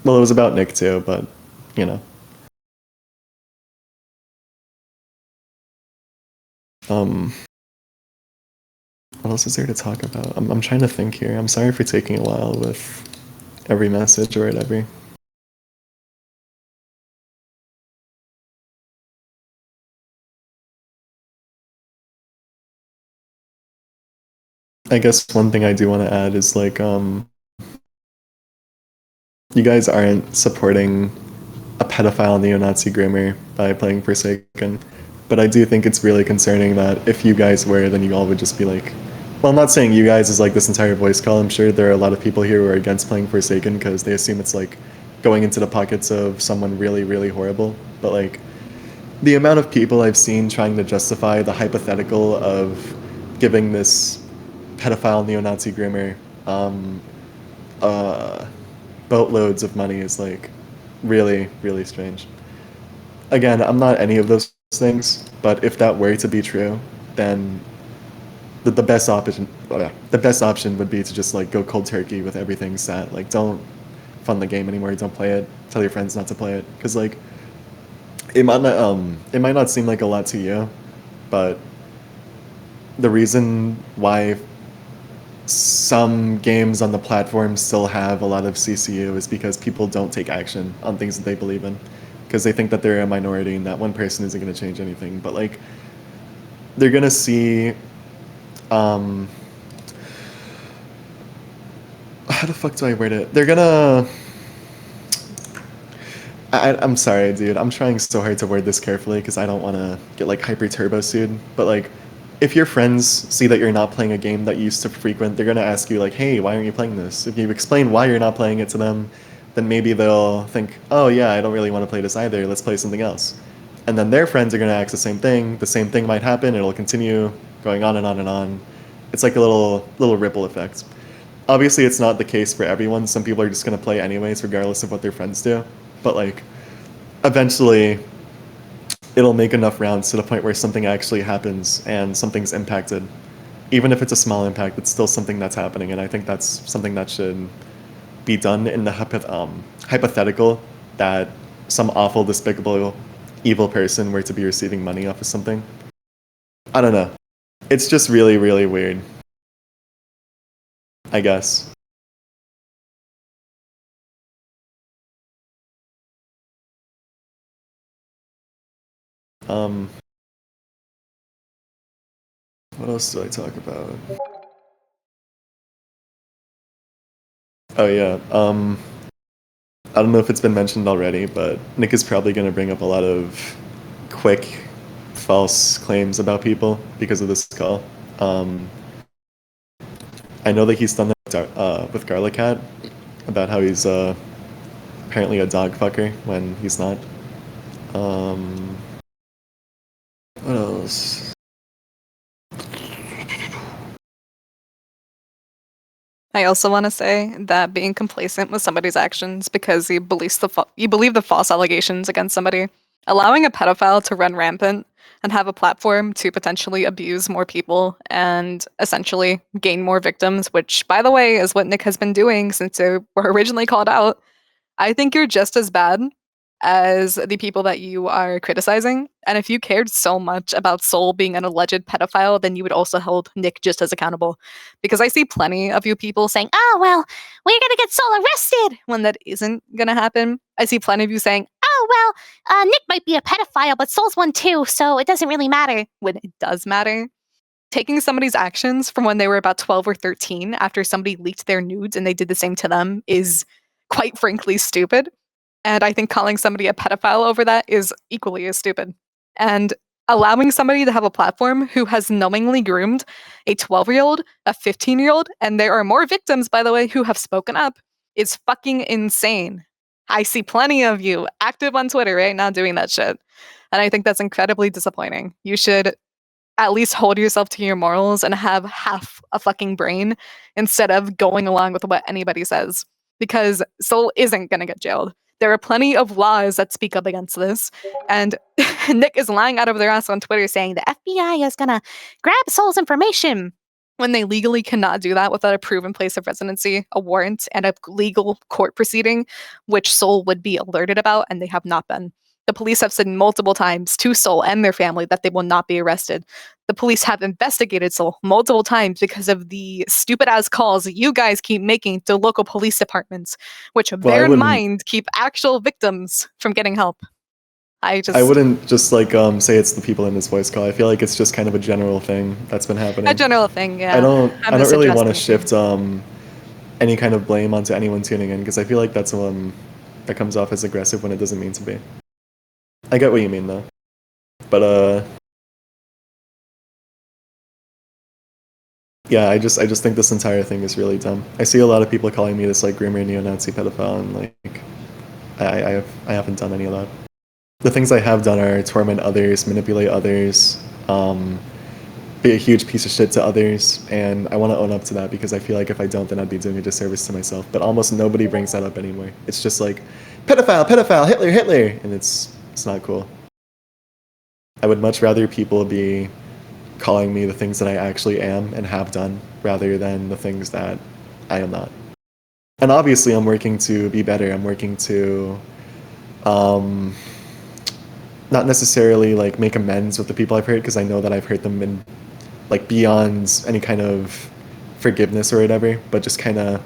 Well, it was about Nick too, but you know. What else is there to talk about? I'm trying to think here. I'm sorry for taking a while with every message or whatever. I guess one thing I do want to add is like you guys aren't supporting a pedophile neo-Nazi groomer by playing Forsaken, but I do think it's really concerning that if you guys were, then you all would just be like, well, I'm not saying you guys is like this entire voice call. I'm sure there are a lot of people here who are against playing Forsaken because they assume it's like going into the pockets of someone really, really horrible. But like the amount of people I've seen trying to justify the hypothetical of giving this pedophile neo-Nazi groomer boatloads of money is like really, really strange. again, I'm not any of those things, but if that were to be true, then the best option would be to just like go cold turkey with everything set. Like, don't fund the game anymore. Don't play it. Tell your friends not to play it, because like it might not seem like a lot to you, but the reason why some games on the platform still have a lot of CCU is because people don't take action on things that they believe in, because they think that they're a minority and that one person isn't going to change anything. But like, they're going to see how the fuck do I word it? They're gonna I'm sorry, dude. I'm trying so hard to word this carefully because I don't want to get like hyper turbo sued. But like, if your friends see that you're not playing a game that you used to frequent, they're gonna ask you like, "Hey, why aren't you playing this?" If you explain why you're not playing it to them, then maybe they'll think, "Oh yeah, I don't really want to play this either. Let's play something else." And then their friends are gonna ask the same thing. The same thing might happen. It'll continue going on and on and on. It's like a little ripple effect. Obviously, it's not the case for everyone. Some people are just gonna play anyways, regardless of what their friends do. But like, eventually it'll make enough rounds to the point where something actually happens and something's impacted. Even if it's a small impact, it's still something that's happening, and I think that's something that should be done in the hypothetical that some awful, despicable, evil person were to be receiving money off of something. I don't know. It's just really, really weird, I guess. What else do I talk about? Oh yeah, I don't know if it's been mentioned already, but Nick is probably going to bring up a lot of quick, false claims about people because of this call. I know that he's done that with Garlic Cat, about how he's apparently a dog fucker when he's not. What else? I also want to say that being complacent with somebody's actions because you believe the false allegations against somebody, allowing a pedophile to run rampant and have a platform to potentially abuse more people and essentially gain more victims, which, by the way, is what Nick has been doing since they were originally called out. I think you're just as bad as the people that you are criticizing. And if you cared so much about Soul being an alleged pedophile, then you would also hold Nick just as accountable. Because I see plenty of you people saying, "Oh, well, we're going to get Soul arrested," when that isn't going to happen. I see plenty of you saying, "Oh, well, Nick might be a pedophile, but Soul's one too, so it doesn't really matter," when it does matter. Taking somebody's actions from when they were about 12 or 13 after somebody leaked their nudes and they did the same to them is quite frankly stupid. And I think calling somebody a pedophile over that is equally as stupid. And allowing somebody to have a platform who has knowingly groomed a 12-year-old, a 15-year-old, and there are more victims, by the way, who have spoken up, is fucking insane. I see plenty of you active on Twitter right now doing that shit. And I think that's incredibly disappointing. You should at least hold yourself to your morals and have half a fucking brain instead of going along with what anybody says. Because Soul isn't gonna get jailed. There are plenty of laws that speak up against this. And Nick is lying out of their ass on Twitter saying the FBI is gonna grab Soul's information when they legally cannot do that without a proven place of residency, a warrant, and a legal court proceeding, which Soul would be alerted about, and they have not been. The police have said multiple times to Soul and their family that they will not be arrested. The police have investigated Soul multiple times because of the stupid-ass calls that you guys keep making to local police departments, which, bear in mind, keep actual victims from getting help. I wouldn't just like say it's the people in this voice call. I feel like it's just kind of a general thing that's been happening. A general thing, yeah. I don't really want to shift any kind of blame onto anyone tuning in, because I feel like that's that comes off as aggressive when it doesn't mean to be. I get what you mean though. But yeah, I just think this entire thing is really dumb. I see a lot of people calling me this like groomer neo-Nazi pedophile, and like I haven't done any of that. The things I have done are torment others, manipulate others, be a huge piece of shit to others, and I want to own up to that, because I feel like if I don't, then I'd be doing a disservice to myself. But almost nobody brings that up anymore. It's just like, pedophile, pedophile, Hitler, Hitler, and it's not cool. I would much rather people be calling me the things that I actually am and have done rather than the things that I am not. And obviously, I'm working to be better. I'm working to not necessarily like make amends with the people I've hurt, because I know that I've hurt them in like beyond any kind of forgiveness or whatever, but just kind of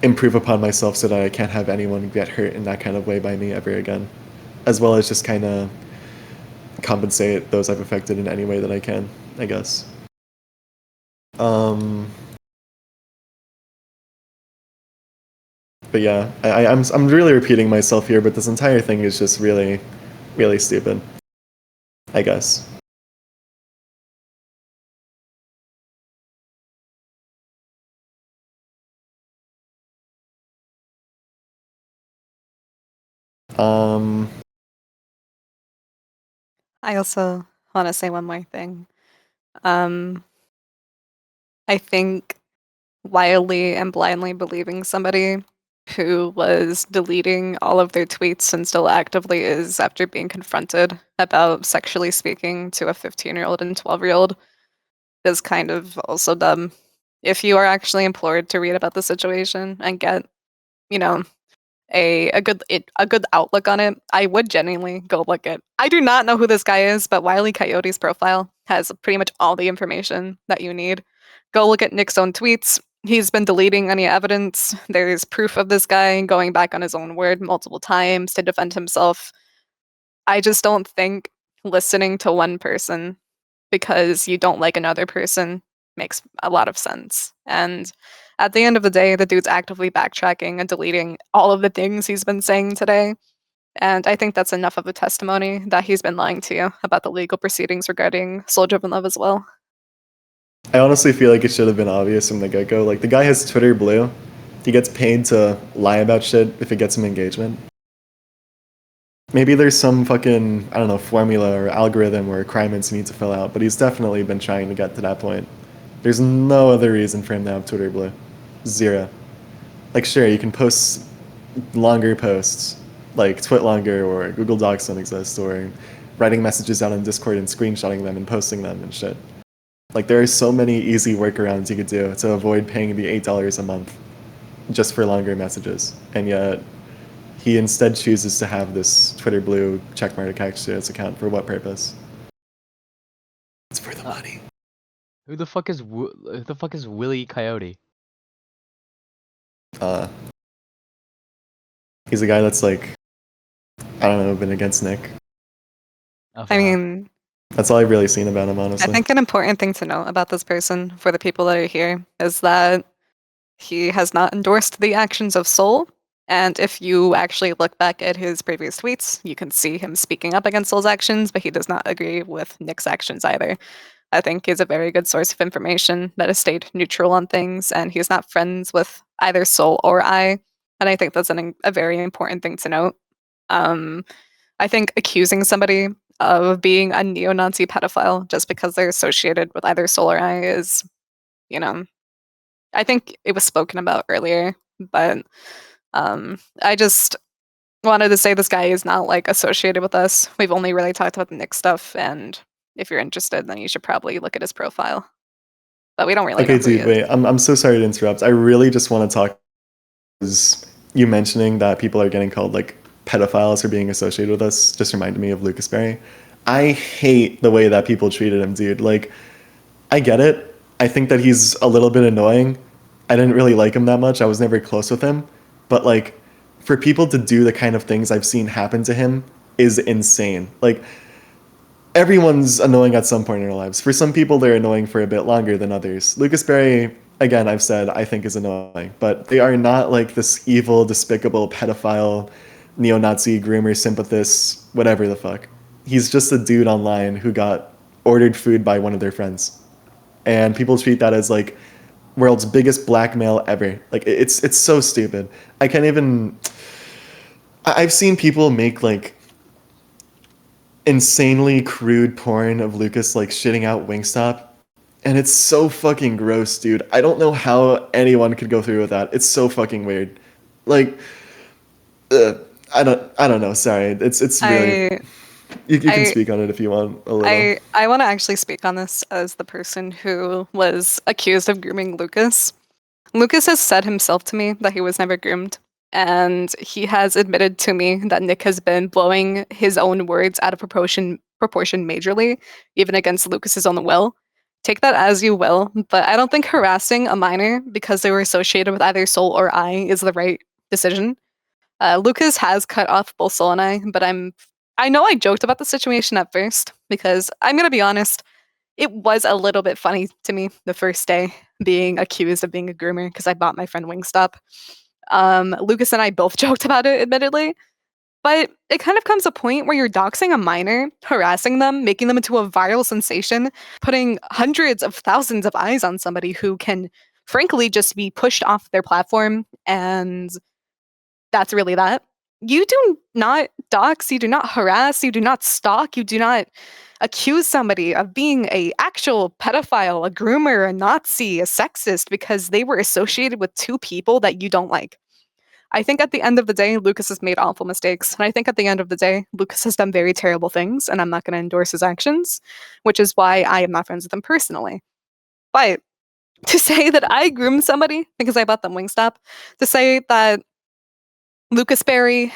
improve upon myself so that I can't have anyone get hurt in that kind of way by me ever again, as well as just kind of compensate those I've affected in any way that I can, I guess. But yeah, I'm really repeating myself here, but this entire thing is just really, really stupid, I guess. I also want to say one more thing. I think wildly and blindly believing somebody who was deleting all of their tweets and still actively is after being confronted about sexually speaking to a 15-year-old and 12-year-old is kind of also dumb. If you are actually implored to read about the situation and get, you know, a good outlook on it, I would genuinely go look at. I do not know who this guy is, but Wile E. Coyote's profile has pretty much all the information that you need. Go look at Nick's own tweets. He's been deleting any evidence. There's proof of this guy going back on his own word multiple times to defend himself. I just don't think listening to one person because you don't like another person makes a lot of sense. And at the end of the day, the dude's actively backtracking and deleting all of the things he's been saying today. And I think that's enough of a testimony that he's been lying to you about the legal proceedings regarding SoulDrivenLove as well. I honestly feel like it should have been obvious from the get-go. Like, the guy has Twitter Blue. He gets paid to lie about shit if it gets him engagement. Maybe there's some fucking, I don't know, formula or algorithm or requirements he needs to fill out, but he's definitely been trying to get to that point. There's no other reason for him to have Twitter Blue. Zero. Like, sure, you can post longer posts, like Twit longer or Google Docs don't exist, or writing messages out on Discord and screenshotting them and posting them and shit. Like, there are so many easy workarounds you could do to avoid paying the $8 a month just for longer messages. And yet, he instead chooses to have this Twitter Blue checkmark attached to his account. For what purpose? It's for the money. Who the fuck is Willie Coyote? He's a guy that's like, I don't know, been against Nick. I mean, that's all I've really seen about him, honestly. I think an important thing to know about this person for the people that are here is that he has not endorsed the actions of Soul. And if you actually look back at his previous tweets, you can see him speaking up against Soul's actions, but he does not agree with Nick's actions either. I think he's a very good source of information that has stayed neutral on things, and he's not friends with either Soul or I. And I think that's a very important thing to note. I think accusing somebody of being a neo-Nazi pedophile just because they're associated with either Soul or I is, I think it was spoken about earlier, but I just wanted to say this guy is not like associated with us. We've only really talked about the Nick stuff, and if you're interested, then you should probably look at his profile. But we don't really know who he is. Wait, I'm so sorry to interrupt. I really just want to talk. You mentioning that people are getting called like pedophiles for being associated with us just reminded me of lucasberry. I hate the way that people treated him, dude. Like, I get it. I think that he's a little bit annoying. I didn't really like him that much. I was never close with him. But like, for people to do the kind of things I've seen happen to him is insane. Like, everyone's annoying at some point in their lives. For some people, they're annoying for a bit longer than others. lucasberry, again, I've said, I think is annoying. But they are not like this evil, despicable, pedophile, neo-Nazi, groomer, sympathist, whatever the fuck. He's just a dude online who got ordered food by one of their friends. And people treat that as like world's biggest blackmail ever. Like, it's so stupid. I can't even... I've seen people make like insanely crude porn of Lucas like shitting out Wingstop, and it's so fucking gross, dude. I don't know how anyone could go through with that. It's so fucking weird. Like, I don't know. Sorry, it's really. You can I- speak on it if you want a little. I want to actually speak on this as the person who was accused of grooming Lucas. Lucas has said himself to me that he was never groomed, and he has admitted to me that Nick has been blowing his own words out of proportion majorly, even against Lucas's own will. Take that as you will, but I don't think harassing a minor because they were associated with either Soul or I is the right decision. Lucas has cut off both Soul and I, but I know I joked about the situation at first because I'm gonna be honest, it was a little bit funny to me the first day being accused of being a groomer because I bought my friend Wingstop. Lucas and I both joked about it, admittedly, but it kind of comes a point where you're doxing a minor, harassing them, making them into a viral sensation, putting hundreds of thousands of eyes on somebody who can, frankly, just be pushed off their platform, and that's really that. You do not dox, you do not harass, you do not stalk, you do not accuse somebody of being a actual pedophile, a groomer, a Nazi, a sexist because they were associated with two people that you don't like. I think at the end of the day, Lucas has made awful mistakes. And I think at the end of the day, Lucas has done very terrible things, and I'm not going to endorse his actions, which is why I am not friends with him personally. But to say that I groomed somebody because I bought them Wingstop, to say that lucasberry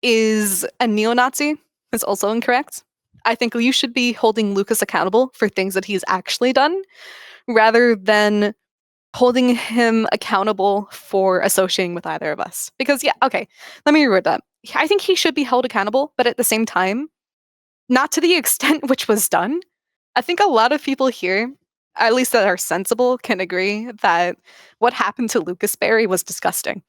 is a neo-Nazi is also incorrect. I think you should be holding Lucas accountable for things that he's actually done rather than holding him accountable for associating with either of us. Because, yeah, okay, let me reword that. I think he should be held accountable, but at the same time, not to the extent which was done. I think a lot of people here, at least that are sensible, can agree that what happened to lucasberry was disgusting.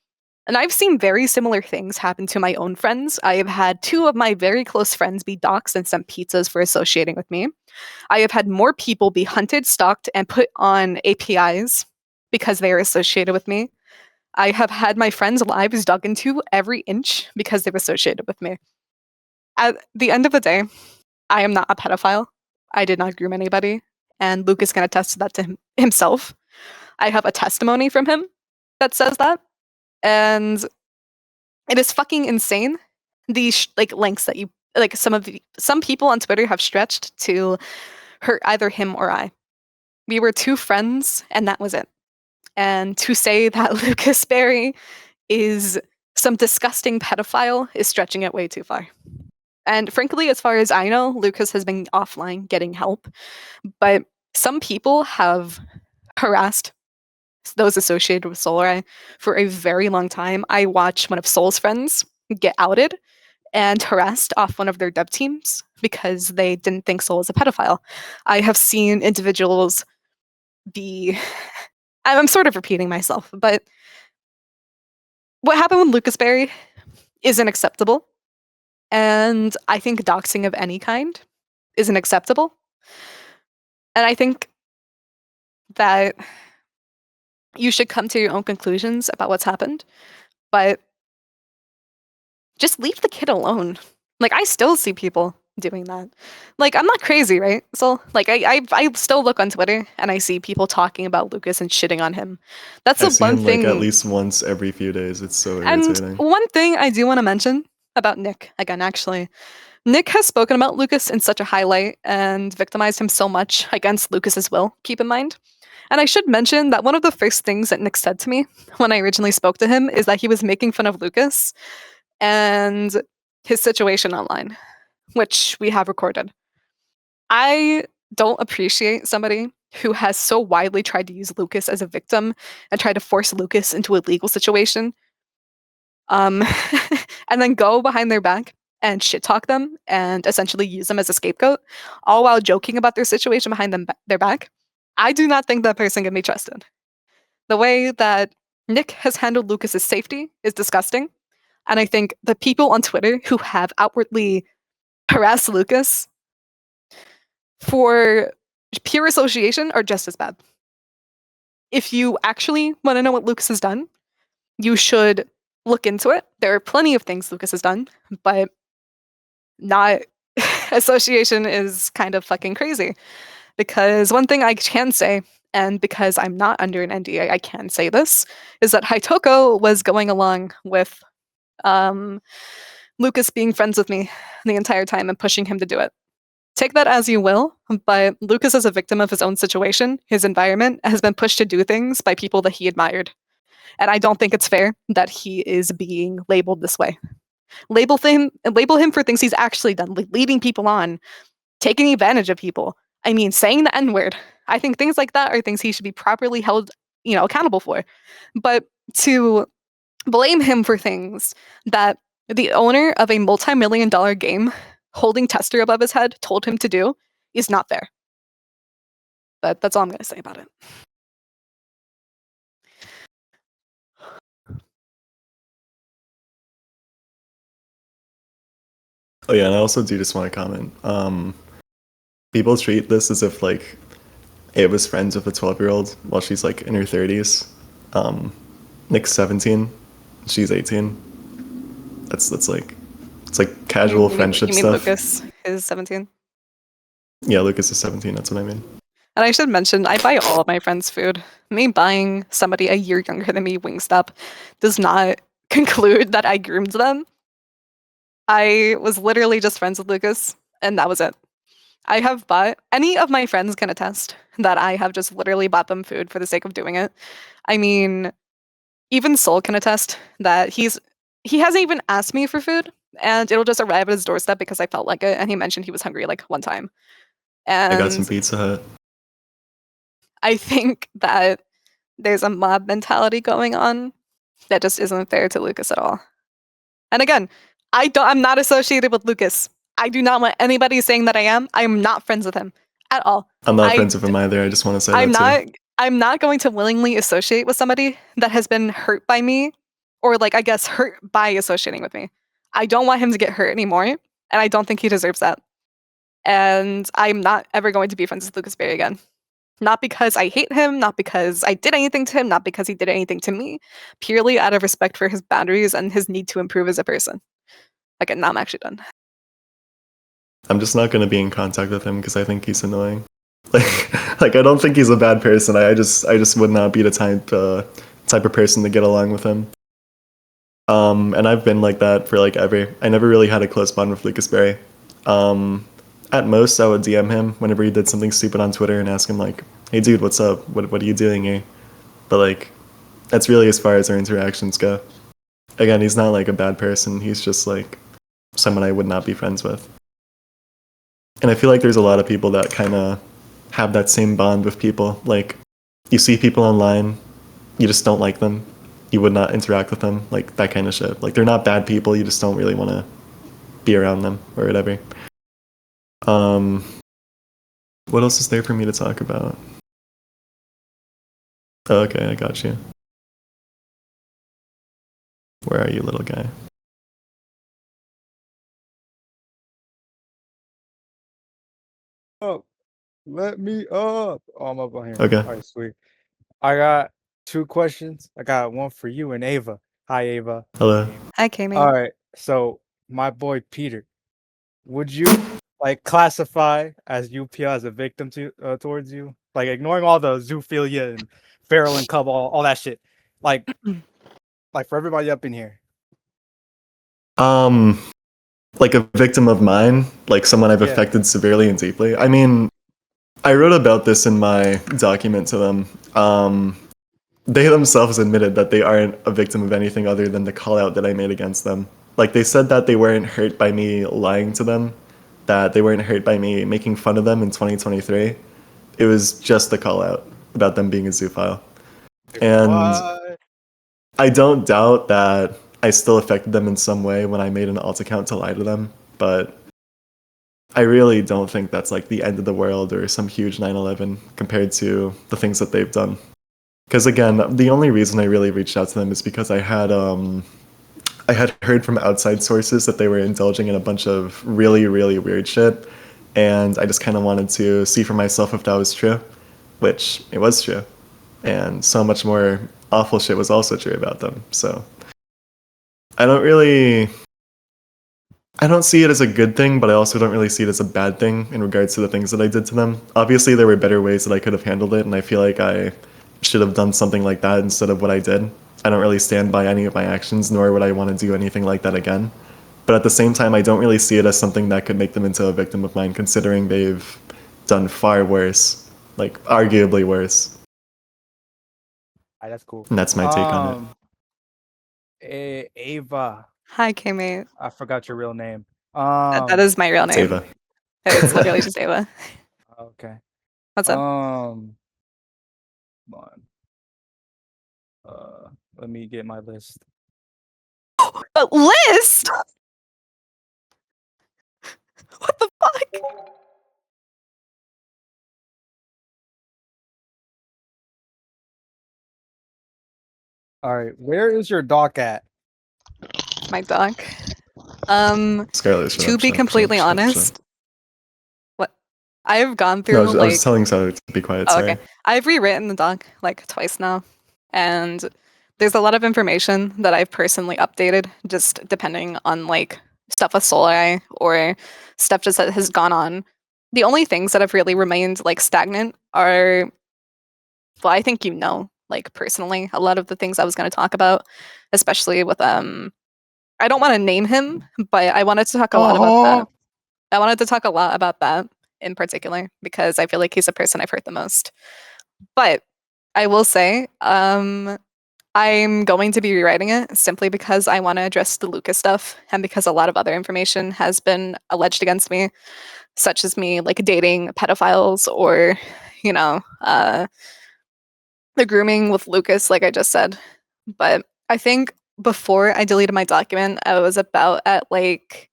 And I've seen very similar things happen to my own friends. I have had two of my very close friends be doxxed and sent pizzas for associating with me. I have had more people be hunted, stalked, and put on APIs because they are associated with me. I have had my friends' lives dug into every inch because they're associated with me. At the end of the day, I am not a pedophile. I did not groom anybody. And Lucas can attest to that to himself. I have a testimony from him that says that. And it is fucking insane these lengths that you some people on Twitter have stretched to hurt either him or I. We were two friends and that was it. And to say that lucasberry is some disgusting pedophile is stretching it way too far. And frankly, as far as I know, Lucas has been offline getting help, but some people have harassed those associated with Soul for a very long time. I watched one of Soul's friends get outed and harassed off one of their dev teams because they didn't think Soul was a pedophile. I have seen individuals be... I'm sort of repeating myself, but what happened with lucasberry isn't acceptable. And I think doxing of any kind isn't acceptable. And I think that you should come to your own conclusions about what's happened, but just leave the kid alone. I still see people doing that. I'm not crazy, right? So, I still look on Twitter and I see people talking about Lucas and shitting on him. That's I the see one him thing. at least once every few days. It's so And irritating. one thing I do want to mention about Nick, again, actually, Nick has spoken about Lucas in such a highlight and victimized him so much against Lucas's will, keep in mind. And I should mention that one of the first things that Nick said to me when I originally spoke to him is that he was making fun of Lucas and his situation online, which we have recorded. I don't appreciate somebody who has so widely tried to use Lucas as a victim and tried to force Lucas into a legal situation, and then go behind their back and shit talk them and essentially use them as a scapegoat, all while joking about their situation behind their back. I do not think that person can be trusted. The way that Nick has handled Lucas's safety is disgusting. And I think the people on Twitter who have outwardly harassed Lucas for pure association are just as bad. If you actually want to know what Lucas has done, you should look into it. There are plenty of things Lucas has done, but not association is kind of fucking crazy. Because one thing I can say, and because I'm not under an NDA, I can say this, is that Haitoko was going along with Lucas being friends with me the entire time and pushing him to do it. Take that as you will, but Lucas is a victim of his own situation. His environment has been pushed to do things by people that he admired. And I don't think it's fair that he is being labeled this way. Label him for things he's actually done, like leading people on, taking advantage of people. I mean, saying the N-word. I think things like that are things he should be properly held, accountable for. But to blame him for things that the owner of a multi-million-dollar game holding Tester above his head told him to do is not fair. But that's all I'm going to say about it. Oh yeah, and I also do just want to comment. People treat this as if like it was friends with a 12-year-old while she's like in her 30s. Nick's 17, she's 18. That's like it's like casual friendship you mean stuff. Lucas is 17? Yeah, Lucas is 17. That's what I mean. And I should mention, I buy all of my friends' food. Me buying somebody a year younger than me Wingstop does not conclude that I groomed them. I was literally just friends with Lucas, and that was it. I have bought, any of my friends can attest that I have just literally bought them food for the sake of doing it. I mean, even Soul can attest that he hasn't even asked me for food, and it'll just arrive at his doorstep because I felt like it, and he mentioned he was hungry like one time. And I got some Pizza Hut. I think that there's a mob mentality going on that just isn't fair to Lucas at all. And again, I'm not associated with Lucas. I do not want anybody saying that I am. I am not friends with him at all. I'm not friends with him either. I just want to say I'm not going to willingly associate with somebody that has been hurt by me, or like I guess hurt by associating with me. I don't want him to get hurt anymore, and I don't think he deserves that. And I'm not ever going to be friends with Lucas Berry again. Not because I hate him, not because I did anything to him, not because he did anything to me, purely out of respect for his boundaries and his need to improve as a person. Again, now I'm actually done. I'm just not going to be in contact with him because I think he's annoying. Like I don't think he's a bad person. I just would not be the type of person to get along with him. And I've been like that for like ever. I never really had a close bond with Lucas Berry. At most, I would DM him whenever he did something stupid on Twitter and ask him like, "Hey, dude, what's up? What are you doing here?" But like, that's really as far as our interactions go. Again, he's not like a bad person. He's just like someone I would not be friends with. And I feel like there's a lot of people that kind of have that same bond with people. Like, you see people online, you just don't like them. You would not interact with them, like that kind of shit. Like, they're not bad people. You just don't really want to be around them or whatever. What else is there for me to talk about? Oh, okay, I got you. Where are you, little guy? Oh, let me up. Oh, I'm up on here. Okay. All right, sweet. I got 2 questions. I got one for you and Ava. Hi, Ava. Hello. Hi, Kami. All right. So, my boy Peter, would you like classify as UPL as a victim towards you? Like ignoring all the zoophilia and feral and cub, all that shit. Like for everybody up in here. Like a victim of mine, like someone I've affected severely and deeply. I mean, I wrote about this in my document to them. They themselves admitted that they aren't a victim of anything other than the call out that I made against them. Like, they said that they weren't hurt by me lying to them, that they weren't hurt by me making fun of them in 2023. It was just the call out about them being a zoophile. And I don't doubt that I still affected them in some way when I made an alt account to lie to them, but I really don't think that's like the end of the world or some huge 9/11 compared to the things that they've done. Because again, the only reason I really reached out to them is because I had heard from outside sources that they were indulging in a bunch of really, really weird shit, and I just kind of wanted to see for myself if that was true, which it was true, and so much more awful shit was also true about them. So I don't see it as a good thing, but I also don't really see it as a bad thing in regards to the things that I did to them. Obviously, there were better ways that I could have handled it, and I feel like I should have done something like that instead of what I did. I don't really stand by any of my actions, nor would I want to do anything like that again. But at the same time, I don't really see it as something that could make them into a victim of mine, considering they've done far worse, like arguably worse. Alright, that's cool. And that's my take on Ava. Hi, K-Mate. I forgot your real name. That is my real it. It's name. Ava. It's literally just Ava. Okay. What's up? Come on. Let me get my list. A list? What the fuck? All right, where is your doc at? My doc. Scarlett, shut To up, be shut up, completely shut up, shut up. honest, what I've gone No, through I was like telling Scarlett to be quiet. oh, Sorry. okay. I've rewritten the doc like twice now, and there's a lot of information that I've personally updated, just depending on like stuff with Soul Eye or stuff just that has gone on. The only things that have really remained like stagnant are, well, I think you know, like personally, a lot of the things I was going to talk about, especially with I don't want to name him, but I wanted to talk a lot about that. I wanted to talk a lot about that in particular because I feel like he's the person I've hurt the most. But I will say, I'm going to be rewriting it simply because I want to address the Lucas stuff and because a lot of other information has been alleged against me, such as me like dating pedophiles or, you know, the grooming with Lucas, like I just said. But I think before I deleted my document, I was about at like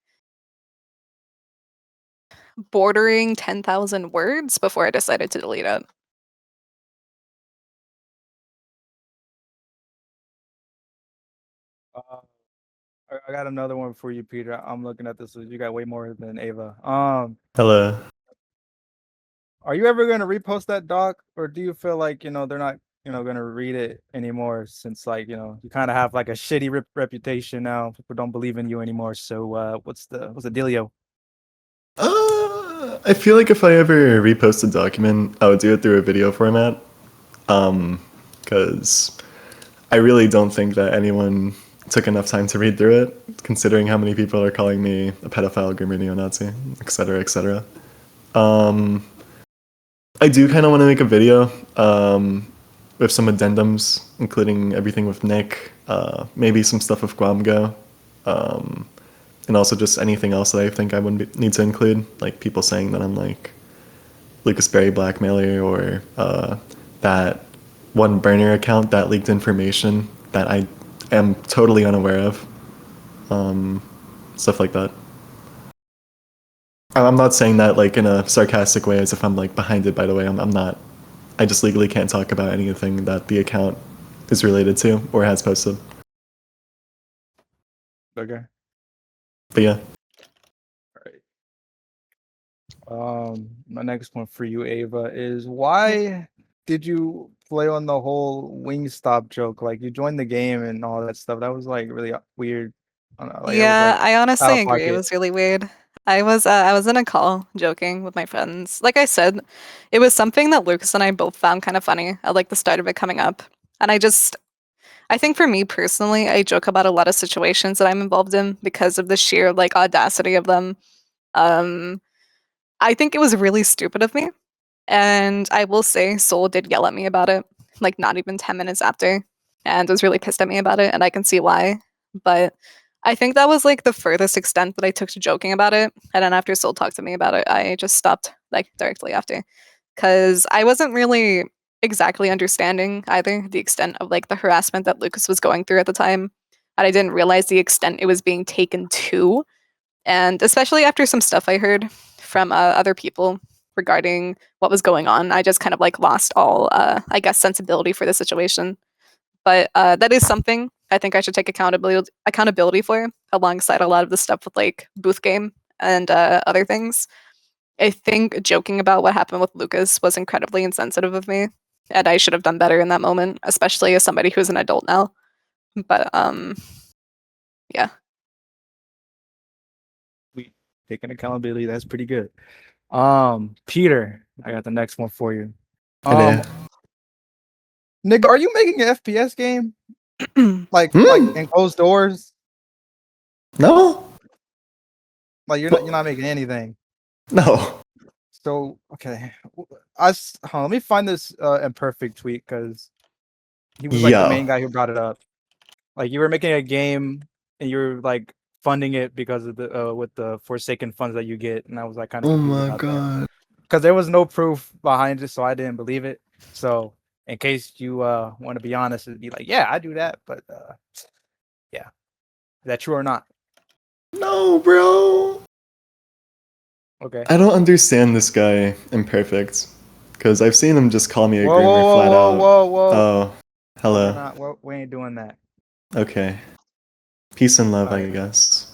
bordering 10,000 words before I decided to delete it. I got another one for you, Peter. I'm looking at this. You got way more than Ava. Hello. Are you ever gonna repost that doc, or do you feel like they're not gonna read it anymore since like you kind of have like a shitty reputation now? People don't believe in you anymore. So what's the dealio? I feel like if I ever repost a document, I would do it through a video format. Because I really don't think that anyone took enough time to read through it, considering how many people are calling me a pedophile, groomer, neo-Nazi, etc., etc. I do kind of want to make a video with some addendums, including everything with Nick, maybe some stuff with Guamgo, and also just anything else that I think I would need to include, like people saying that I'm like lucasberry blackmailer or that one burner account that leaked information that I am totally unaware of, stuff like that. I'm not saying that like in a sarcastic way as if I'm like behind it, by the way. I'm not. I just legally can't talk about anything that the account is related to or has posted. Okay. But yeah. My next one for you, Ava, is why did you play on the whole Wingstop joke? Like you joined the game and all that stuff. That was like really weird. I don't know, like, it was, Yeah, like, I out honestly of agree. It pocket. was really weird. I was in a call joking with my friends. Like I said, it was something that Lucas and I both found kind of funny at like the start of it coming up. And I think for me personally, I joke about a lot of situations that I'm involved in because of the sheer like audacity of them. I think it was really stupid of me. And I will say Soul did yell at me about it, like not even 10 minutes after, and was really pissed at me about it, and I can see why. But I think that was like the furthest extent that I took to joking about it. And then after Soul talked to me about it, I just stopped like directly after. Cause I wasn't really exactly understanding either the extent of like the harassment that Lucas was going through at the time. And I didn't realize the extent it was being taken to. And especially after some stuff I heard from other people regarding what was going on, I just kind of like lost all, I guess, sensibility for the situation. But that is something I think I should take accountability for, alongside a lot of the stuff with like booth game and other things. I think joking about what happened with Lucas was incredibly insensitive of me, and I should have done better in that moment, especially as somebody who's an adult now. But yeah. We taking accountability. That's pretty good. Peter, I got the next one for you. Hello. Nick, are you making an FPS game? Like Hmm? like in closed doors? No? Like you're not making anything. No. So okay, let me find this imperfect tweet because he was like the main Yeah. guy who brought it up. Like you were making a game and you were like funding it because of the with the Forsaken funds that you get, and I was like kind of Oh confused my about that god. because there was no proof behind it, so I didn't believe it. So in case you want to be honest, it'd be like, yeah, I do that, but yeah, is that true or not? No, bro. Okay. I don't understand this guy, Imperfect. Because I've seen him just call me a Whoa, groomer whoa, flat whoa, out. whoa, whoa. Oh, hello. We're not. We ain't doing that. Okay. Peace and love, I Alright. guess.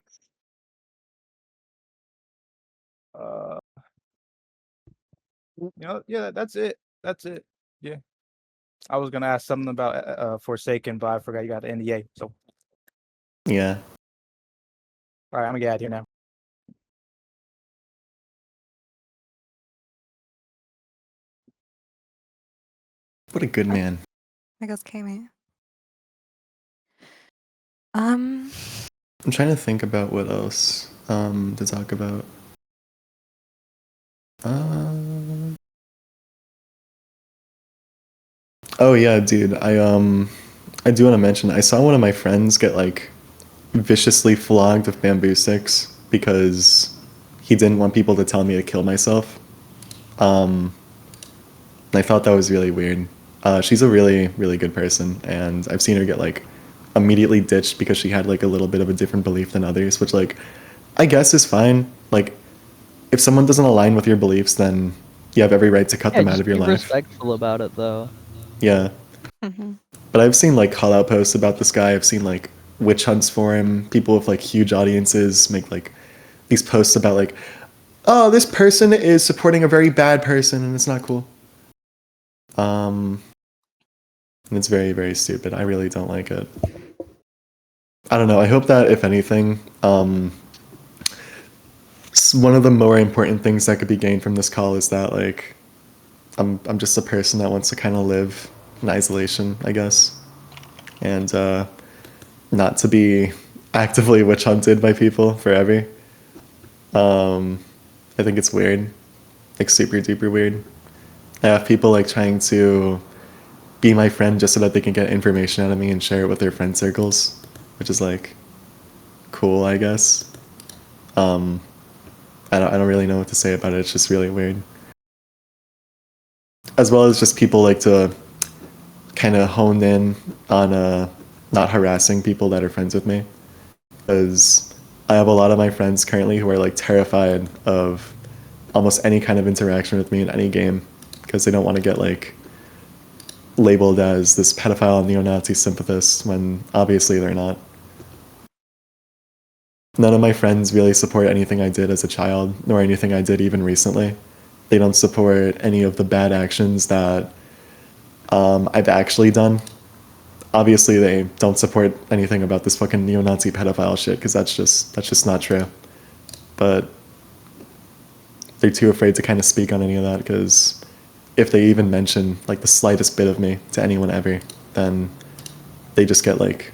Yeah, that's it. That's it. Yeah. I was gonna ask something about Forsaken, but I forgot you got the NDA. So, Yeah. all right, I'm gonna get out of here now. What a good man. I guess Kami. I'm trying to think about what else to talk about. Oh yeah, dude. I do want to mention I saw one of my friends get like viciously flogged with bamboo sticks because he didn't want people to tell me to kill myself. I thought that was really weird. She's a really, really good person, and I've seen her get like immediately ditched because she had like a little bit of a different belief than others, which like I guess is fine. Like if someone doesn't align with your beliefs, then you have every right to cut Yeah, them out just of your be life. respectful about it, though. Yeah. But I've seen like call out posts about this guy. I've seen like witch hunts for him. People with like huge audiences make like these posts about like, oh, this person is supporting a very bad person and it's not cool. And it's very, very stupid. I really don't like it. I don't know. I hope that if anything, one of the more important things that could be gained from this call is that like I'm just a person that wants to kind of live in isolation, I guess, and not to be actively witch hunted by people forever. I think it's weird, like super duper weird. I have people like trying to be my friend just so that they can get information out of me and share it with their friend circles, which is like cool, I guess. I don't really know what to say about it. It's just really weird. As well as just people like to kind of hone in on not harassing people that are friends with me, because I have a lot of my friends currently who are like terrified of almost any kind of interaction with me in any game because they don't want to get like labeled as this pedophile neo-Nazi sympathist when obviously they're not. None of my friends really support anything I did as a child, nor anything I did even recently. They don't support any of the bad actions that I've actually done. Obviously, they don't support anything about this fucking neo-Nazi pedophile shit, because that's just not true. But they're too afraid to kind of speak on any of that, because if they even mention like the slightest bit of me to anyone ever, then they just get like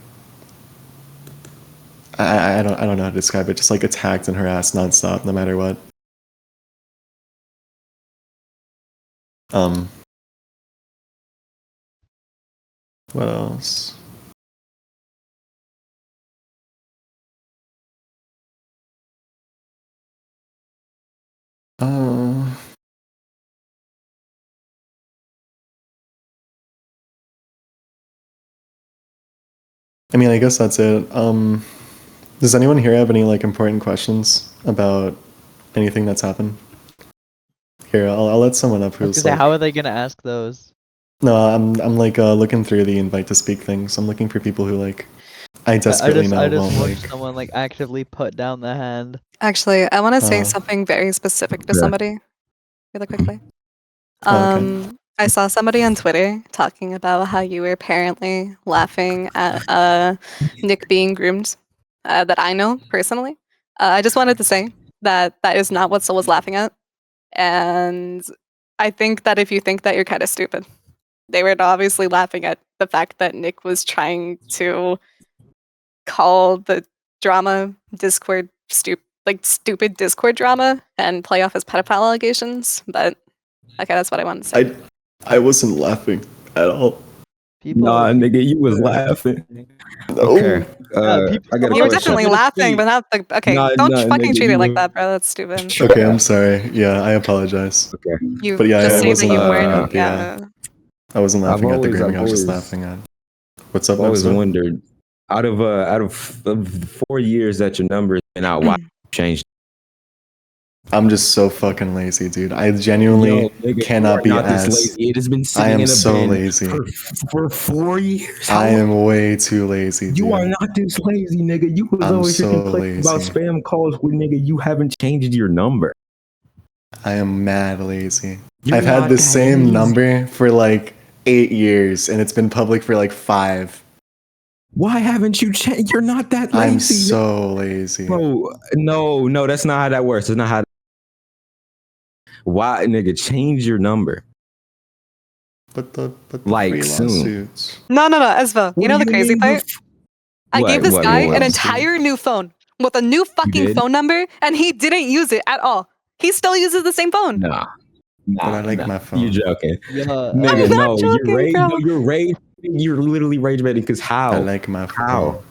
I don't know how to describe it, just like attacked and harassed nonstop, no matter what. What else? I mean, I guess that's it. Does anyone here have any like important questions about anything that's happened? Here, I'll let someone up I was who's gonna say, like. how are they gonna ask those? No, I'm like looking through the invite to speak things. I'm looking for people who like I desperately I know just won't watched like. someone like actively put down the hand. Actually, I want to say Oh. something very specific to Yeah. somebody really quickly. Oh, okay. I saw somebody on Twitter talking about how you were apparently laughing at Nick being groomed that I know personally. I just wanted to say that that is not what Soul was laughing at. And I think that if you think that, you're kind of stupid. They were obviously laughing at the fact that Nick was trying to call the drama Discord like stupid Discord drama and play off his pedophile allegations. But okay, that's what I wanted to say. I wasn't laughing at all. People, Nah, nigga, you was people- laughing. No. Okay. people- I got a You were someone question. definitely should laughing, but not the okay. Nah, don't nah, fucking nigga, treat it you like were- that, bro. That's stupid. Okay, I'm sorry. Yeah, I apologize. Okay. You But yeah, just I say that wasn't you laughing weren't. at the, Yeah. I wasn't laughing at the always- grooming. I was just always- laughing at. What's up, I've always Nipsey? wondered, out of the 4 years that your number's been out, why you changed? I'm just so fucking lazy, dude. I genuinely Yo, nigga, you cannot are be not this asked. lazy. It has been sitting I am in a so bin lazy. for 4 years. How I long- am way too lazy, dude. You are not this lazy, nigga. You was I'm always so complaining about lazy. spam calls with nigga. You haven't changed your number. I am mad lazy. You're I've had not the that same lazy. number for like 8 years, and it's been public for like 5. Why haven't you changed? You're not that lazy. I'm so lazy. Bro, no, that's not how that works. That's not how. Why, nigga, change your number? But the Like, free soon. lawsuits. No, Esva. You What know do the you crazy mean part? I gave this what guy an else? entire new phone with a new fucking did? phone number, and he didn't use it at all. He still uses the same phone. Nah, But I like my phone. You're joking, Yeah, nigga. I'm not No, joking, you're rage. bro. No, you're rage. You're literally rage baiting. Cause how? I like my phone. How?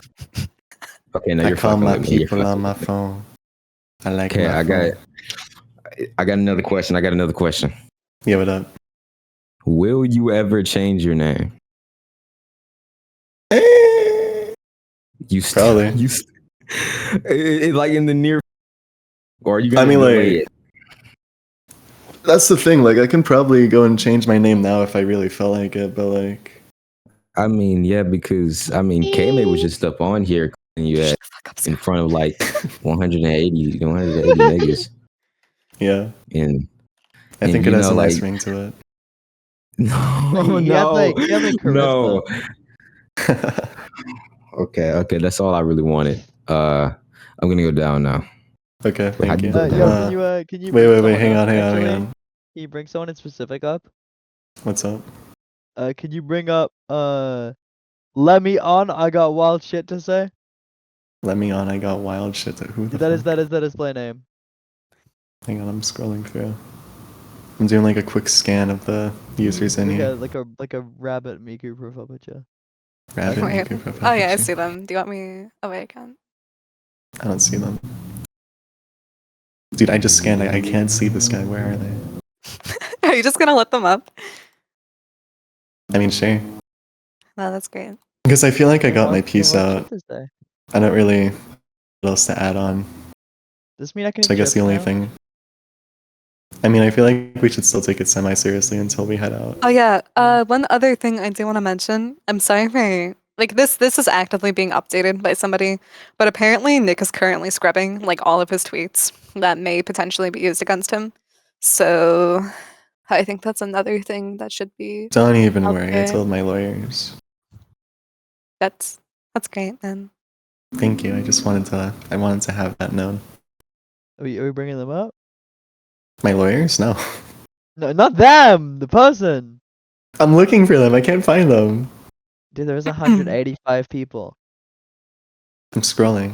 Okay, now I you're call fucking my with me. You're people on fucking my with me. phone. I like Okay, my phone. I got another question. Yeah, what up? Will you ever change your name? You Probably. Like in the near, or are you I gonna mean, delay like, it? that's the thing. Like, I can probably go and change my name now if I really felt like it, but like, I mean, yeah, because I mean, K-May was just up on here and you had in front of like 180 niggas, yeah, and I think you it has know, a nice like- ring to it. no, He had, like, no. charisma. Okay, that's all I really wanted. I'm gonna go down now. Okay, Wait, thank you. Can you wait, bring wait, someone hang up, on, hang on, actually? hang on. Can you bring someone in specific up? What's up? Can you bring up let me on? I got wild shit to say. Let me on. I got wild shit. Who the That is fuck? the display name. Hang on, I'm scrolling through. I'm doing like a quick scan of the users in here. Like a rabbit Miku profile picture. Rabbit Wait. Miku profile Oh yeah, I picture. see them. Do you want me? Oh wait, I can't. I don't see them. Dude, I just scanned. I can't see this guy. Where are they? Are you just gonna let them up? I mean, sure. No, that's great. Because I feel like I got my Wild- piece wild out. shit to say. I don't really what else to add on. Does this mean I can So I guess the chips only now? thing. I mean, I feel like we should still take it semi-seriously until we head out. Oh yeah. One other thing I do want to mention. I'm sorry for like this. This is actively being updated by somebody, but apparently Nick is currently scrubbing like all of his tweets that may potentially be used against him. So I think that's another thing that should be. Don't even worry. I Okay. told my lawyers. That's great then. Thank you. I just wanted to. I wanted to have that known. Are we bringing them up? My lawyers? No. No, not them. The person. I'm looking for them. I can't find them. Dude, there's 185 people. I'm scrolling.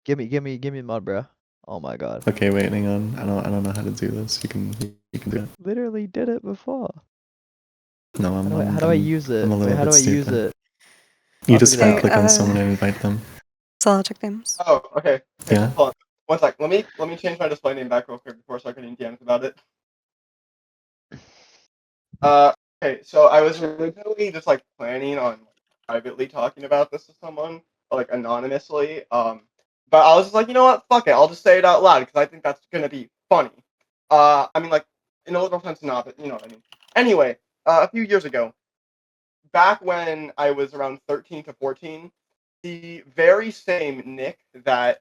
Give me mod, bro. Oh my god. Okay, wait, hang on. I don't know how to do this. You can do it. Literally did it before. No, I'm. How do I use it? I'm a Wait, little how do I bit use stupid. it? You I'll just figure it right out. click on someone and invite them. So I'll check names. Oh, okay. Yeah. Hold on. One sec. Let me change my display name back real quick before I start getting DMs about it. Okay, so I was originally just like planning on privately talking about this to someone, like anonymously. But I was just like, you know what? Fuck it. I'll just say it out loud because I think that's gonna be funny. I mean, like in a literal sense, not, but you know what I mean. Anyway, a few years ago, back when I was around 13 to 14, the very same Nick that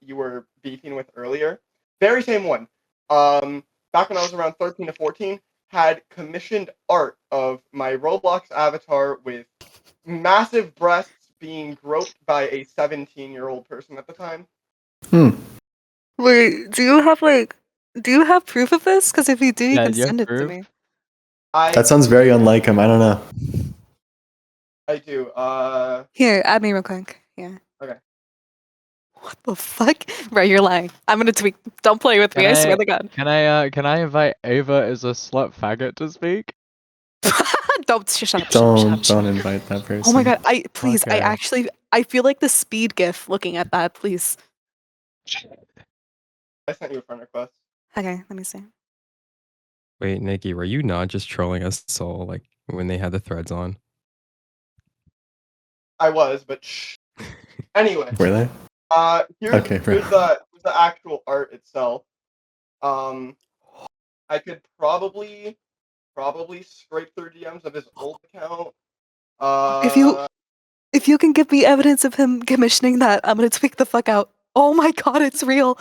you were beefing with earlier, very same one. Back when I was around 13 to 14, had commissioned art of my Roblox avatar with massive breasts being groped by a 17-year-old person at the time. Wait, do you have proof of this? Because if you do, you Yeah, can do you have send it to proof? me. That sounds very unlike him. I don't know. I do. Here, add me real quick. Yeah. What the fuck? Bro, you're lying. I'm gonna tweak. Don't play with me, I swear to God. Can I invite Ava as a slut faggot to speak? Don't shut up, shut up, shut up. Don't invite that person. Oh my God, please, Okay. I feel like the speed gif looking at that, please. I sent you a friend request. Okay, let me see. Wait, Nikki, were you not just trolling us Soul like when they had the threads on? I was, but shh. Anyway, Were they? here's Okay, bro. here's the actual art itself. I could probably scrape through DMs of his old account. If you can give me evidence of him commissioning that, I'm gonna tweak the fuck out. Oh my God, it's real.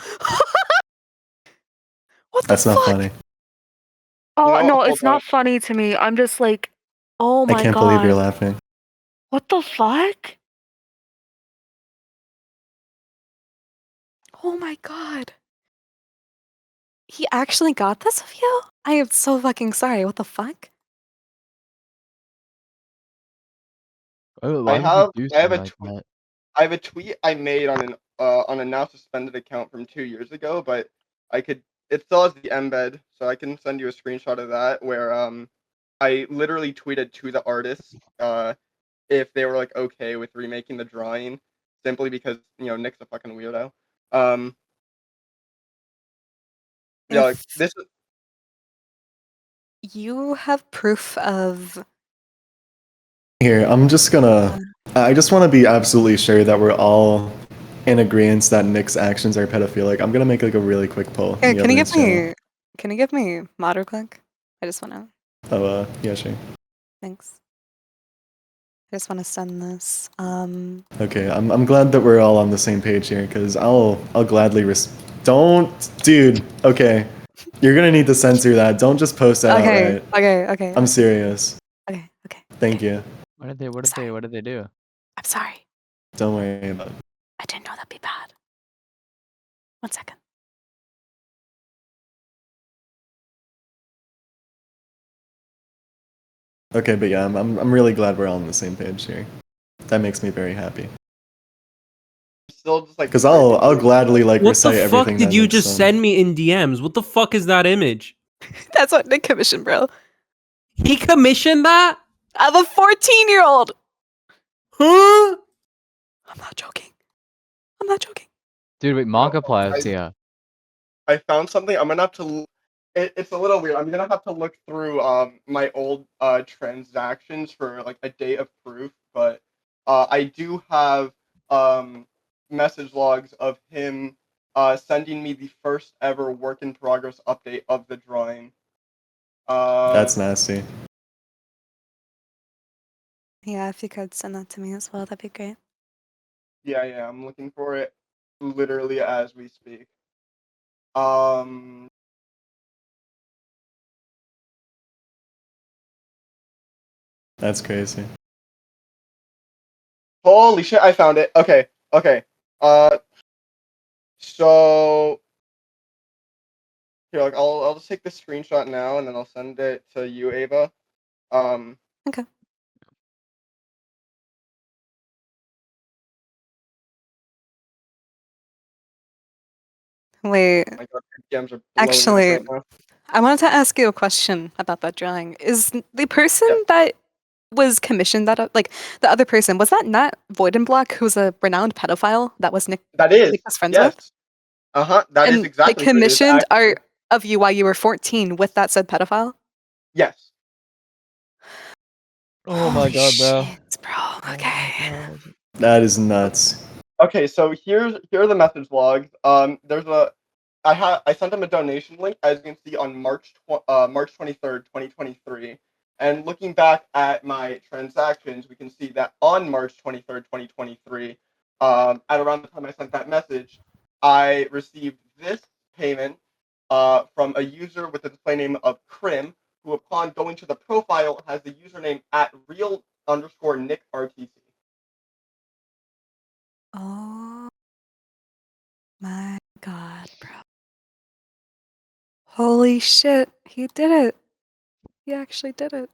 What the That's not fuck? funny. Oh You know what? no, Hold it's on. not funny to me. I'm just like, oh I my can't believe you're God. laughing. What the fuck? Oh my God. He actually got this of you? I am so fucking sorry. What the fuck? Why would you do I have something a like tweet. that? I have a tweet I made on a now suspended account from 2 years ago, but it still has the embed, so I can send you a screenshot of that where I literally tweeted to the artist if they were like okay with remaking the drawing, simply because Nick's a fucking weirdo. Yeah, like If this. you have proof of Here, I'm just gonna. I just want to be absolutely sure that we're all in agreement that Nick's actions are pedophilic. I'm gonna make like a really quick poll. Here, in the audience channel. can you give me mod real quick? I just wanna Oh, yeah, sure. thanks. I just wanna send this. Okay, I'm glad that we're all on the same page here, because I'll gladly don't, dude. Okay, you're gonna need to censor that. Don't just post that outright. Okay. I'm serious. Okay. Thank you. What did they do? I'm sorry. Don't worry about it. I didn't know that'd be bad. 1 second. Okay, but yeah, I'm really glad we're all on the same page here. That makes me very happy. Still just like Because I'll gladly like What recite the everything fuck did that you Nick's just done. send me in DMs? What the fuck is that image? That's what Nick commissioned, bro. He commissioned that? I'm a 14-year-old. Huh? I'm not joking. Dude, wait, Markiplier's here. I found something. I'm gonna have to. It's a little weird. I'm gonna have to look through my old transactions for like a date of proof, but I do have message logs of him sending me the first ever work in progress update of the drawing. That's nasty. Yeah, if you could send that to me as well, that'd be great. Yeah, I'm looking for it literally as we speak. That's crazy. Holy shit! I found it. Okay. So here, like, I'll just take this screenshot now, and then I'll send it to you, Ava. Okay. Wait. My God, DMs are blowing up Actually, right now. I wanted to ask you a question about that drawing. Is the person that was commissioned that like the other person, was that not Voidenblock, who's a renowned pedophile that was Nick That is. was friends with? Yes. That is And they exactly who it is, commissioned actually. art of you while you were 14 with that said pedophile? Yes. Oh my God, bro. Shit, bro. Okay. That is nuts. Okay, so here are the message logs. There's I sent him a donation link, as you can see, on March 23rd, 2023. And looking back at my transactions, we can see that on March 23rd, 2023, at around the time I sent that message, I received this payment from a user with the display name of Krim, who upon going to the profile has the username at real_NickRTC. Oh my God, bro. Holy shit, he did it. He actually did it.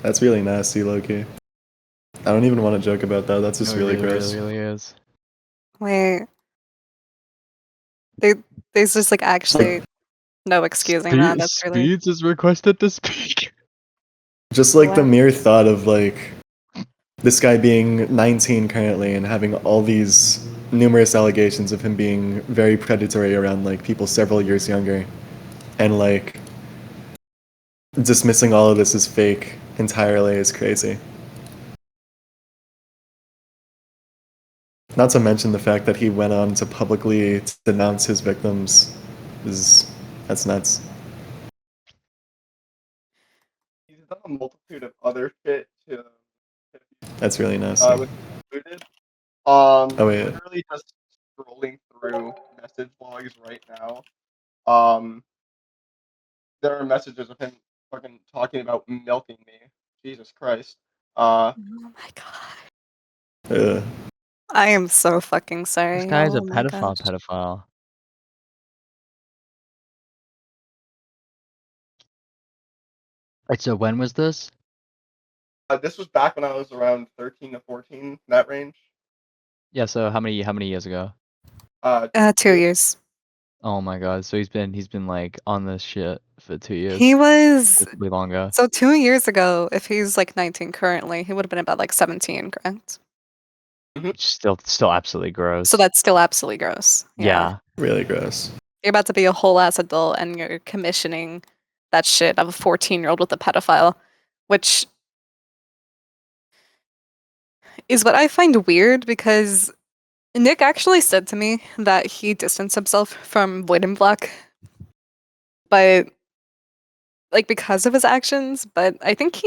That's really nasty, Loki. I don't even want to joke about that. That's just No, it really gross. really is. Wait. There's just like actually no excusing that. That's really Speeds is requested to speak. Just like the What? mere thought of like this guy being 19 currently and having all these numerous allegations of him being very predatory around like people several years younger, and like dismissing all of this as fake entirely is crazy. Not to mention the fact that he went on to publicly denounce his victims that's nuts. He's done a multitude of other shit to That's really nasty. which included Oh wait. literally just scrolling through message logs right now. There are messages of him fucking talking about milking me. Jesus Christ. Oh my god. I am so fucking sorry. This guy's a Oh my gosh. pedophile. Wait, so when was this? This was back when I was around 13 to 14, that range. Yeah, so how many years ago? 2 years. Oh my god, so he's been like on this shit for 2 years. He was Possibly longer. so 2 years ago, if he's like 19 currently, he would have been about like 17, correct? Still absolutely gross. So that's still absolutely gross. yeah. Really gross. You're about to be a whole ass adult and you're commissioning that shit of a 14-year-old with a pedophile, which is what I find weird because Nick actually said to me that he distanced himself from Void and Black, but like because of his actions. But I think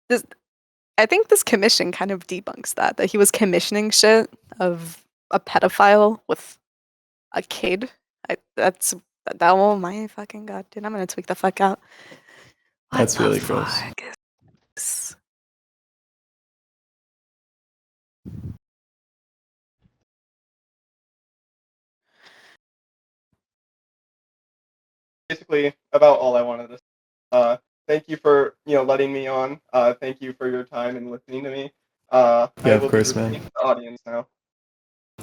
this commission kind of debunks that he was commissioning shit of a pedophile with a kid. That oh my fucking god, dude! I'm gonna tweak the fuck out. What That's the really gross. fuck is this? Basically, about all I wanted to say. Thank you for letting me on. Thank you for your time and listening to me. Yeah, I of will course, be man. returning to the audience now.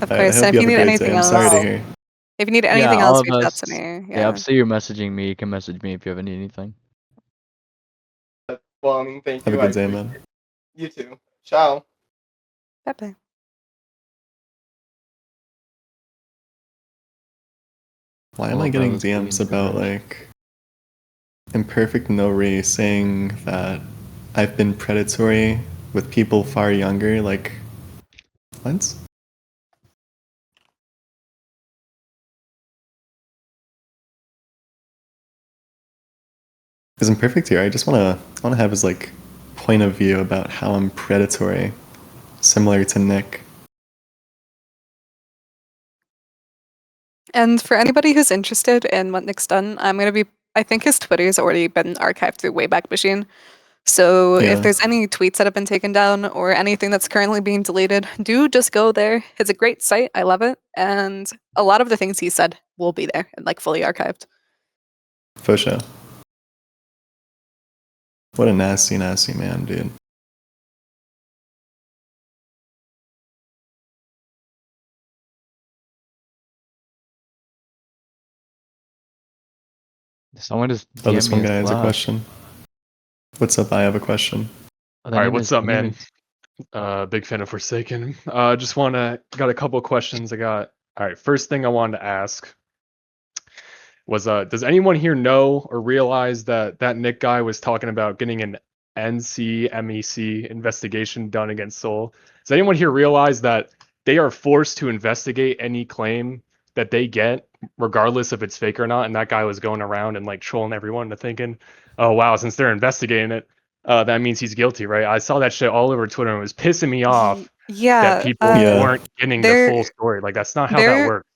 Of I course, hope and you if you have a need great day. anything I'm sorry to else, hear. if you need Yeah, anything all else, of reach out us. to me. Yeah, obviously you're messaging me. You can message me if you ever need anything. Well, I mean, thank Have a you. good day, man. You too. Ciao. Bye bye. Why am All I of getting those being DMs about gibberish. like Imperfect Nori saying that I've been predatory with people far younger? Like, what? Is Imperfect here? I just wanna have his like point of view about how I'm predatory, similar to Nick. And for anybody who's interested in what Nick's done, I think his Twitter's already been archived through Wayback Machine. So Yeah. if there's any tweets that have been taken down or anything that's currently being deleted, do just go there. It's a great site. I love it. And a lot of the things he said will be there and like fully archived. For sure. What a nasty, nasty man, dude. Someone just Oh, this DM one me guy as has a well. question. What's up? I have a question. Oh, All right, what's up, man? Big fan of Forsaken. Got a couple of questions. All right, first thing I wanted to ask was, does anyone here know or realize that Nick guy was talking about getting an NCMEC investigation done against Soul? Does anyone here realize that they are forced to investigate any claim that they get, regardless if it's fake or not? And that guy was going around and like trolling everyone into thinking, oh wow, since they're investigating it, that means he's guilty, right? I saw that shit all over Twitter and it was pissing me off Yeah. that people weren't getting the full story. Like that's not how that works.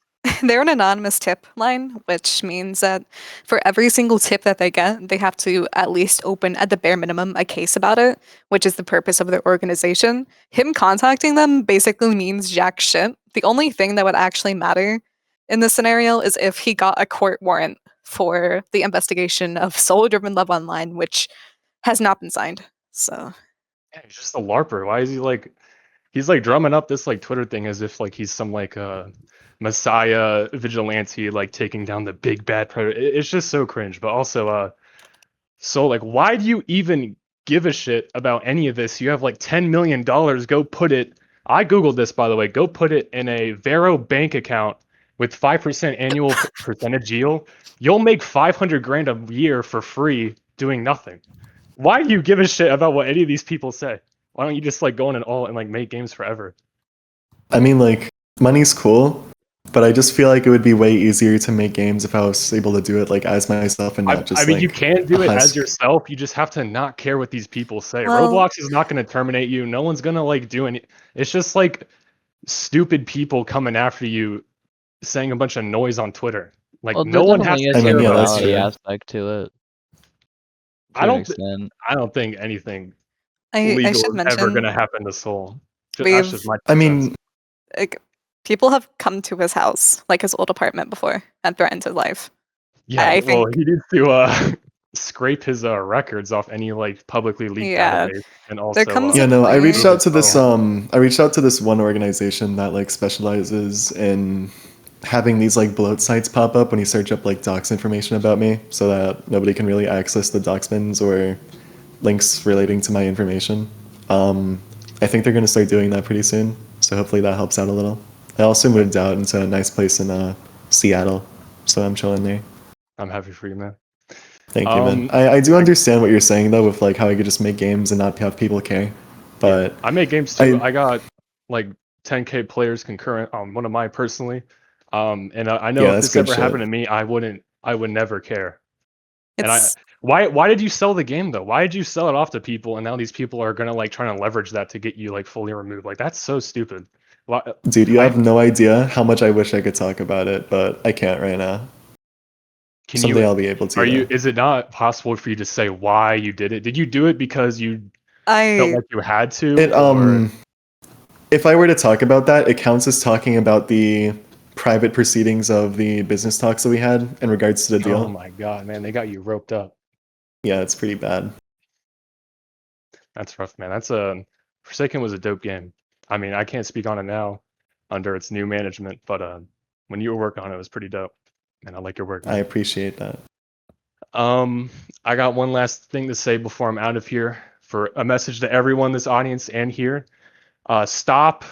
They're an anonymous tip line, which means that for every single tip that they get, they have to at least open, at the bare minimum, a case about it, which is the purpose of their organization. Him contacting them basically means jack shit. The only thing that would actually matter in this scenario is if he got a court warrant for the investigation of SoulDrivenLove Online, which has not been signed. So Yeah, he's just a LARPer. Why is he like? he's like drumming up this like Twitter thing as if like he's some like messiah vigilante like taking down the big bad predator. It's just so cringe. But also so like why do you even give a shit about any of this? You have like $10 million. Go put it. I googled this, by the way. Go put it in a Vero bank account with 5% annual percentage yield. You'll make 500 grand a year for free doing nothing. Why do you give a shit about what any of these people say? Why don't you just like go in and all and like make games forever? I mean, like, money's cool, but I just feel like it would be way easier to make games if I was able to do it like as myself and not just I mean, like you can do a it as husk. yourself. You just have to not care what these people say. Well- Roblox is not going to terminate you. No one's going to like do any. It's just like stupid people coming after you, saying a bunch of noise on Twitter. Like Well, no there one has definitely to is I a mean, care yeah, about that's morality true. aspect to it. To I an don't. extent. I don't think anything I legal should is ever going mention to happen to Soul. That's we've just my. I 2 cents. mean, like people have come to his house, like his old apartment before, and threatened his life. Yeah, I well, think he needs to scrape his records off any like publicly leaked Yeah. database, and There also comes yeah, a no, I point- reached move out his to this phone. I reached out to this one organization that like specializes in having these like bloat sites pop up when you search up like docs information about me so that nobody can really access the docs bins or links relating to my information. I think they're going to start doing that pretty soon, so hopefully that helps out a little. I also moved out into a nice place in Seattle, so I'm chilling there. I'm happy for you, man. Thank you, man. I do understand what you're saying though, with like how I could just make games and not have people care. But I make games too. I got like 10K players concurrent on one of mine personally. And I know Yeah, if that's this good ever shit. happened to me, I would never care. And It's why did you sell the game though? Why did you sell it off to people and now these people are gonna like trying to leverage that to get you like fully removed? Like that's so stupid. dude, you have no idea how much I wish I could talk about it, but I can't right now. Can Someday you I'll be able to. are you though. is it not possible for you to say why you did it? Did you do it because you felt I like you had to? It or if I were to talk about that, it counts as talking about the private proceedings of the business talks that we had in regards to the deal. Oh my god, man, they got you roped up. Yeah, it's pretty bad. That's rough, man. That's Forsaken was a dope game. I mean, I can't speak on it now under its new management, but when you were working on it, it was pretty dope. And I like your work, I man. appreciate that. I got one last thing to say before I'm out of here. For a message to everyone in this audience and here, stop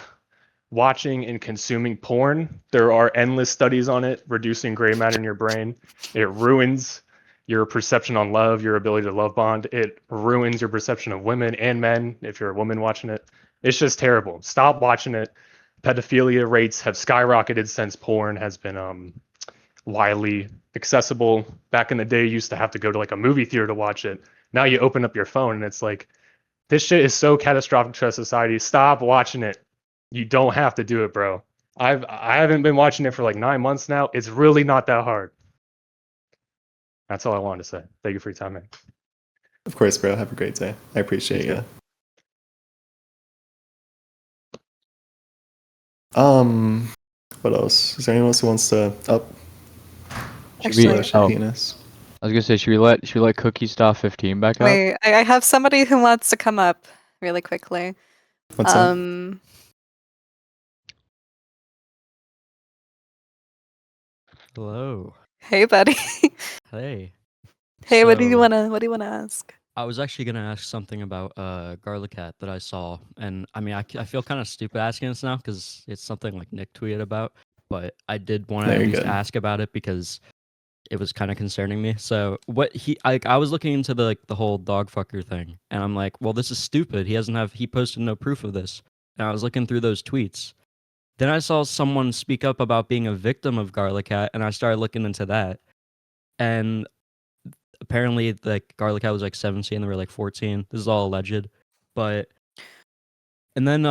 watching and consuming porn. There are endless studies on it, reducing gray matter in your brain. It ruins your perception on love, your ability to love bond. It ruins your perception of women and men if you're a woman watching it. It's just terrible. Stop watching it. Pedophilia rates have skyrocketed since porn has been widely accessible. Back in the day, you used to have to go to like a movie theater to watch it. Now you open up your phone and it's like, this shit is so catastrophic to our society. Stop watching it. You don't have to do it, bro. I haven't been watching it for like 9 months now. It's really not that hard. That's all I wanted to say. Thank you for your time, man. Of course, bro. Have a great day. I appreciate you. What else? Is there anyone else who wants to up? Actually- Penis. I was gonna say, should we let Cookie Star 15 back up? wait. I have somebody who wants to come up really quickly. What's up? Hello. Hey, buddy. Hey. Hey, what do you So, wanna ask? I was actually gonna ask something about Garlic Cat that I saw, and I mean, I feel kind of stupid asking this now because it's something like Nick tweeted about, but I did want to No, at you're least good. ask about it because it was kind of concerning me. So I was looking into the whole dog fucker thing, and I'm like, well, this is stupid. He posted no proof of this, and I was looking through those tweets. Then I saw someone speak up about being a victim of Garlic Cat, and I started looking into that. And apparently, like Garlic Cat was like 17, they were like 14. This is all alleged, and then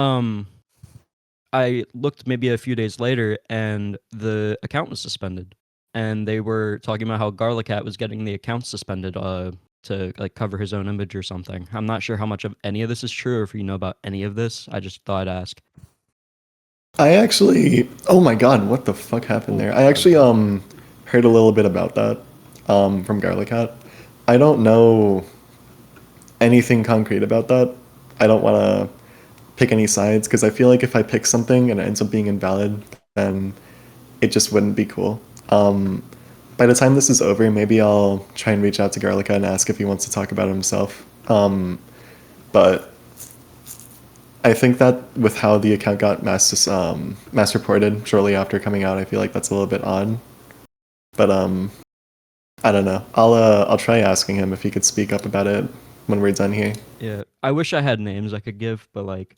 I looked maybe a few days later, and the account was suspended, and they were talking about how Garlic Cat was getting the account suspended to like cover his own image or something. I'm not sure how much of any of this is true, or if you know about any of this. I just thought I'd ask. I actually, oh my god, what the fuck happened there? I actually heard a little bit about that from Garlic Hat. I don't know anything concrete about that. I don't want to pick any sides because I feel like if I pick something and it ends up being invalid, then it just wouldn't be cool. By the time this is over, maybe I'll try and reach out to Garlica and ask if he wants to talk about it himself. But I think that with how the account got mass reported shortly after coming out, I feel like that's a little bit odd. But I don't know. I'll try asking him if he could speak up about it when we're done here. Yeah, I wish I had names I could give, but like,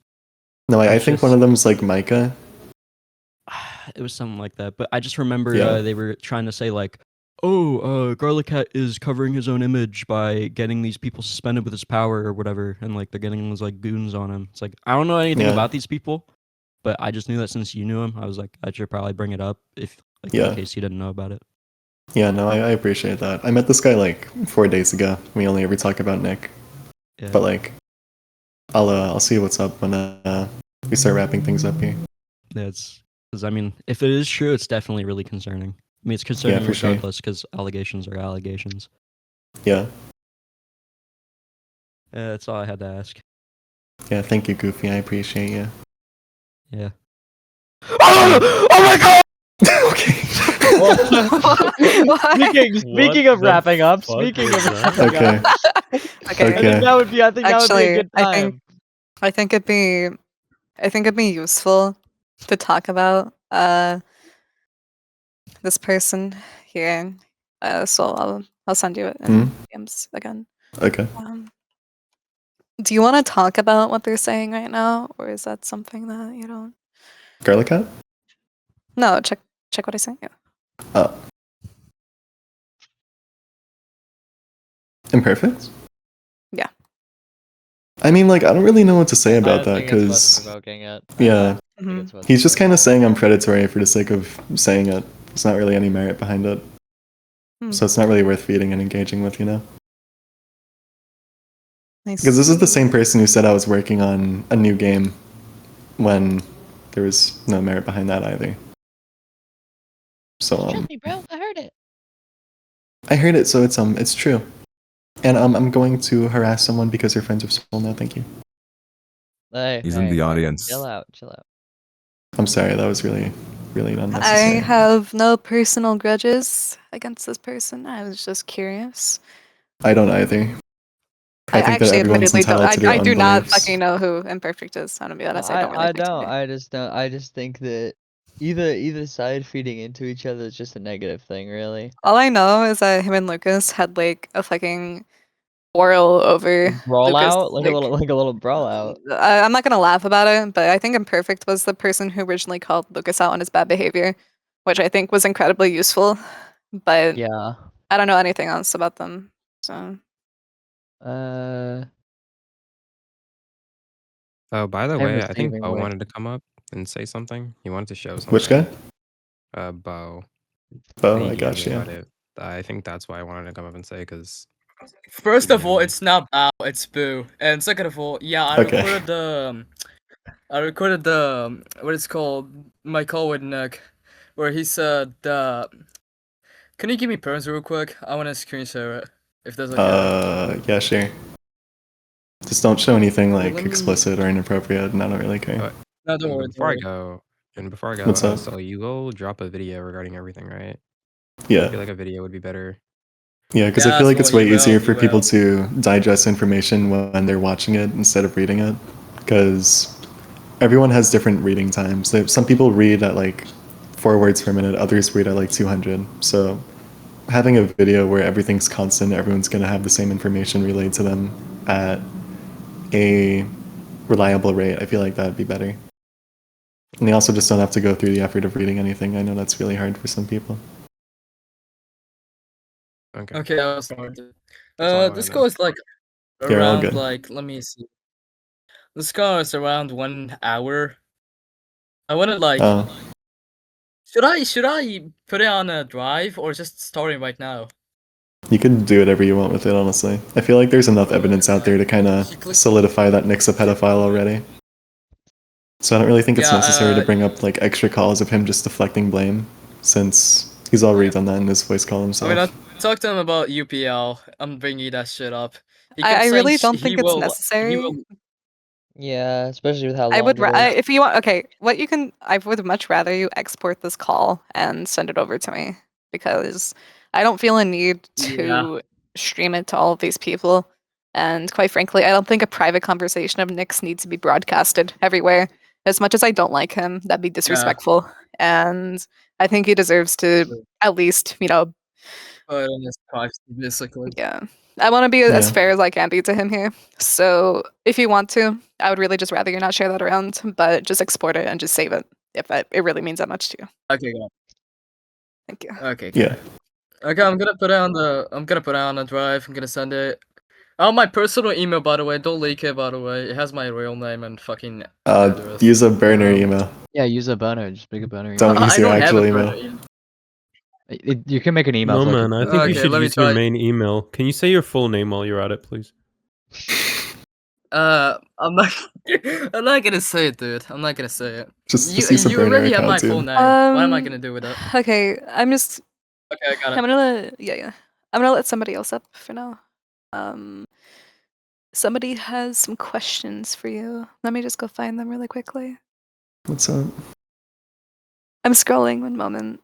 No, I it's think one just- of them is like Micah. it was something like that. But I just remember Yeah. they were trying to say like, oh, Garlic Cat is covering his own image by getting these people suspended with his power or whatever, and like they're getting those like goons on him. It's like I don't know anything Yeah. about these people, but I just knew that since you knew him, I was like, I should probably bring it up if like Yeah. in case he didn't know about it. Yeah, no, I appreciate that. I met this guy like 4 days ago. We only ever talk about Nick. Yeah. But like, I'll see what's up when we start wrapping things up here. That's because I mean, if it is true, it's definitely really concerning. I mean, it's concerning for sure. regardless because allegations are allegations. Yeah. That's all I had to ask. Yeah, thank you, Goofy. I appreciate you. Yeah. Oh my god! Okay. Speaking of the wrapping up, fuck speaking was of that? wrapping Okay. up, Okay. I think Okay. that would be a good time. I think it'd be useful to talk about this person here. So I'll send you it in DMs again. Okay. Do you want to talk about what they're saying right now, or is that something that you don't? Garlic Cat? No, check what I sent you. Oh. Imperfect? Yeah. I mean, like, I don't really know what to say about that think it's less because, provoking it. yeah, think it's less he's just kind of saying I'm predatory for the sake of saying it. There's not really any merit behind it, so it's not really worth feeding and engaging with, you know. Because this is the same person who said I was working on a new game when there was no merit behind that either. So Trust me, bro. I heard it. I heard it, so it's true. And I'm going to harass someone because you're friends with Soul now. Thank you. Hey, He's in the audience. Chill out, chill out. I'm sorry, that was really I unnecessary. have no personal grudges against this person. I was just curious. I don't either. I think that actually everyone's admittedly don't. entitled to their I own do not beliefs. fucking know who Imperfect is. I'm gonna be honest. I don't really. I just don't. I just think that either side feeding into each other is just a negative thing, really. All I know is that him and Lucas had like a fucking quarrel over Brawl Lucas. out, like a little brawl out. I'm not gonna laugh about it, but I think Imperfect was the person who originally called Lucas out on his bad behavior, which I think was incredibly useful. But yeah, I don't know anything else about them. So Oh, by the I'm way, I think receiving Bo what- wanted to come up and say something. He wanted to show something. Which guy? Bo. Bo, He I got DM'd me you. about it. I think that's why I wanted to come up and say because. First of all, it's not Bao, it's Boo. And second of all, yeah, I Okay. recorded the what it's called, my call with Nick, where he said, can you give me perms real quick? I want to screen share it, if that's okay. Yeah, sure. Just don't show anything like let me- explicit or inappropriate, and I don't really care. No, don't worry. Before I go, What's up? so you go drop a video regarding everything, right? Yeah. I feel like a video would be better. Yeah, because I Yeah, feel like so it's way you will, easier you for people will. to digest information when they're watching it instead of reading it. Because everyone has different reading times. Some people read at like 4 words per minute, others read at like 200. So having a video where everything's constant, everyone's going to have the same information relayed to them at a reliable rate, I feel like that would be better. And they also just don't have to go through the effort of reading anything. I know that's really hard for some people. Okay, I was sorry. all I This wanna call is like You're all around good. like, let me see. This call is around 1 hour. I wanna like, Oh. should I put it on a drive or just starting right now? You can do whatever you want with it, honestly. I feel like there's enough evidence out there to kind of solidify that Nick's a pedophile already. So I don't really think it's Yeah, necessary to bring up like extra calls of him just deflecting blame, since he's already done that in his voice call I himself. mean, I talked to him about UPL. I'm bringing that shit up. He I kept saying really don't he think it's will- necessary. He will, Yeah, especially with how I long would, it is. if you want, okay, what you can, I would much rather you export this call and send it over to me because I don't feel a need to stream it to all of these people. And quite frankly, I don't think a private conversation of Nick's needs to be broadcasted everywhere. As much as I don't like him, that'd be disrespectful. And I think he deserves to at least, you know, Put in his privacy, basically. yeah. I want to be as Yeah. fair as I can be to him here. So if you want to, I would really just rather you not share that around, but just export it and just save it if it really means that much to you. Okay, got it. Thank you. Okay. Yeah. Okay, I'm gonna put it on the drive. I'm gonna send it. Oh, my personal email, by the way. Don't leak it, by the way. It has my real name and fucking address. Use a burner email. Yeah, use a burner. Just make a burner. Don't use I your don't have actual a email. burner email. You can make an email. No, so man. I think you Okay, should let me use your try. main email. Can you say your full name while you're at it, please? I'm not. I'm not gonna say it, dude. I'm not gonna say it. Just use a You burner already have my account, full dude. name. What am I gonna do with it? Okay, I'm just. Okay, I got it. I'm gonna yeah. I'm gonna let somebody else up for now. Somebody has some questions for you. Let me just go find them really quickly. What's up? I'm scrolling. One moment.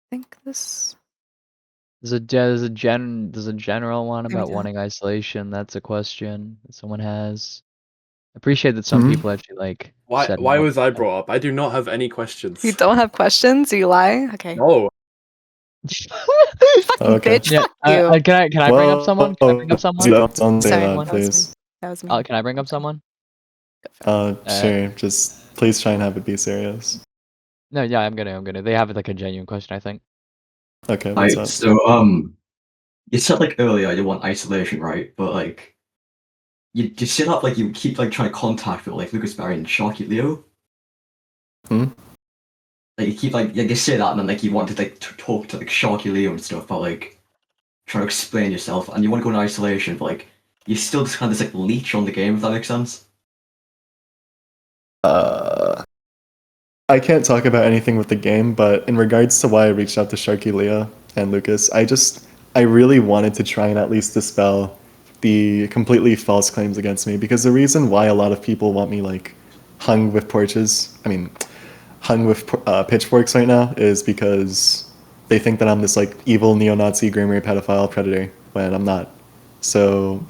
I think this. There's a general one Here we about go. wanting isolation. That's a question that someone has. I appreciate that some Mhm. people actually like. Why said why more. was I brought up? I do not have any questions. You don't have questions? You lie? Okay. No. Fucking Okay. bitch. Yeah, Fuck you. can I bring up someone? Can I bring up someone? Don't say Sorry, that, that was me. please. That was me. Can I bring up someone? Sure. Just please try and have it be serious. No, yeah, I'm gonna. They have like a genuine question, I think. Okay, what's up? So you said like earlier you want isolation, right? But like you set up like you keep like trying to contact people like lucasberry and Sharky Leo. Hmm? Like you keep like you say that and then like you want to like talk to like Sharky Leo and stuff, but like trying to explain yourself and you want to go in isolation, but like you still just kind of this like leech on the game, if that makes sense. I can't talk about anything with the game, but in regards to why I reached out to Sharky Leah and Lucas, I really wanted to try and at least dispel the completely false claims against me, because the reason why a lot of people want me like hung with pitchforks right now is because they think that I'm this like evil neo-Nazi groomer pedophile predator when I'm not. So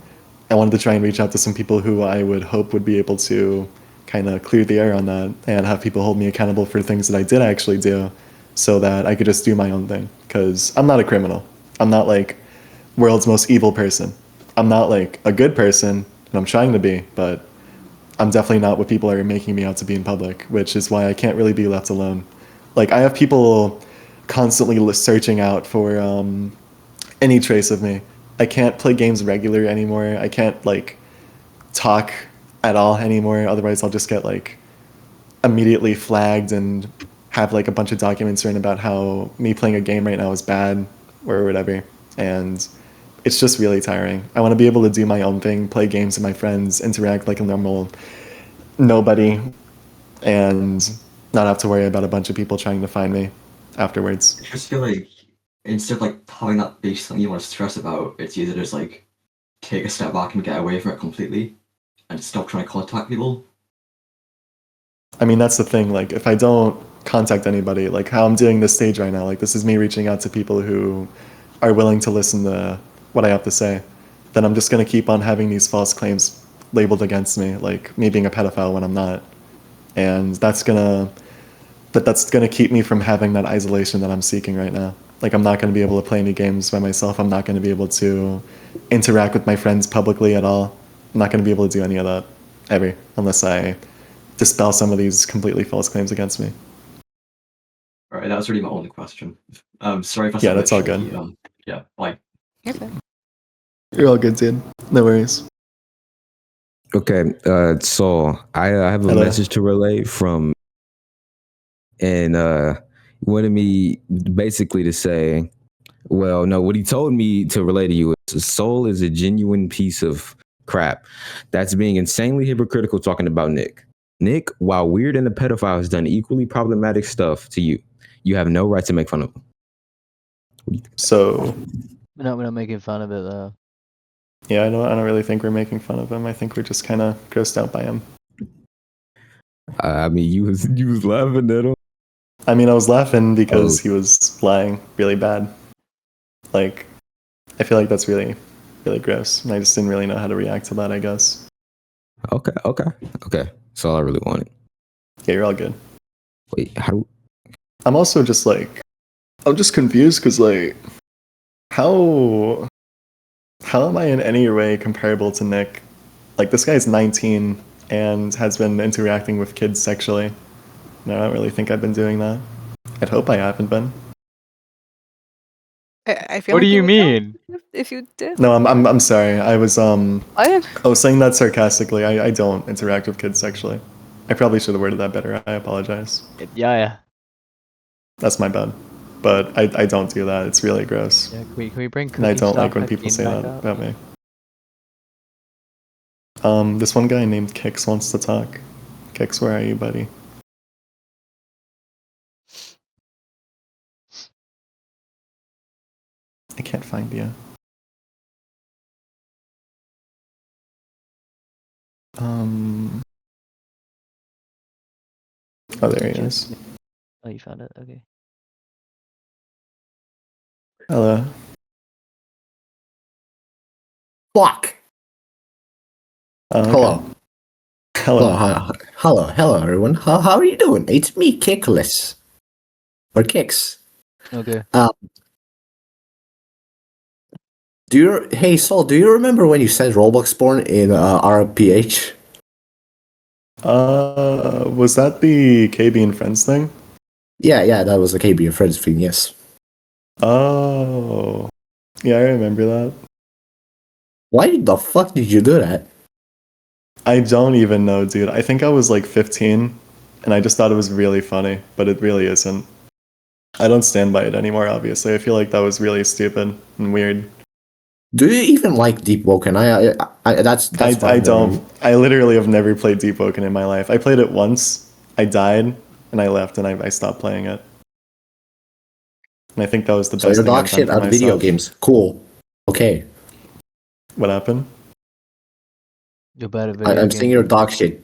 I wanted to try and reach out to some people who I would hope would be able to kind of clear the air on that and have people hold me accountable for things that I did actually do, so that I could just do my own thing. Because I'm not a criminal. I'm not like world's most evil person. I'm not like a good person, and I'm trying to be, but I'm definitely not what people are making me out to be in public, which is why I can't really be left alone. Like, I have people constantly searching out for any trace of me. I can't play games regular anymore. I can't like talk at all anymore. Otherwise, I'll just get like immediately flagged and have like a bunch of documents written about how me playing a game right now is bad or whatever. And it's just really tiring. I want to be able to do my own thing, play games with my friends, interact like a normal nobody, and not have to worry about a bunch of people trying to find me afterwards. I just feel like instead of like having that be something you want to stress about, it's either just like take a step back and get away from it completely and stop trying to contact people. I mean, that's the thing. Like, if I don't contact anybody, like how I'm doing this stage right now, like this is me reaching out to people who are willing to listen to what I have to say, then I'm just going to keep on having these false claims labeled against me, like me being a pedophile when I'm not. And that's going to keep me from having that isolation that I'm seeking right now. Like, I'm not going to be able to play any games by myself. I'm not going to be able to interact with my friends publicly at all. I'm not going to be able to do any of that ever, unless I dispel some of these completely false claims against me. All right, that was really my only question. Sorry if I Yeah, said that's that all tricky. good. Yeah, bye. You're all good, dude. No worries. Okay, so I have a Hello. message to relay from, and he wanted me basically to say, well, no, what he told me to relay to you is Soul is a genuine piece of crap that's being insanely hypocritical talking about Nick. Nick, while weird and a pedophile, has done equally problematic stuff to you. You have no right to make fun of him. So We're not making fun of it though. Yeah, I don't really think we're making fun of him. I think we're just kind of grossed out by him. I mean, you was laughing at him. I mean, I was laughing because Oh. he was lying really bad. Like, I feel like that's really, really gross. And I just didn't really know how to react to that, I guess. Okay. That's all I really wanted. Yeah, you're all good. Wait, how do? I'm also just like, I'm just confused because like, how am I in any way comparable to Nick? Like, this guy's 19 and has been interacting with kids sexually. And I don't really think I've been doing that. I'd hope I haven't been. I feel What like do you would know mean? if you did. No, I'm sorry. I was What? I was saying that sarcastically. I don't interact with kids sexually. I probably should have worded that better. I apologize. Yeah. That's my bad. But I don't do that. It's really gross. Yeah, can we bring And I Cookie don't Star like when people 15 say back that up? about me. This one guy named Kix wants to talk. Kix, where are you, buddy? I can't find you. Oh, there he is. Oh, you found it? Okay. Hello. Fuck. Oh, okay. Hello. Hello. Hello, everyone. How are you doing? It's me, Kickless. Or Kicks. Okay. Hey, Saul, do you remember when you said Roblox porn in RPH? Was that the KB and Friends thing? Yeah, that was the KB and Friends thing, yes. Oh. Yeah, I remember that. Why the fuck did you do that? I don't even know, dude. I think I was like 15, and I just thought it was really funny, but it really isn't. I don't stand by it anymore, obviously. I feel like that was really stupid and weird. Do you even like Deep Woken? That's I don't. I literally have never played Deep Woken in my life. I played it once, I died, and I left, and I stopped playing it. And I think that was the So best you're thing dog I've done shit for at video myself. games. Cool. Okay. What happened? You're bad at video I'm games. saying you're dog shit.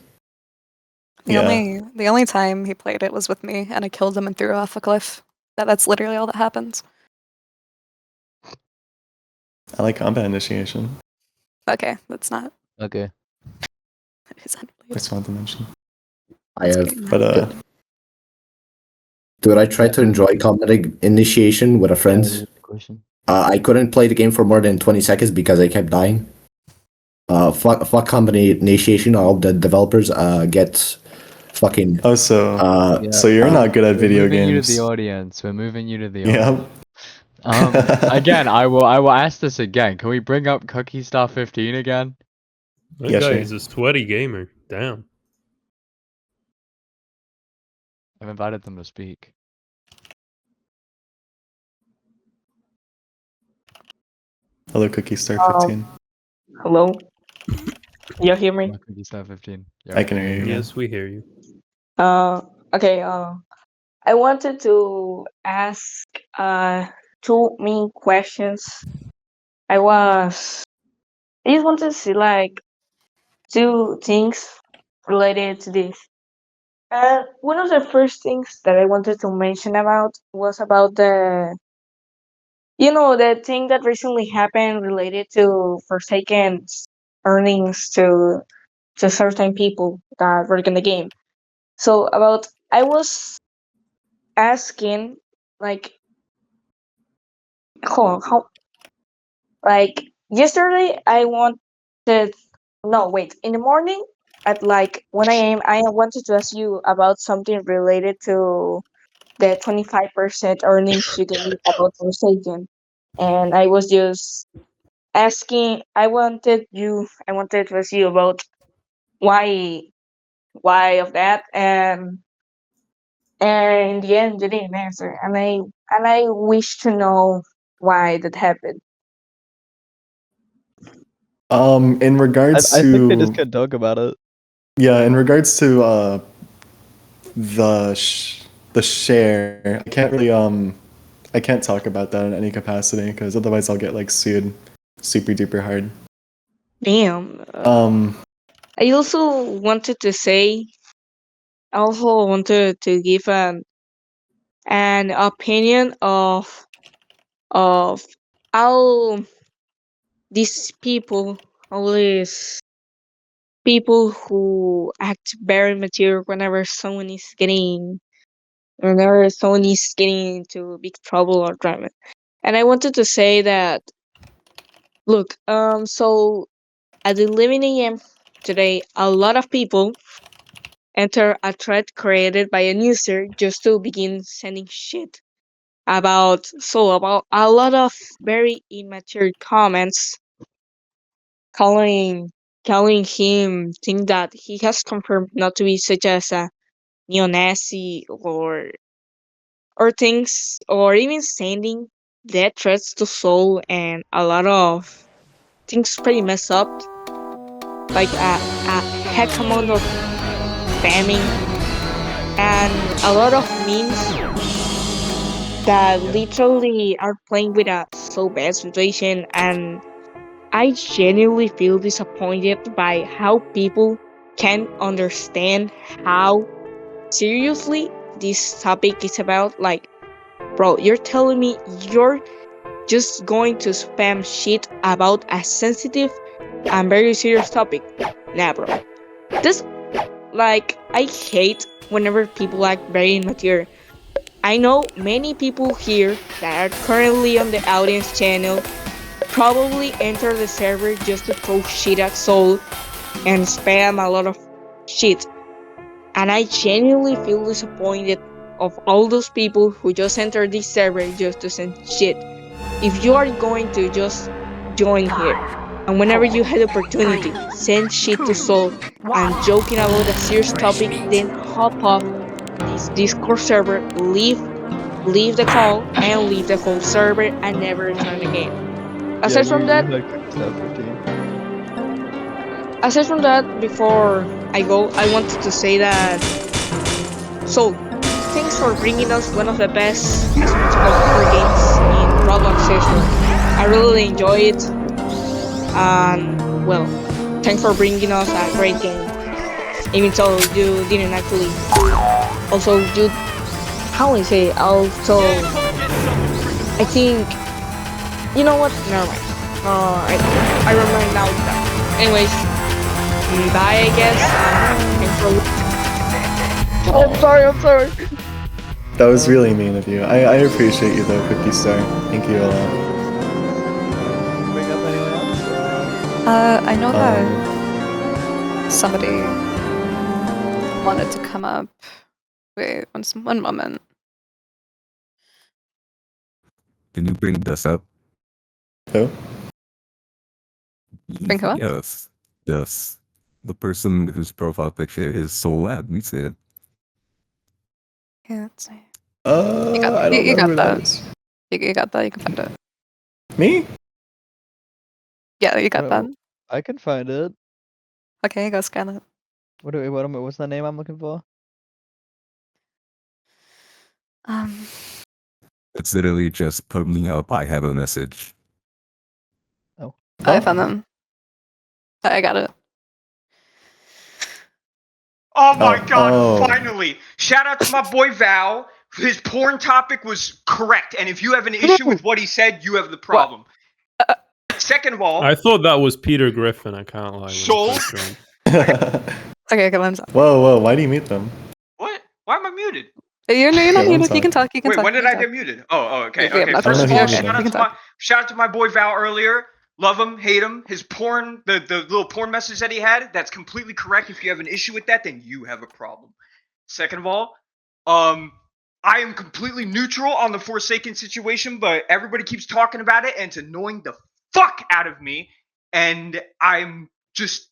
The only time he played it was with me, and I killed him and threw off a cliff. That's literally all that happens. I like combat initiation. Okay, that's not. Okay. It's I just wanted to mention. I have. But Dude, I tried to enjoy combat initiation with a friend. Question. I couldn't play the game for more than 20 seconds because I kept dying. Fuck combat initiation. All the developers get fucking. Oh, so you're not good at video We're moving you to games. the audience. We're moving you to the Yeah. audience. Again, I will ask this again. Can we bring up Cookie Star 15 again? That Yeah, guy sure. is a sweaty gamer. Damn. I've invited them to speak. Hello, Cookie Star 15. Hello? You hear me? Cookie Star 15. I can hear you. Yes, we hear you. Okay, I wanted to ask two main questions. I just wanted to see like two things related to this. One of the first things that I wanted to mention about was about the thing that recently happened related to Forsaken earnings to certain people that work in the game. So I was asking like how like yesterday I wanted no wait in the morning at like 1 a.m. I wanted to ask you about something related to the 25% earnings you get about Forsaken, and I was just asking. I wanted to ask you about why of that, and in the end you didn't answer, and I wish to know why that happened. In regards I think they just to can't talk about it. yeah, in regards to the share, I can't talk about that in any capacity because otherwise I'll get like sued super duper hard. Damn. Um, I also wanted to say, I also wanted to give an opinion of how these people, all these people who act very mature whenever someone is getting into big trouble or drama. And I wanted to say that, look, so at 11 a.m. today, a lot of people enter a thread created by a user just to begin sending shit about a lot of very immature comments, calling him think that he has confirmed not to be such as a neo-Nazi or things, or even sending death threats to Soul, and a lot of things pretty messed up, like a heck amount of spamming and a lot of memes that literally are playing with a so bad situation. And I genuinely feel disappointed by how people can understand how seriously this topic is about. Like, bro, you're telling me you're just going to spam shit about a sensitive and very serious topic? Nah, bro. This, like, I hate whenever people act very immature. I know many people here that are currently on the audience channel probably enter the server just to throw shit at Soul and spam a lot of shit. And I genuinely feel disappointed of all those people who just entered this server just to send shit. If you are going to just join here, and whenever you had opportunity, send shit to Soul and joking about a serious topic, then hop off this Discord server, leave the call, and leave the whole server and never return again. Yeah, Aside from that, had kicked out 15. before I go, I wanted to say that, so, thanks for bringing us one of the best aspects of horror games in Roblox history. I really enjoy it, and well, thanks for bringing us a great game. Even though you didn't actually, also you, how I say, also, I think, you know what? Never mind. I remember now. Anyways, bye, I guess. Thanks for. I'm sorry. that was really mean of you. I appreciate you though, Cookie Star. Thank you a lot. Bring up anyone else? I know that somebody wanted to come up. Wait, one moment. Can you bring this up? Who? Bring who up? Yes. Yes. The person whose profile picture is Soul Lab. You see it. Yeah, let's see. I don't You know got who that. that is. You got that. You can find it. Me? Yeah, you got that. I can find it. Okay, go scan it. What's the name I'm looking for? It's literally just putting up, I have a message. Oh. I found them. I got it. Oh my Oh, god, oh. finally! Shout out to my boy Val. His porn topic was correct, and if you have an issue with what he said, you have the problem. Second of all, I thought that was Peter Griffin. I can't lie. Soul? Okay, I'm sorry. Whoa, why do you mute them? What? Why am I muted? You're not Yeah, muted. one You can sec. talk. You can Wait, talk. when you did can I talk. get muted? Oh, okay, Yeah, okay. that's First I of don't know all, if you shout muted out to my boy Val earlier. Love him, hate him. His porn, the little porn message that he had, that's completely correct. If you have an issue with that, then you have a problem. Second of all, I am completely neutral on the Forsaken situation, but everybody keeps talking about it, and it's annoying the fuck out of me. And I'm just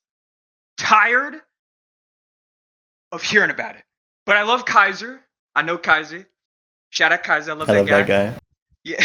tired of hearing about it. But I love Kaiser. I know Kaiser. Shout out Kaiser. I love that guy. Yeah.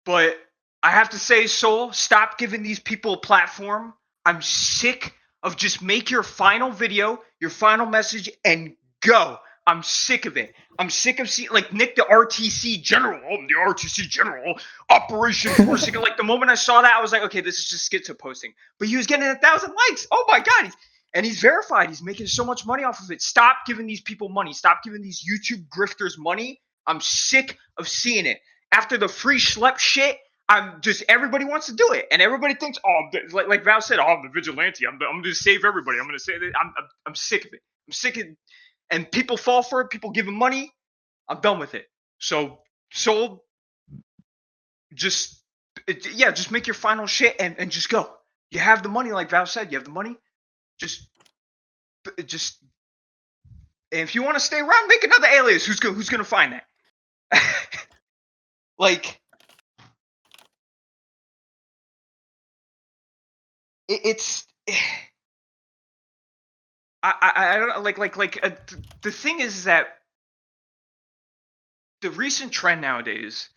But I have to say, Soul, stop giving these people a platform. I'm sick of just make your final video, your final message, and go. I'm sick of it. I'm sick of seeing like Nick the RTC General. I'm the RTC General. Operation Force. Like the moment I saw that, I was like, okay, this is just schizo posting. But he was getting 1,000 likes. Oh my god! And he's verified. He's making so much money off of it. Stop giving these people money. Stop giving these YouTube grifters money. I'm sick of seeing it. After the free schlep shit, I'm just everybody wants to do it, and everybody thinks, oh, like Val said, oh, I'm the vigilante. I'm going to save everybody. I'm going to say that. I'm sick of it. I'm sick of, and people fall for it. People give him money. I'm done with it. So Soul, just make your final shit and just go. You have the money, like Val said. You have the money. Just, and if you want to stay around, make another alias. Who's gonna find that? Like, it's. I don't like the thing is that the recent trend nowadays,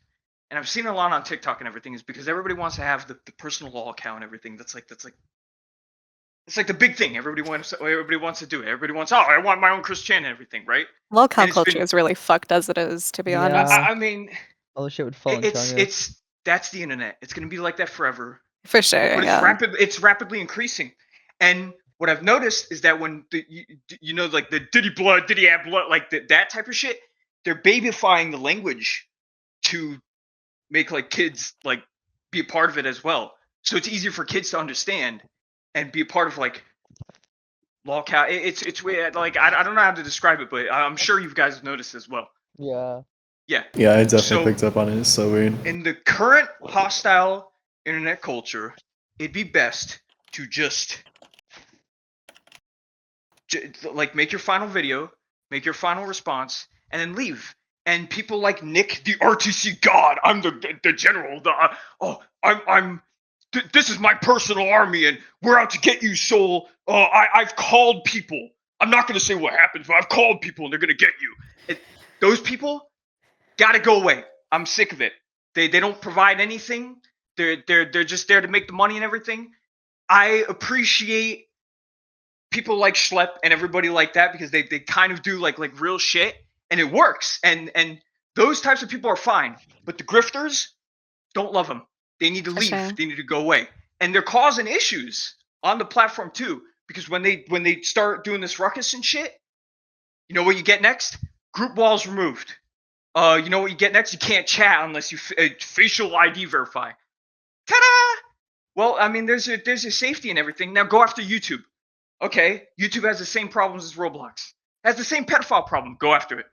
and I've seen a lot on TikTok and everything, is because everybody wants to have the personal law account and everything. That's like it's like the big thing. Everybody wants to do it. Everybody wants, oh, I want my own Chris Chan and everything, right? Lol cow And it's culture been- is really fucked as it is, to be honest. I mean, all the shit would fall in it's that's the internet. It's gonna be like that forever. For sure, But yeah. it's rapidly increasing. And what I've noticed is that when you know, like the Diddy blood, Diddy have blood, like that type of shit, they're babyifying the language to make like kids like be a part of it as well. So it's easier for kids to understand and be a part of like lolcow. It's weird. Like I don't know how to describe it, but I'm sure you guys have noticed as well. Yeah. Yeah. Yeah, I definitely So- picked up on it. It's so weird. In the current hostile internet culture, it'd be best to just like make your final video, make your final response, and then leave. And people like Nick, the RTC God, I'm the general. This is my personal army, and we're out to get you, Soul. I've called people. I'm not gonna say what happens, but I've called people, and they're gonna get you. Those people gotta go away. I'm sick of it. They don't provide anything. They're just there to make the money and everything. I appreciate people like Schlep and everybody like that because they kind of do like real shit and it works. And those types of people are fine. But the grifters don't love them. They need to leave. sure. They need to go away. And they're causing issues on the platform too. Because when they start doing this ruckus and shit, you know what you get next? Group walls removed. You know what you get next? You can't chat unless you facial ID verify. Ta-da! Well, I mean, there's a safety and everything. Now go after YouTube. Okay, YouTube has the same problems as Roblox. Has the same pedophile problem. Go after it.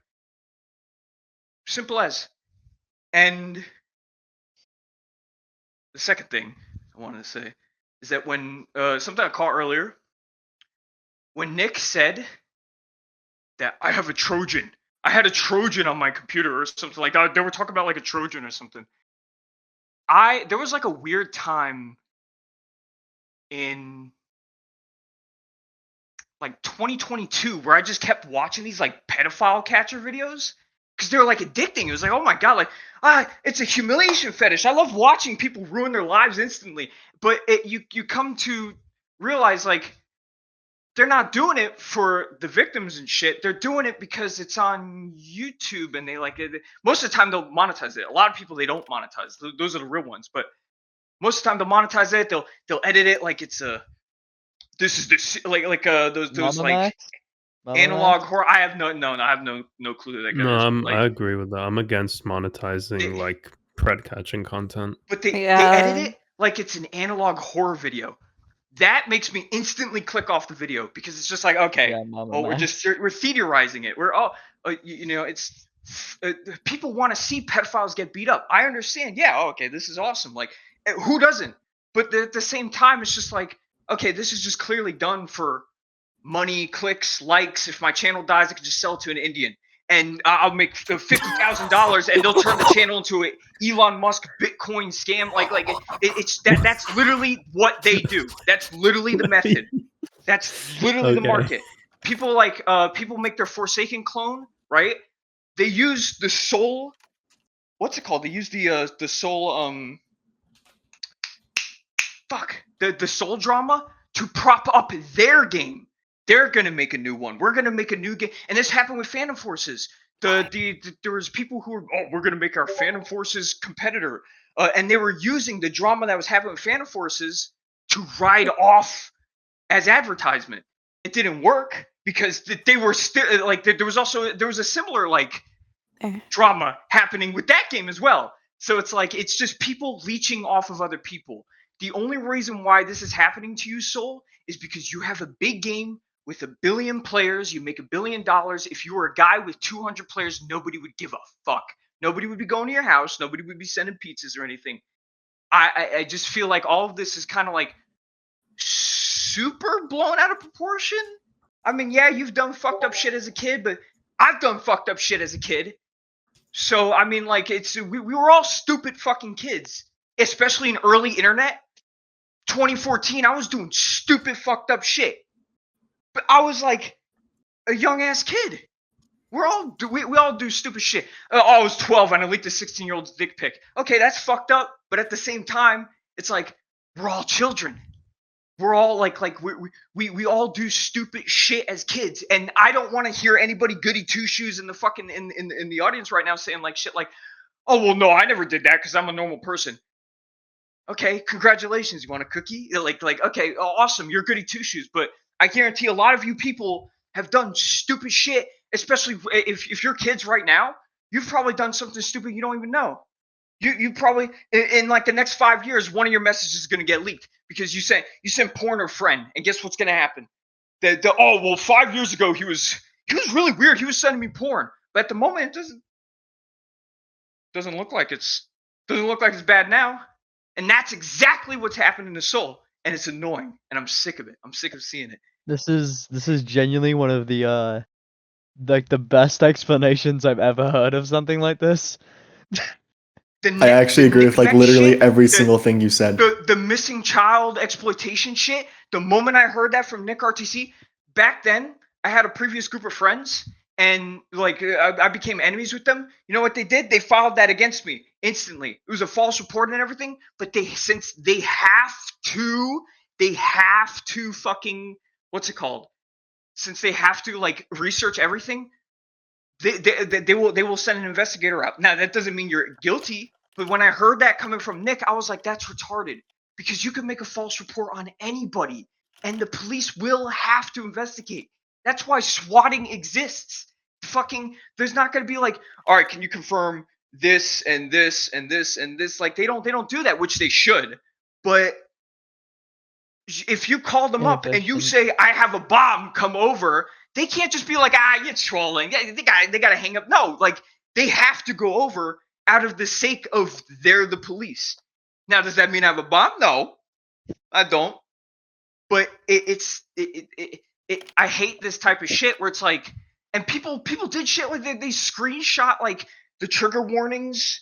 Simple as. And the second thing I wanted to say is that when something I caught earlier, when Nick said that I have a Trojan. I had a Trojan on my computer or something like that. They were talking about like a Trojan or something. There was like a weird time in like 2022 where I just kept watching these like pedophile catcher videos because they were like addicting. It was like, oh my god, like it's a humiliation fetish. I love watching people ruin their lives instantly. But you come to realize like they're not doing it for the victims and shit. They're doing it because it's on YouTube and they like it. Most of the time they'll monetize it. A lot of people they don't monetize. Those are the real ones. But most of the time they'll monetize it. They'll edit it like it's a this is this like those Mama like Max? Mama analog Max? horror. I have no clue that guy. No, like, I agree with that. I'm against monetizing like pred catching content. but they edit it like it's an analog horror video. That makes me instantly click off the video because it's just like, okay, we're theorizing it. We're all, you know, it's people want to see pedophiles get beat up. I understand. Yeah, okay, this is awesome. Like, who doesn't? But at the same time, it's just like, okay, this is just clearly done for money, clicks, likes. If my channel dies, I can just sell it to an Indian. And I'll make $50,000, and they'll turn the channel into an Elon Musk Bitcoin scam. That's literally what they do. That's literally the method. That's literally the market. People people make their Forsaken clone, right? They use the Soul. What's it called? They use the Soul the Soul drama to prop up their game. They're gonna make a new one. We're gonna make a new game, and this happened with Phantom Forces. There was people who were, oh, we're gonna make our Phantom Forces competitor, and they were using the drama that was happening with Phantom Forces to ride off as advertisement. It didn't work because they were still like there was a similar like drama happening with that game as well. So it's like it's just people leeching off of other people. The only reason why this is happening to you, Soul, is because you have a big game with 1 billion players. You make $1 billion. If you were a guy with 200 players, nobody would give a fuck. Nobody would be going to your house. Nobody would be sending pizzas or anything. I just feel like all of this is kind of like super blown out of proportion. I mean, yeah, you've done fucked up shit as a kid, but I've done fucked up shit as a kid. So I mean, like, we were all stupid fucking kids, especially in early internet. 2014, I was doing stupid fucked up shit, but I was like a young ass kid. We all do stupid shit. I was 12 and I leaked a 16-year-old's dick pic. Okay, that's fucked up, but at the same time, it's like we're all children. We're all like we all do stupid shit as kids, and I don't want to hear anybody goody two shoes in the fucking in the audience right now saying like shit like, oh well, no, I never did that because I'm a normal person. Okay, congratulations. You want a cookie? Like okay, awesome, you're goody two shoes. But I guarantee a lot of you people have done stupid shit, especially if you're kids right now. You've probably done something stupid you don't even know. You probably in like the next 5 years, one of your messages is gonna get leaked because you sent porn to a friend, and guess what's gonna happen? Oh well, 5 years ago he was really weird. He was sending me porn, but at the moment it doesn't look like it's bad now, and that's exactly what's happening to Soul, and it's annoying, and I'm sick of it. I'm sick of seeing it. This is genuinely one of the like the best explanations I've ever heard of something like this. I actually agree with like literally every single thing you said. The missing child exploitation shit. The moment I heard that from Nick RTC, back then I had a previous group of friends, and like I became enemies with them. You know what they did? They filed that against me instantly. It was a false report and everything. But since they have to fucking, what's it called? Since they have to like research everything, they will send an investigator out. Now that doesn't mean you're guilty, but when I heard that coming from Nick, I was like, that's retarded, because you can make a false report on anybody and the police will have to investigate. That's why swatting exists. Fucking, there's not going to be like, all right, can you confirm this and this and this and this? Like they don't do that, which they should. But if you call them up and you say, I have a bomb, come over, they can't just be like, you're trolling. They got to hang up. No, like they have to go over out of the sake of they're the police. Now, does that mean I have a bomb? No, I don't. But I hate this type of shit where it's like, and people did shit like they screenshot like the trigger warnings,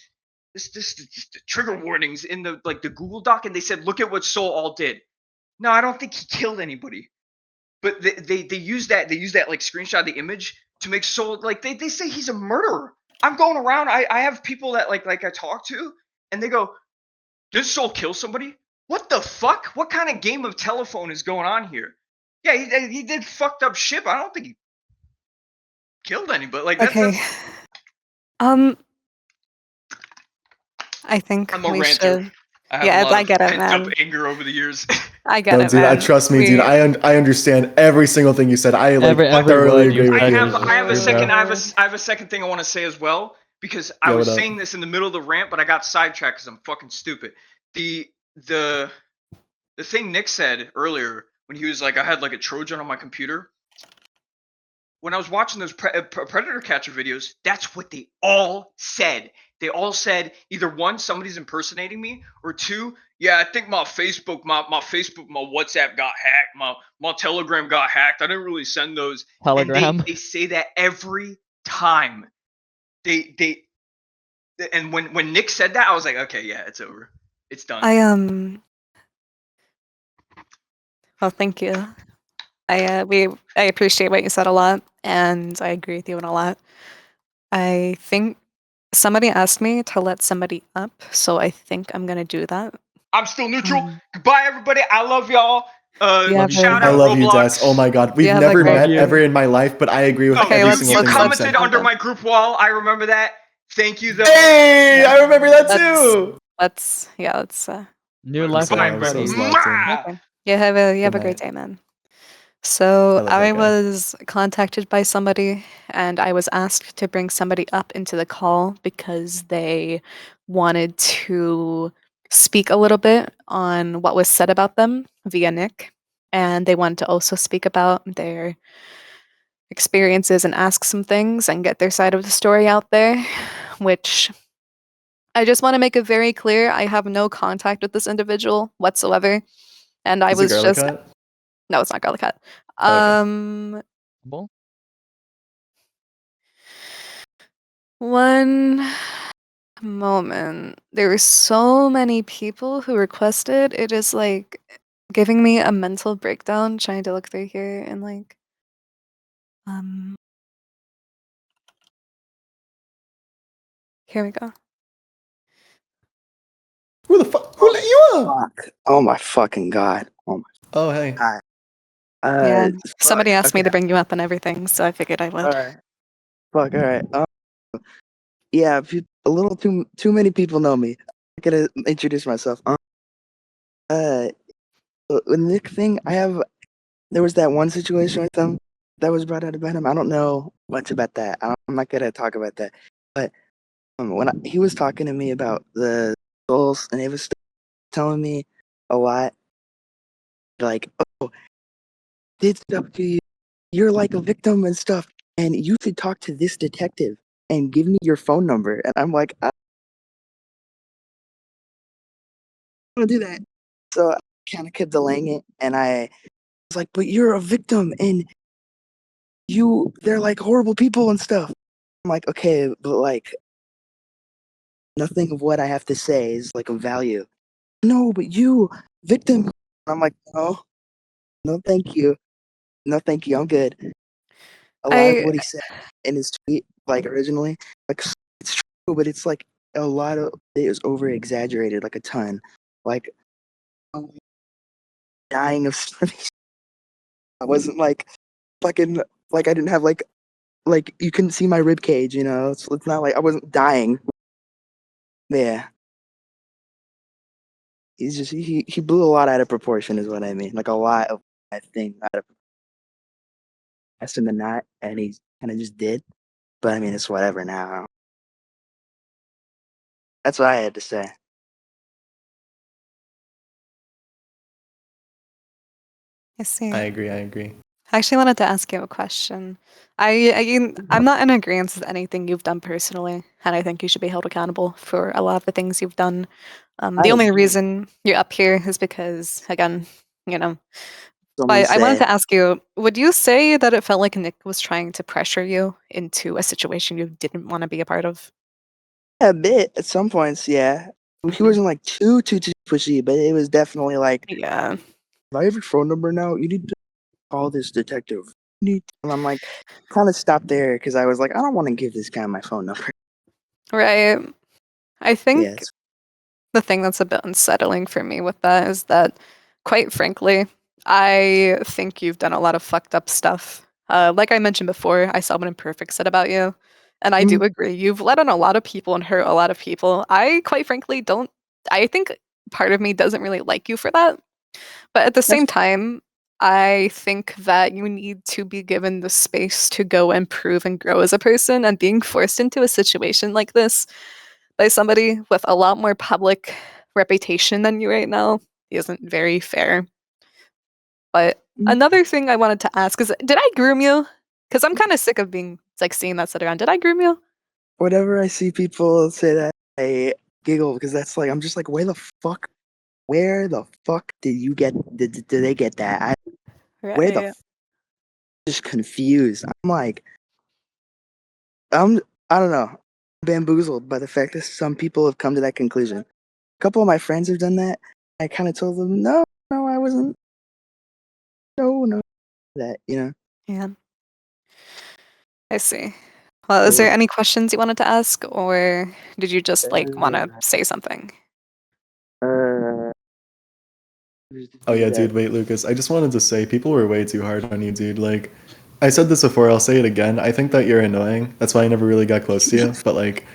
the trigger warnings in the like the Google Doc, and they said, look at what Soul all did. No, I don't think he killed anybody. But they use that like screenshot the image to make Soul like they say he's a murderer. I'm going around. I have people that like I talk to, and they go, did Soul kill somebody? What the fuck? What kind of game of telephone is going on here? Yeah, he did fucked up shit, but I don't think he killed anybody. Like Okay. I think I'm a we ranter. should. I have Yeah, a lot I of get it, pent-up man. anger over the years. I get No, it, dude, man. trust me, dude. We- I understand every single thing you said. I like Every thoroughly word you agree with I you. have a second. bro. I have a second thing I want to say as well, because I Yeah, was what up? saying this in the middle of the rant, but I got sidetracked because I'm fucking stupid. The thing Nick said earlier when he was like, I had like a Trojan on my computer. When I was watching those Predator Catcher videos, that's what they all said. They all said either one, somebody's impersonating me, or two, yeah, I think my Facebook, my WhatsApp got hacked, my Telegram got hacked. I didn't really send those. Telegram. And they say that every time. And when Nick said that, I was like, okay, yeah, it's over. It's done. Well, thank you. I appreciate what you said a lot, and I agree with you on a lot. I think somebody asked me to let somebody up, so I think I'm gonna do that. I'm still neutral. Goodbye, everybody. I love y'all. Shout I out love you, Des. Roblox. Oh my god, we've Yeah, like never Love met you. ever in my life, but I agree with Oh, every single you thing Zeb commented said. under my group wall. I remember that. Thank you, though. Hey, I remember that Let's too. let's New I'm life sorry, on I was so Freddy's. locked in. Okay. You have a Good great night. day, man. So I love I that guy. was contacted by somebody and I was asked to bring somebody up into the call because they wanted to speak a little bit on what was said about them via Nick. And they wanted to also speak about their experiences and ask some things and get their side of the story out there, which I just want to make it very clear I have no contact with this individual whatsoever. And I Is it was Girly just Cut? no, it's not Girly Cat. Okay. One moment. There were so many people who requested. It is like giving me a mental breakdown trying to look through here and like um here we go. Who the fuck? Who let you up? Fuck. Oh my fucking god. Oh my. Oh hey. Hi. Yeah. Fuck. Somebody asked me Okay. to bring you up and everything, so I figured I would. Alright. Fuck. Alright. Yeah. A little too many people know me. I'm gonna introduce myself. With Nick thing, there was that one situation with him that was brought out about him. I don't know much about that. I'm not gonna talk about that. But he was talking to me about the souls, and he was telling me a lot, like, oh, did stuff to you. You're like a victim and stuff, and you should talk to this detective and give me your phone number. And I'm like, I don't want to do that. So I kind of kept delaying it, and I was like, but you're a victim, and they're like horrible people and stuff. I'm like, okay, but like, nothing of what I have to say is like of value. No, but you, victim. I'm like, no, thank you. No, thank you. I'm good. A lot of I what he said in his tweet, like originally, like it's true, but it's like a lot of it was over exaggerated, like a ton. Like I'm dying of starvation. I wasn't like fucking like I didn't have like you couldn't see my rib cage, you know. It's not like I wasn't dying. Yeah, he's just he blew a lot out of proportion, is what I mean. Like a lot of that thing out of asked him to not, and he kind of just did. But I mean, it's whatever now. That's what I had to say. I see. I agree. I agree. I actually wanted to ask you a question. I'm not in agreement with anything you've done personally, and I think you should be held accountable for a lot of the things you've done. I The only agree. reason you're up here is because, again, you know. Someone But I wanted said to ask you, would you say that it felt like Nick was trying to pressure you into a situation you didn't want to be a part of? a bit at some points, yeah. He wasn't like too pushy, but it was definitely like, yeah. I have your phone number now. You need to call this detective. And I'm like, kind of stopped there because I was like, I don't want to give this guy my phone number. Right. I think Yes. the thing that's a bit unsettling for me with that is that, quite frankly, I think you've done a lot of fucked up stuff. Like I mentioned before, I saw what Imperfect said about you, and I do agree. You've let on a lot of people and hurt a lot of people. I, quite frankly, don't. I think part of me doesn't really like you for that. But at the same time, I think that you need to be given the space to go and prove and grow as a person, and being forced into a situation like this by somebody with a lot more public reputation than you right now isn't very fair. But another thing I wanted to ask is, did I groom you? Because I'm kind of sick of being like seeing that sit around. Did I groom you? Whenever I see people say that, I giggle because that's like, I'm just like, where the fuck did they get that? Where the Right. just confused. I'm like, I don't know, bamboozled by the fact that some people have come to that conclusion. A couple of my friends have done that. I kind of told them, no, I wasn't. No, that, you know. Yeah. I see. Well, is there any questions you wanted to ask, or did you just like want to say something? Oh yeah, dude, wait, Lucas. I just wanted to say people were way too hard on you, dude. Like, I said this before, I'll say it again. I think that you're annoying. That's why I never really got close to you. But like,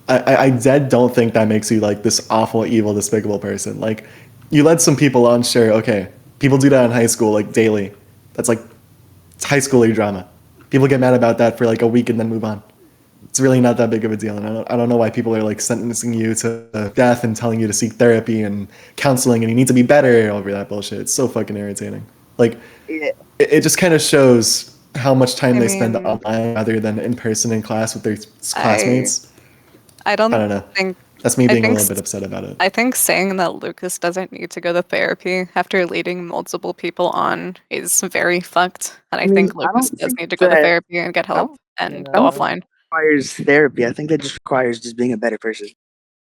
I dead don't think that makes you like this awful, evil, despicable person. Like, you led some people on, sure, okay. People do that in high school, like daily. That's like, it's high schooly drama. People get mad about that for like a week and then move on. It's really not that big of a deal, and I don't know why people are like sentencing you to death and telling you to seek therapy and counseling and you need to be better over that bullshit. It's so fucking irritating. Like, it just kind of shows how much time they spend online rather than in person in class with their classmates. I don't know. think That's me I being a think little bit upset about it. I think saying that Lucas doesn't need to go to therapy after leading multiple people on is very fucked. And I think Lucas does need to go to therapy and get help and go offline. Requires therapy. I think that just requires just being a better person.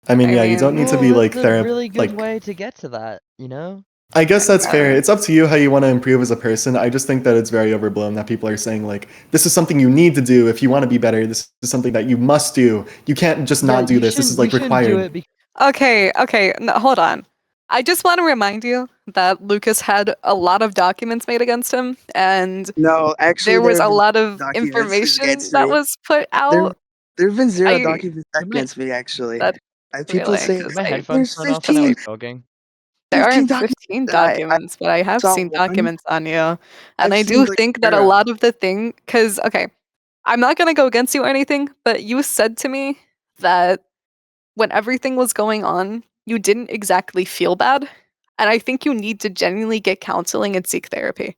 I mean, yeah, you don't need to be like That's a really good way to get to that, you know? I guess that's fair. It's up to you how you want to improve as a person. I just think that it's very overblown that people are saying like, this is something you need to do if you want to be better. This is something that you must do. You can't just not do this. This is like required. Okay, no, hold on. I just want to remind you that Lucas had a lot of documents made against him, and No, actually, there was there a have lot of documents information against that me. was put out. There have been zero I- documents against me, actually. That People really, say 'cause My I- headphones there's turned off and I 15. was talking. There 15 aren't documents. 15 documents, but I have saw seen one. documents on you. And I've I seen, do like, think that a zero. lot of the thing, because, okay, I'm not going to go against you or anything, but you said to me that when everything was going on, you didn't exactly feel bad. And I think you need to genuinely get counseling and seek therapy.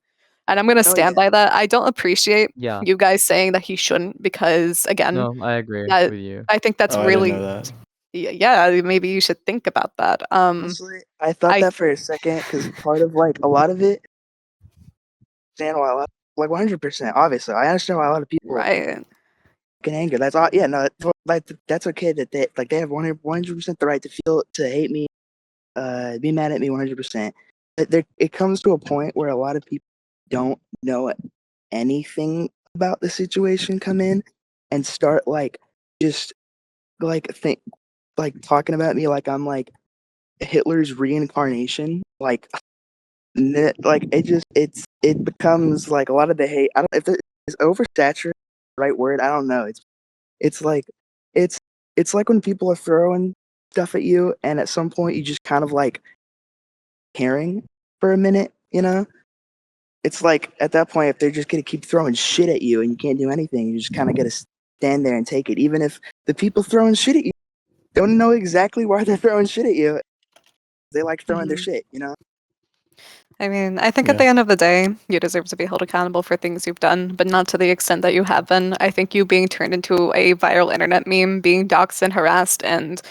And I'm going to stand by that. I don't appreciate Yeah. you guys saying that he shouldn't because, again, No, I agree that, with you. I think that's Oh, I didn't really, know that. yeah, maybe you should think about that. Honestly, I thought that for a second because part of like a lot of it, understand why a lot, like 100%. Obviously, I understand why a lot of people right. get angry. That's all. Yeah, no, like that's okay that they have 100% the right to hate me, be mad at me 100%. But it comes to a point where a lot of people don't know anything about the situation, come in and start like just like talking about me like I'm like Hitler's reincarnation. Like it becomes like a lot of the hate. I don't if is oversaturated the right word. I don't know. It's like it's it's like when people are throwing stuff at you, and at some point you just kind of like caring for a minute. You know, it's like at that point if they're just gonna keep throwing shit at you and you can't do anything, you just kind of gotta stand there and take it, even if the people throwing shit at you don't know exactly why they're throwing shit at you. They like throwing their shit. You know. I mean, I think at the end of the day, you deserve to be held accountable for things you've done, but not to the extent that you have been. I think you being turned into a viral internet meme, being doxxed and harassed, and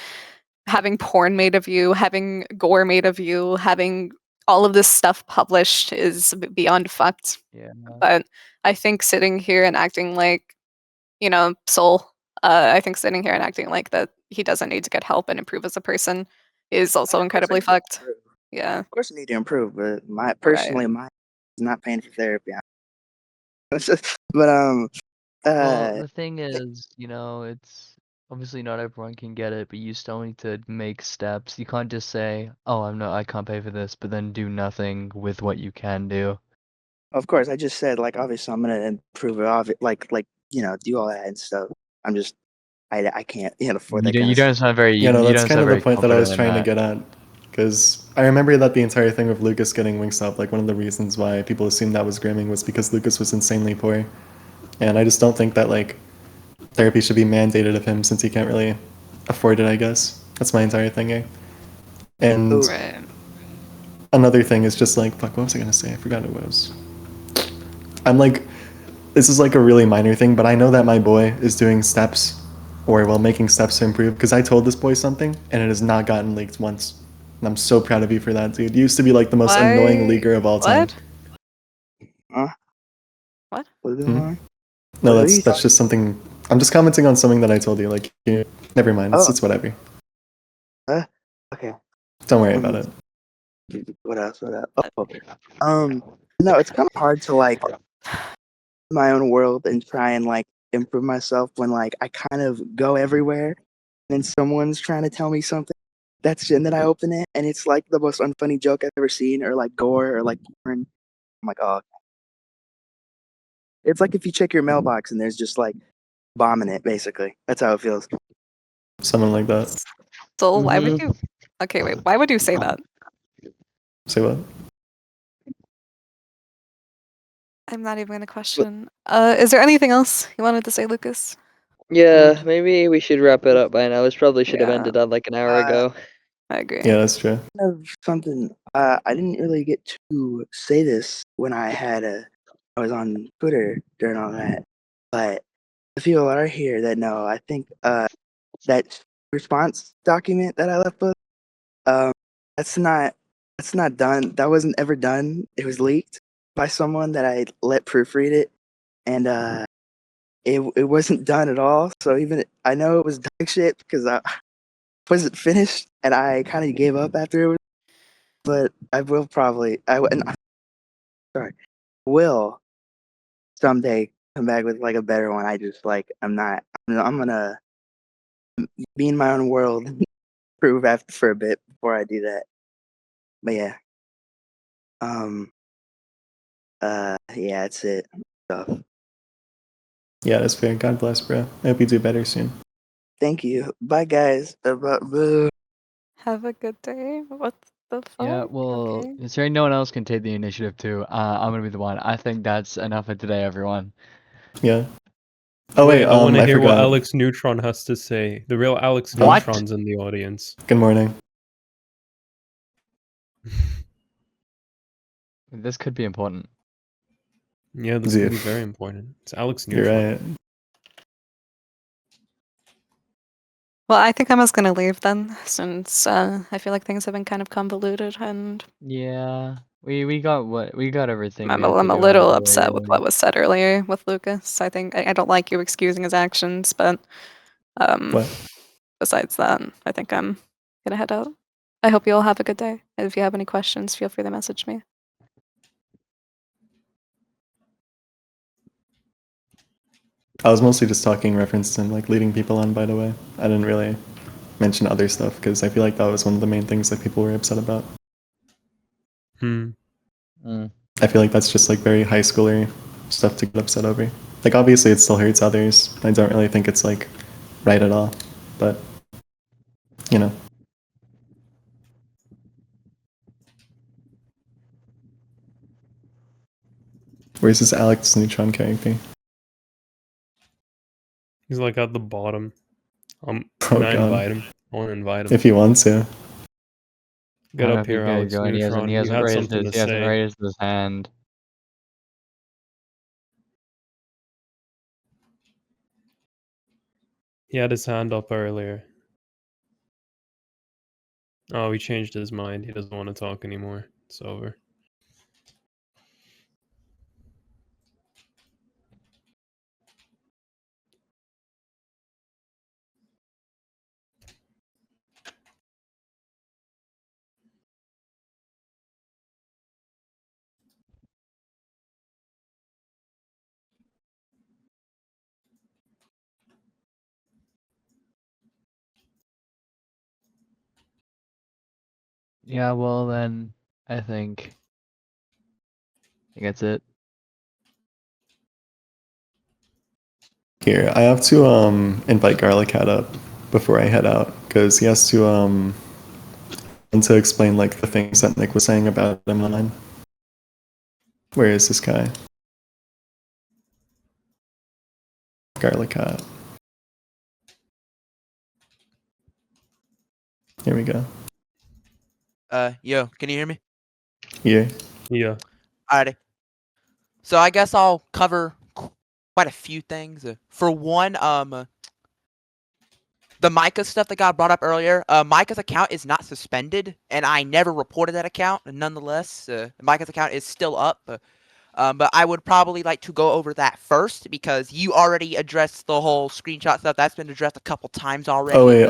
having porn made of you, having gore made of you, having all of this stuff published is beyond fucked. Yeah. But I think sitting here and acting like, Soul, I think sitting here and acting like that he doesn't need to get help and improve as a person is also incredibly fucked. Yeah. Of course, I need to improve, but my is not paying for therapy. But Well, the thing is, it's obviously not everyone can get it, but you still need to make steps. You can't just say, "Oh, I can't pay for this," but then do nothing with what you can do. Of course, I just said like obviously I'm gonna improve it, like do all that and stuff. I'm just I can't afford that kind You of don't stuff. sound very You know, you that's don't kind sound of the very point that I was confident in trying to that. get at. Because I remember that the entire thing with Lucas getting Wingstop, up, like one of the reasons why people assumed that was grooming was because Lucas was insanely poor. And I just don't think that like therapy should be mandated of him since he can't really afford it, I guess. That's my entire thing, eh? And another thing is just like, fuck, what was I gonna say? I forgot what it was. I'm like, this is like a really minor thing, but I know that my boy is doing steps, or well, making steps to improve, because I told this boy something, and it has not gotten leaked once. And I'm so proud of you for that, dude. You used to be like the most annoying leaker of all time. What? Hmm? No, that's just something. I'm just commenting on something that I told you. Like, never mind. It's whatever. Okay. Don't worry about it. What else? No, it's kind of hard to like my own world and try and like improve myself when like I kind of go everywhere and someone's trying to tell me something That's and then I open it and it's like the most unfunny joke I've ever seen, or like gore or like porn. I'm like, oh. It's like if you check your mailbox and there's just like bomb in it, basically. That's how it feels. Something like that. So why would you? Okay, wait. Why would you say that? Say what? I'm not even gonna question. Is there anything else you wanted to say, Lucas? Yeah, maybe we should wrap it up by now. This probably should have Yeah. ended on like an hour ago. I agree. Yeah, that's true. Of something. I didn't really get to say this when I was on Twitter during all that, but the people that are here that know, I think that response document that I left with, um, that's not done. That wasn't ever done. It was leaked by someone that I let proofread it, and it wasn't done at all. So even I know it was dog shit because I wasn't finished, and I kind of gave up after it was. But I will probably will someday come back with like a better one. I just like I'm gonna be in my own world, prove after for a bit before I do that. But yeah, yeah, that's it. Stuff. Yeah, that's fair. God bless, bro. I hope you do better soon. Thank you. Bye, guys. Have a good day. What the fuck? Yeah, well, Okay. considering no one else can take the initiative too, I'm gonna be the one. I think that's enough for today, everyone. Yeah. Oh wait, I want to I hear what forgot. Alex Neutron has to say. The real Alex What? Neutron's in the audience. Good morning. This could be important. Yeah, this Yeah. could be very important. It's Alex You're Neutron. right. Well, I think I'm just gonna leave then, since I feel like things have been kind of convoluted, and Yeah, we got everything I'm we had to a do out of little the upset with way. what was said earlier with Lucas. I think I don't like you excusing his actions, but What? besides that, I think I'm gonna head out. I hope you all have a good day. And if you have any questions, feel free to message me. I was mostly just talking reference to like leading people on, by the way. I didn't really mention other stuff because I feel like that was one of the main things that people were upset about. I feel like that's just like very high schooler stuff to get upset over. Like obviously it still hurts others. I don't really think it's like right at all. But you know. Where's this Alex Neutron character? He's like at the bottom. Oh, Can I God. invite him? I want to invite him. If you want to. Get I don't know up if you here, guys Alex go and Neutron. he You hasn't had raised something his to say. raised his hand. He had his hand up earlier. Oh, he changed his mind. He doesn't want to talk anymore. It's over. Yeah, well then, I think that's it. Here, I have to invite Garlic Hat up before I head out because he has to explain like the things that Nick was saying about him online. Where is this guy? Garlic Hat. Here we go. Yo, can you hear me? Yeah. Yeah. Alrighty. So I guess I'll cover quite a few things. For one, the Micah stuff that got brought up earlier. Micah's account is not suspended, and I never reported that account. Nonetheless, Micah's account is still up. But I would probably like to go over that first because you already addressed the whole screenshot stuff. That's been addressed a couple times already. Oh wait,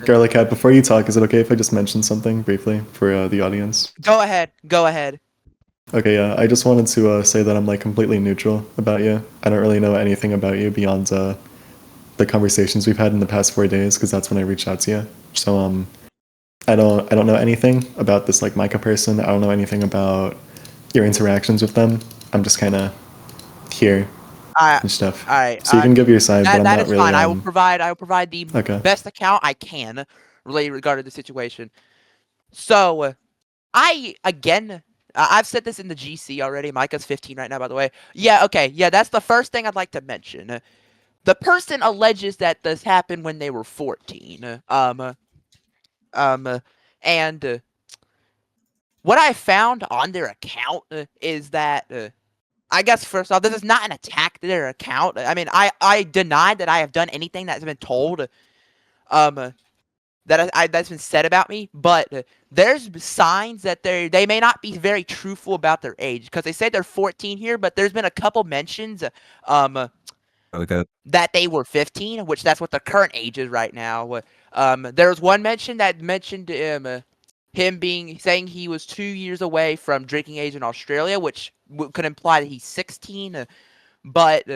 Garlic Hat, before you talk, is it okay if I just mention something briefly for the audience? Go ahead. Go ahead. Okay, yeah, I just wanted to say that I'm like completely neutral about you. I don't really know anything about you beyond the conversations we've had in the past 4 days because that's when I reached out to you. So I don't know anything about this like Micah person. I don't know anything about your interactions with them. I'm just kind of here and stuff. All right. So you can give your side, but I'm That not is really. fine. I will provide the Okay. best account I can related regarding the situation. So, I've said this in the GC already. Micah's 15 right now, by the way. Yeah, okay. Yeah, that's the first thing I'd like to mention. The person alleges that this happened when they were 14. And what I found on their account is that I guess first off, this is not an attack to their account. I mean, I deny that I have done anything that's been told, that's been said about me. But there's signs that they may not be very truthful about their age because they say they're 14 here, but there's been a couple mentions, that they were 15, which that's what the current age is right now. There was one mention that mentioned him saying he was 2 years away from drinking age in Australia, which could imply that he's 16. But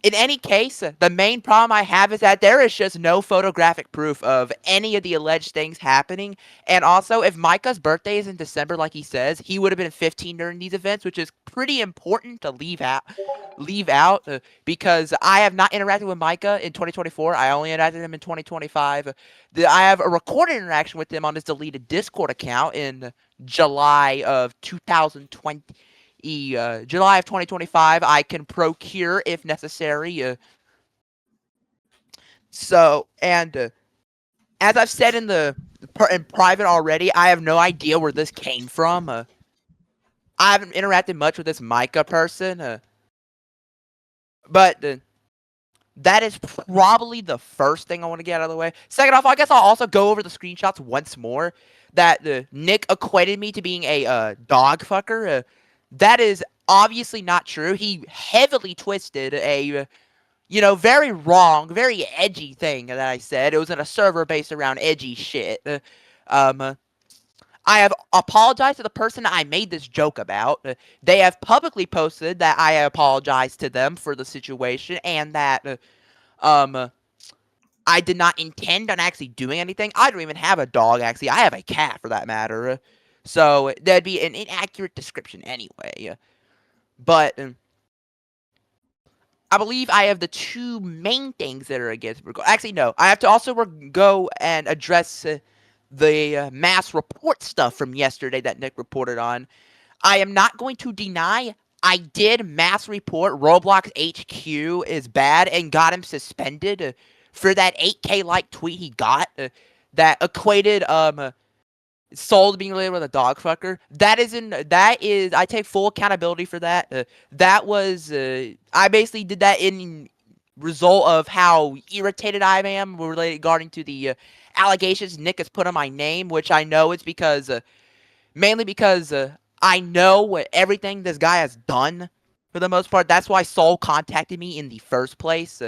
in any case, the main problem I have is that there is just no photographic proof of any of the alleged things happening. And also, if Micah's birthday is in December, like he says, he would have been 15 during these events, which is pretty important to leave out. Because I have not interacted with Micah in 2024. I only interacted with him in 2025. I have a recorded interaction with him on his deleted Discord account in July of 2020. July of 2025. I can procure if necessary. As I've said in private already, I have no idea where this came from. I haven't interacted much with this Micah person, but that is probably the first thing I want to get out of the way. Second off, I guess I'll also go over the screenshots once more. That Nick equated me to being a dog fucker. That is obviously not true. He heavily twisted a, very wrong, very edgy thing that I said. It was in a server based around edgy shit. I have apologized to the person I made this joke about. They have publicly posted that I apologized to them for the situation and that I did not intend on actually doing anything. I don't even have a dog, actually. I have a cat, for that matter. So that'd be an inaccurate description anyway. But I believe I have the two main things that are against. Actually, no. I have to also go and address the mass report stuff from yesterday that Nick reported on. I am not going to deny I did mass report Roblox HQ is bad and got him suspended for that 8K like tweet he got that equated Soul being related with a dog fucker. That is I take full accountability for that. That was I basically did that in result of how irritated I am regarding to the allegations Nick has put on my name, which I know it's because mainly because I know everything this guy has done for the most part. That's why Soul contacted me in the first place.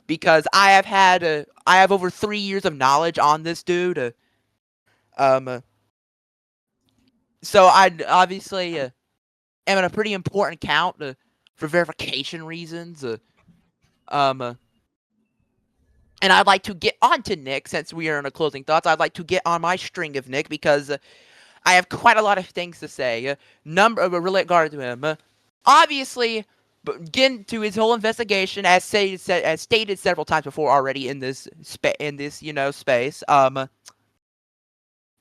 Because I have over 3 years of knowledge on this dude. So I obviously am in a pretty important count for verification reasons. And I'd like to get on to Nick since we are in a closing thoughts. I'd like to get on my string of Nick because I have quite a lot of things to say. Regarding to him. Obviously, getting to his whole investigation, as stated several times before already in this space.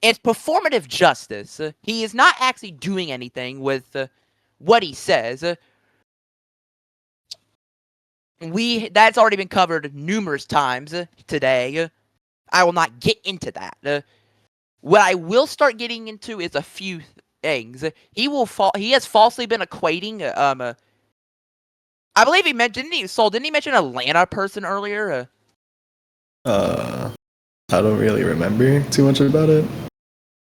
It's performative justice. He is not actually doing anything with what he says. That's already been covered numerous times today. I will not get into that. What I will start getting into is a few things. He has falsely been equating. I believe he mentioned. Didn't he mention Atlanta person earlier? I don't really remember too much about it.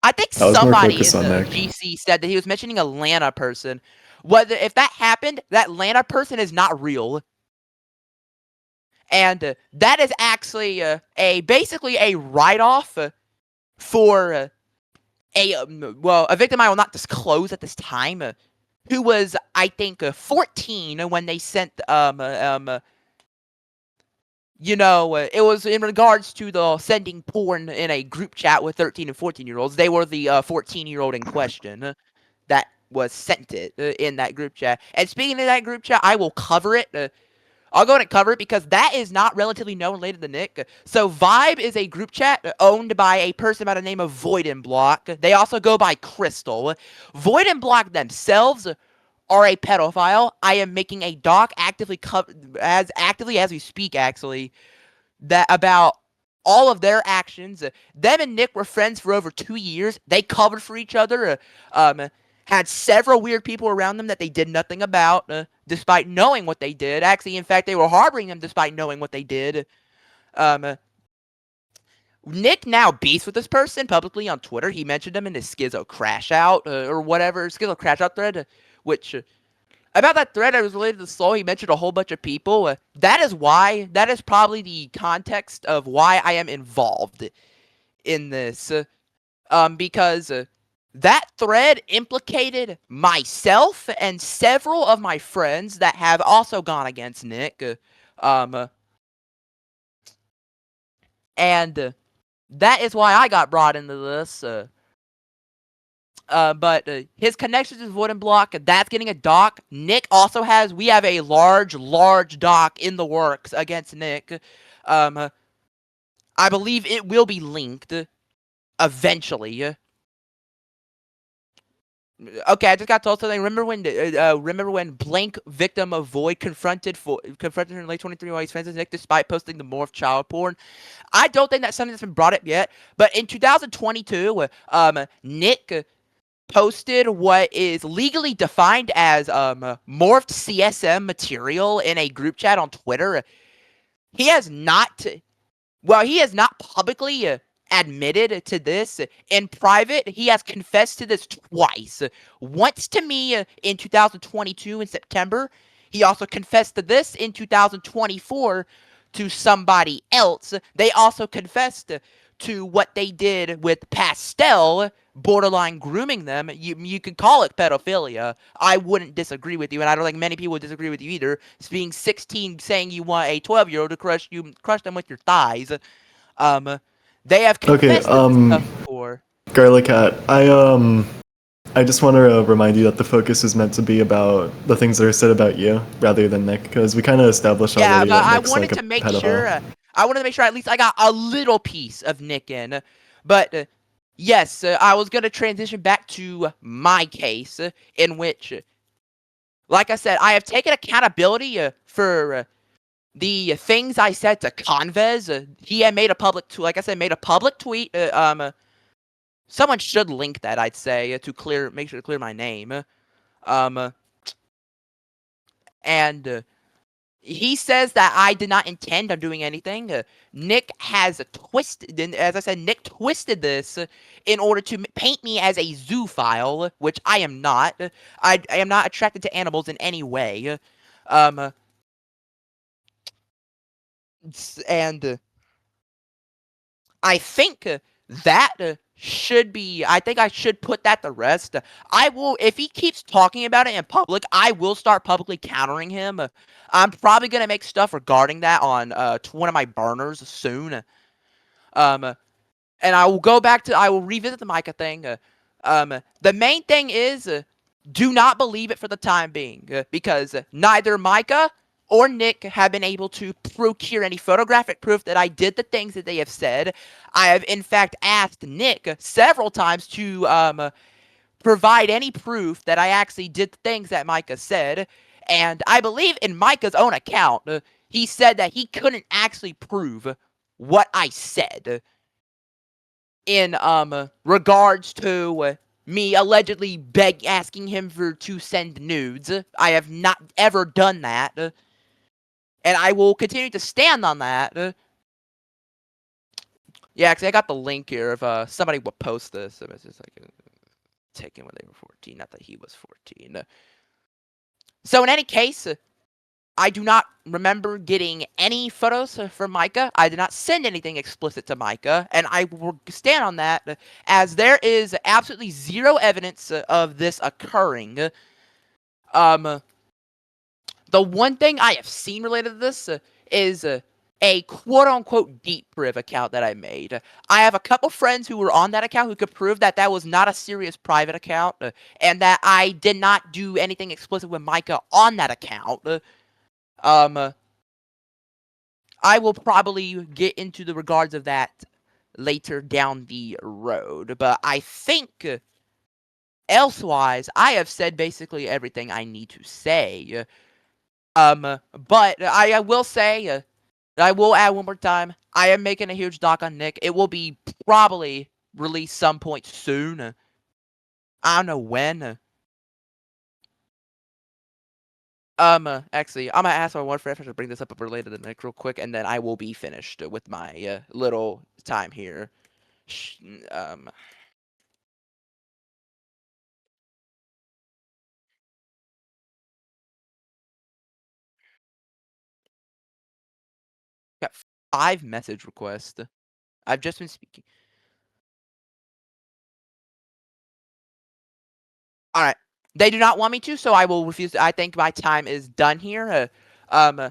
I think I was more somebody in focused on the Nick. GC said that he was mentioning Atlanta person. If that happened, that Atlanta person is not real. And that is actually basically a write-off for a victim I will not disclose at this time, who was, I think, 14 when they sent it was in regards to the sending porn in a group chat with 13 and 14-year-olds. They were the 14-year-old in question that was sent it in that group chat. And speaking of that group chat, I will cover it. I'll go ahead and cover it because that is not relatively known related to Nick. So Vibe is a group chat owned by a person by the name of Void and Block. They also go by Crystal. Void and Block themselves are a pedophile. I am making a doc as actively as we speak, actually, that about all of their actions. Them and Nick were friends for over 2 years. They covered for each other. Had several weird people around them that they did nothing about, despite knowing what they did. Actually, in fact, they were harboring them despite knowing what they did. Nick now beefs with this person publicly on Twitter. He mentioned him in his Schizo Crash Out or whatever, Schizo Crash Out thread, which about that thread that was related to Soul, he mentioned a whole bunch of people. That is probably the context of why I am involved in this. Because that thread implicated myself and several of my friends that have also gone against Nick. And that is why I got brought into this. But his connections with Void and Block, that's getting a doc. Nick also we have a large doc in the works against Nick. I believe it will be linked eventually. Okay, I just got told something. Remember when blank victim of Void confronted him in late 23 while he's friends with Nick despite posting the morph child porn? I don't think that's something that's been brought up yet. But in 2022, Nick posted what is legally defined as morphed CSM material in a group chat on Twitter. He has not publicly admitted to this. In private, he has confessed to this twice. Once to me in 2022 in September. He also confessed to this in 2024 to somebody else. They also confessed to what they did with Pastel, borderline grooming them. You could call it pedophilia. I wouldn't disagree with you, and I don't think many people would disagree with you either. It's being 16 saying you want a 12-year-old to crush them with your thighs. They have confessed to this stuff before. Garlic Cat, I just want to remind you that the focus is meant to be about the things that are said about you rather than Nick, because we kind of established already that Nick's like a pedophile. I wanted to make sure at least I got a little piece of Nick in. But yes, I was going to transition back to my case, in which, like I said, I have taken accountability for the things I said to Convez. He had made a public, made a public tweet. Someone should link that, I'd say, to make sure to clear my name. And he says that I did not intend on doing anything. Nick has twisted, as I said, Nick twisted this in order to paint me as a zoophile, which I am not. I am not attracted to animals in any way. And I think that should be, I think I should put that to rest. I will, if he keeps talking about it in public, I will start publicly countering him. I'm probably going to make stuff regarding that on one of my burners soon. And I will revisit the Micah thing. The main thing is, do not believe it for the time being, because neither Micah or Nick have been able to procure any photographic proof that I did the things that they have said. I have, in fact, asked Nick several times to provide any proof that I actually did the things that Micah said. And I believe in Micah's own account, he said that he couldn't actually prove what I said in regards to me allegedly asking him to send nudes. I have not ever done that. And I will continue to stand on that. Yeah, because I got the link here if somebody would post this. It's just like taken when they were 14, not that he was 14. So in any case, I do not remember getting any photos from Micah. I did not send anything explicit to Micah, and I will stand on that as there is absolutely zero evidence of this occurring. The one thing I have seen related to this is a quote-unquote deep priv account that I made. I have a couple friends who were on that account who could prove that that was not a serious private account, and that I did not do anything explicit with Micah on that account. I will probably get into the regards of that later down the road, but I think elsewise, I have said basically everything I need to say. But I will say, I will add one more time, I am making a huge doc on Nick. It will be probably released some point soon. I don't know when. Actually, I'm gonna ask my one friend to bring this up related to Nick real quick, and then I will be finished with my little time here. Got 5 message requests. I've just been speaking. Alright. They do not want me to, so I will refuse. I think my time is done here. I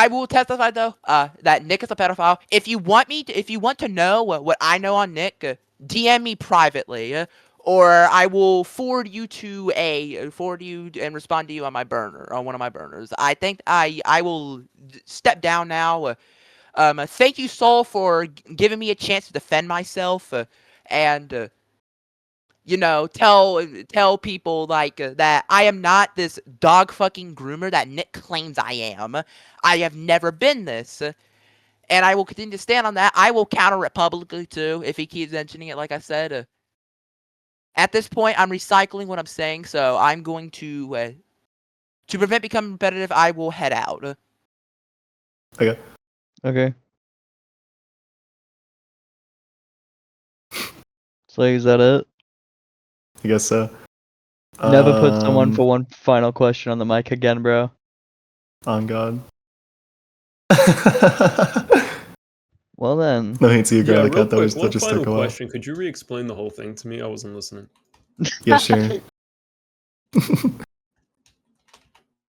will testify though that Nick is a pedophile. If you want to know what I know on Nick, DM me privately, or I will forward you and respond to you on my burner, on one of my burners. I think I will step down now. Thank you, Soul, for giving me a chance to defend myself, and you know, tell people like that I am not this dog fucking groomer that Nick claims I am. I have never been this, and I will continue to stand on that. I will counter it publicly too if he keeps mentioning it. Like I said, at this point, I'm recycling what I'm saying, so I'm going to prevent becoming repetitive. I will head out. Okay. Okay. So is that it? I guess so. Never put someone for one final question on the mic again, bro. On God. Well then. No hate to you, Yeah, Garlic. real That was quick, one just final took a while. question. Could you re-explain the whole thing to me? I wasn't listening. Yeah, sure.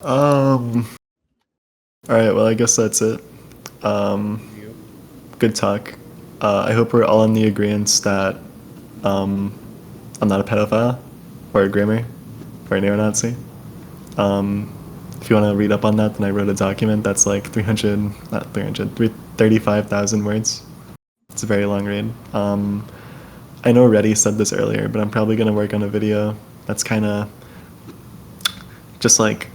All right. Well, I guess that's it. Good talk. I hope we're all in the agreement that I'm not a pedophile or a groomer or a neo-Nazi. If you want to read up on that, then I wrote a document that's like 35,000 words. It's a very long read. I know Reddy said this earlier, but I'm probably going to work on a video that's kind of just like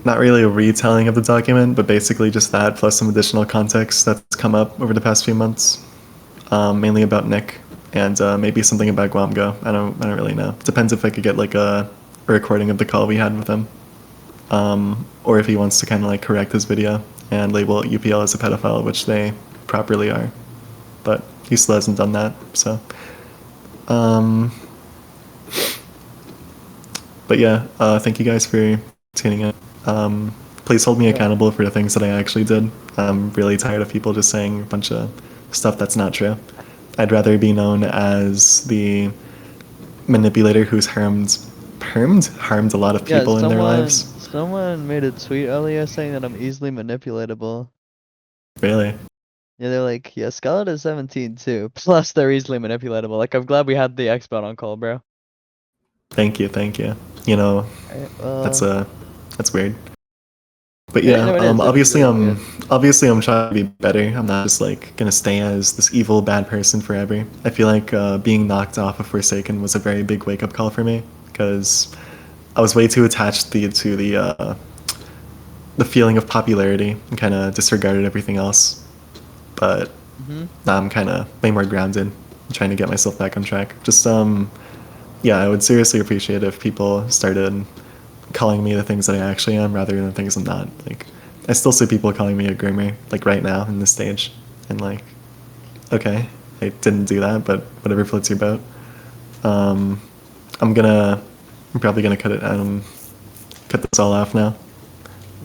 not really a retelling of the document, but basically just that plus some additional context that's come up over the past few months, mainly about Nick and maybe something about Guamgo. I don't really know. Depends if I could get like a recording of the call we had with him, or if he wants to kind of like correct his video and label UPL as a pedophile, which they properly are, but he still hasn't done that. So, but yeah, thank you guys for tuning in. Please hold me accountable for the things that I actually did. I'm really tired of people just saying a bunch of stuff that's not true. I'd rather be known as the manipulator who's harmed a lot of people in their lives. Someone made a tweet earlier saying that I'm easily manipulatable. Really? Yeah, they're like, yeah, Scarlet is 17 too. Plus, they're easily manipulatable. Like, I'm glad we had the expert on call, bro. Thank you. You know, that's weird. But yeah, no, it is. obviously It's really I'm trying to be better. I'm not just like gonna stay as this evil bad person forever. I feel like being knocked off of Forsaken was a very big wake up call for me because I was way too attached to the feeling of popularity and kind of disregarded everything else. But now I'm kind of way more grounded, trying to get myself back on track. Just yeah, I would seriously appreciate if people started calling me the things that I actually am rather than the things I'm not. Like, I still see people calling me a groomer, like right now in this stage, and like, okay, I didn't do that, but whatever floats your boat. I'm probably gonna cut this all off now.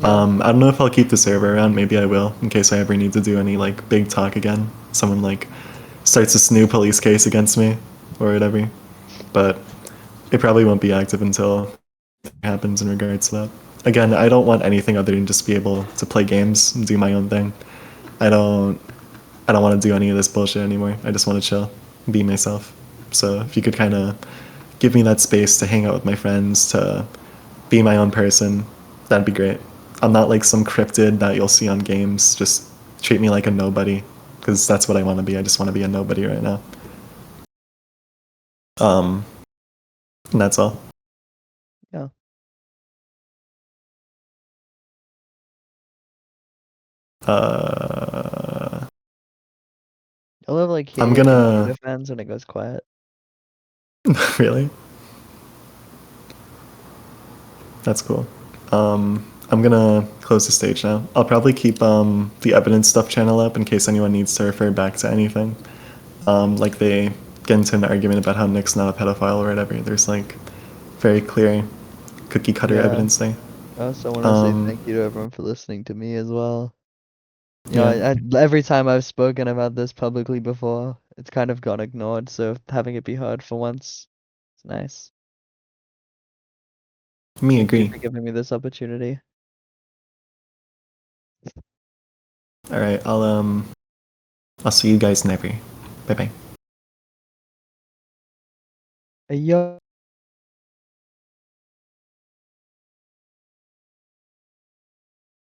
I don't know if I'll keep the server around. Maybe I will, in case I ever need to do any like big talk again. Someone like starts this new police case against me or whatever. But it probably won't be active until it happens in regards to that. again, I don't want anything other than just be able to play games and do my own thing. I don't want to do any of this bullshit anymore. I just want to chill, be myself. So if you could kind of give me that space to hang out with my friends, to be my own person, that'd be great. I'm not like some cryptid that you'll see on games. Just treat me like a nobody, because that's what I want to be. I just want to be a nobody right now. And that's all. Yeah. I love like I'm hearing gonna- computer fans when it goes quiet. Really? That's cool. I'm gonna close the stage now. I'll probably keep the evidence stuff channel up in case anyone needs to refer back to anything. Like they get into an argument about how Nick's not a pedophile or whatever. There's like very clear cookie cutter Yeah. evidence there. I also want to say thank you to everyone for listening to me as well. You know, Yeah. every time I've spoken about this publicly before, it's kind of gone ignored, so having it be heard for once, it's nice. Me Thank you agree. for giving me this opportunity. All right, I'll see you guys never. Bye bye. Yo.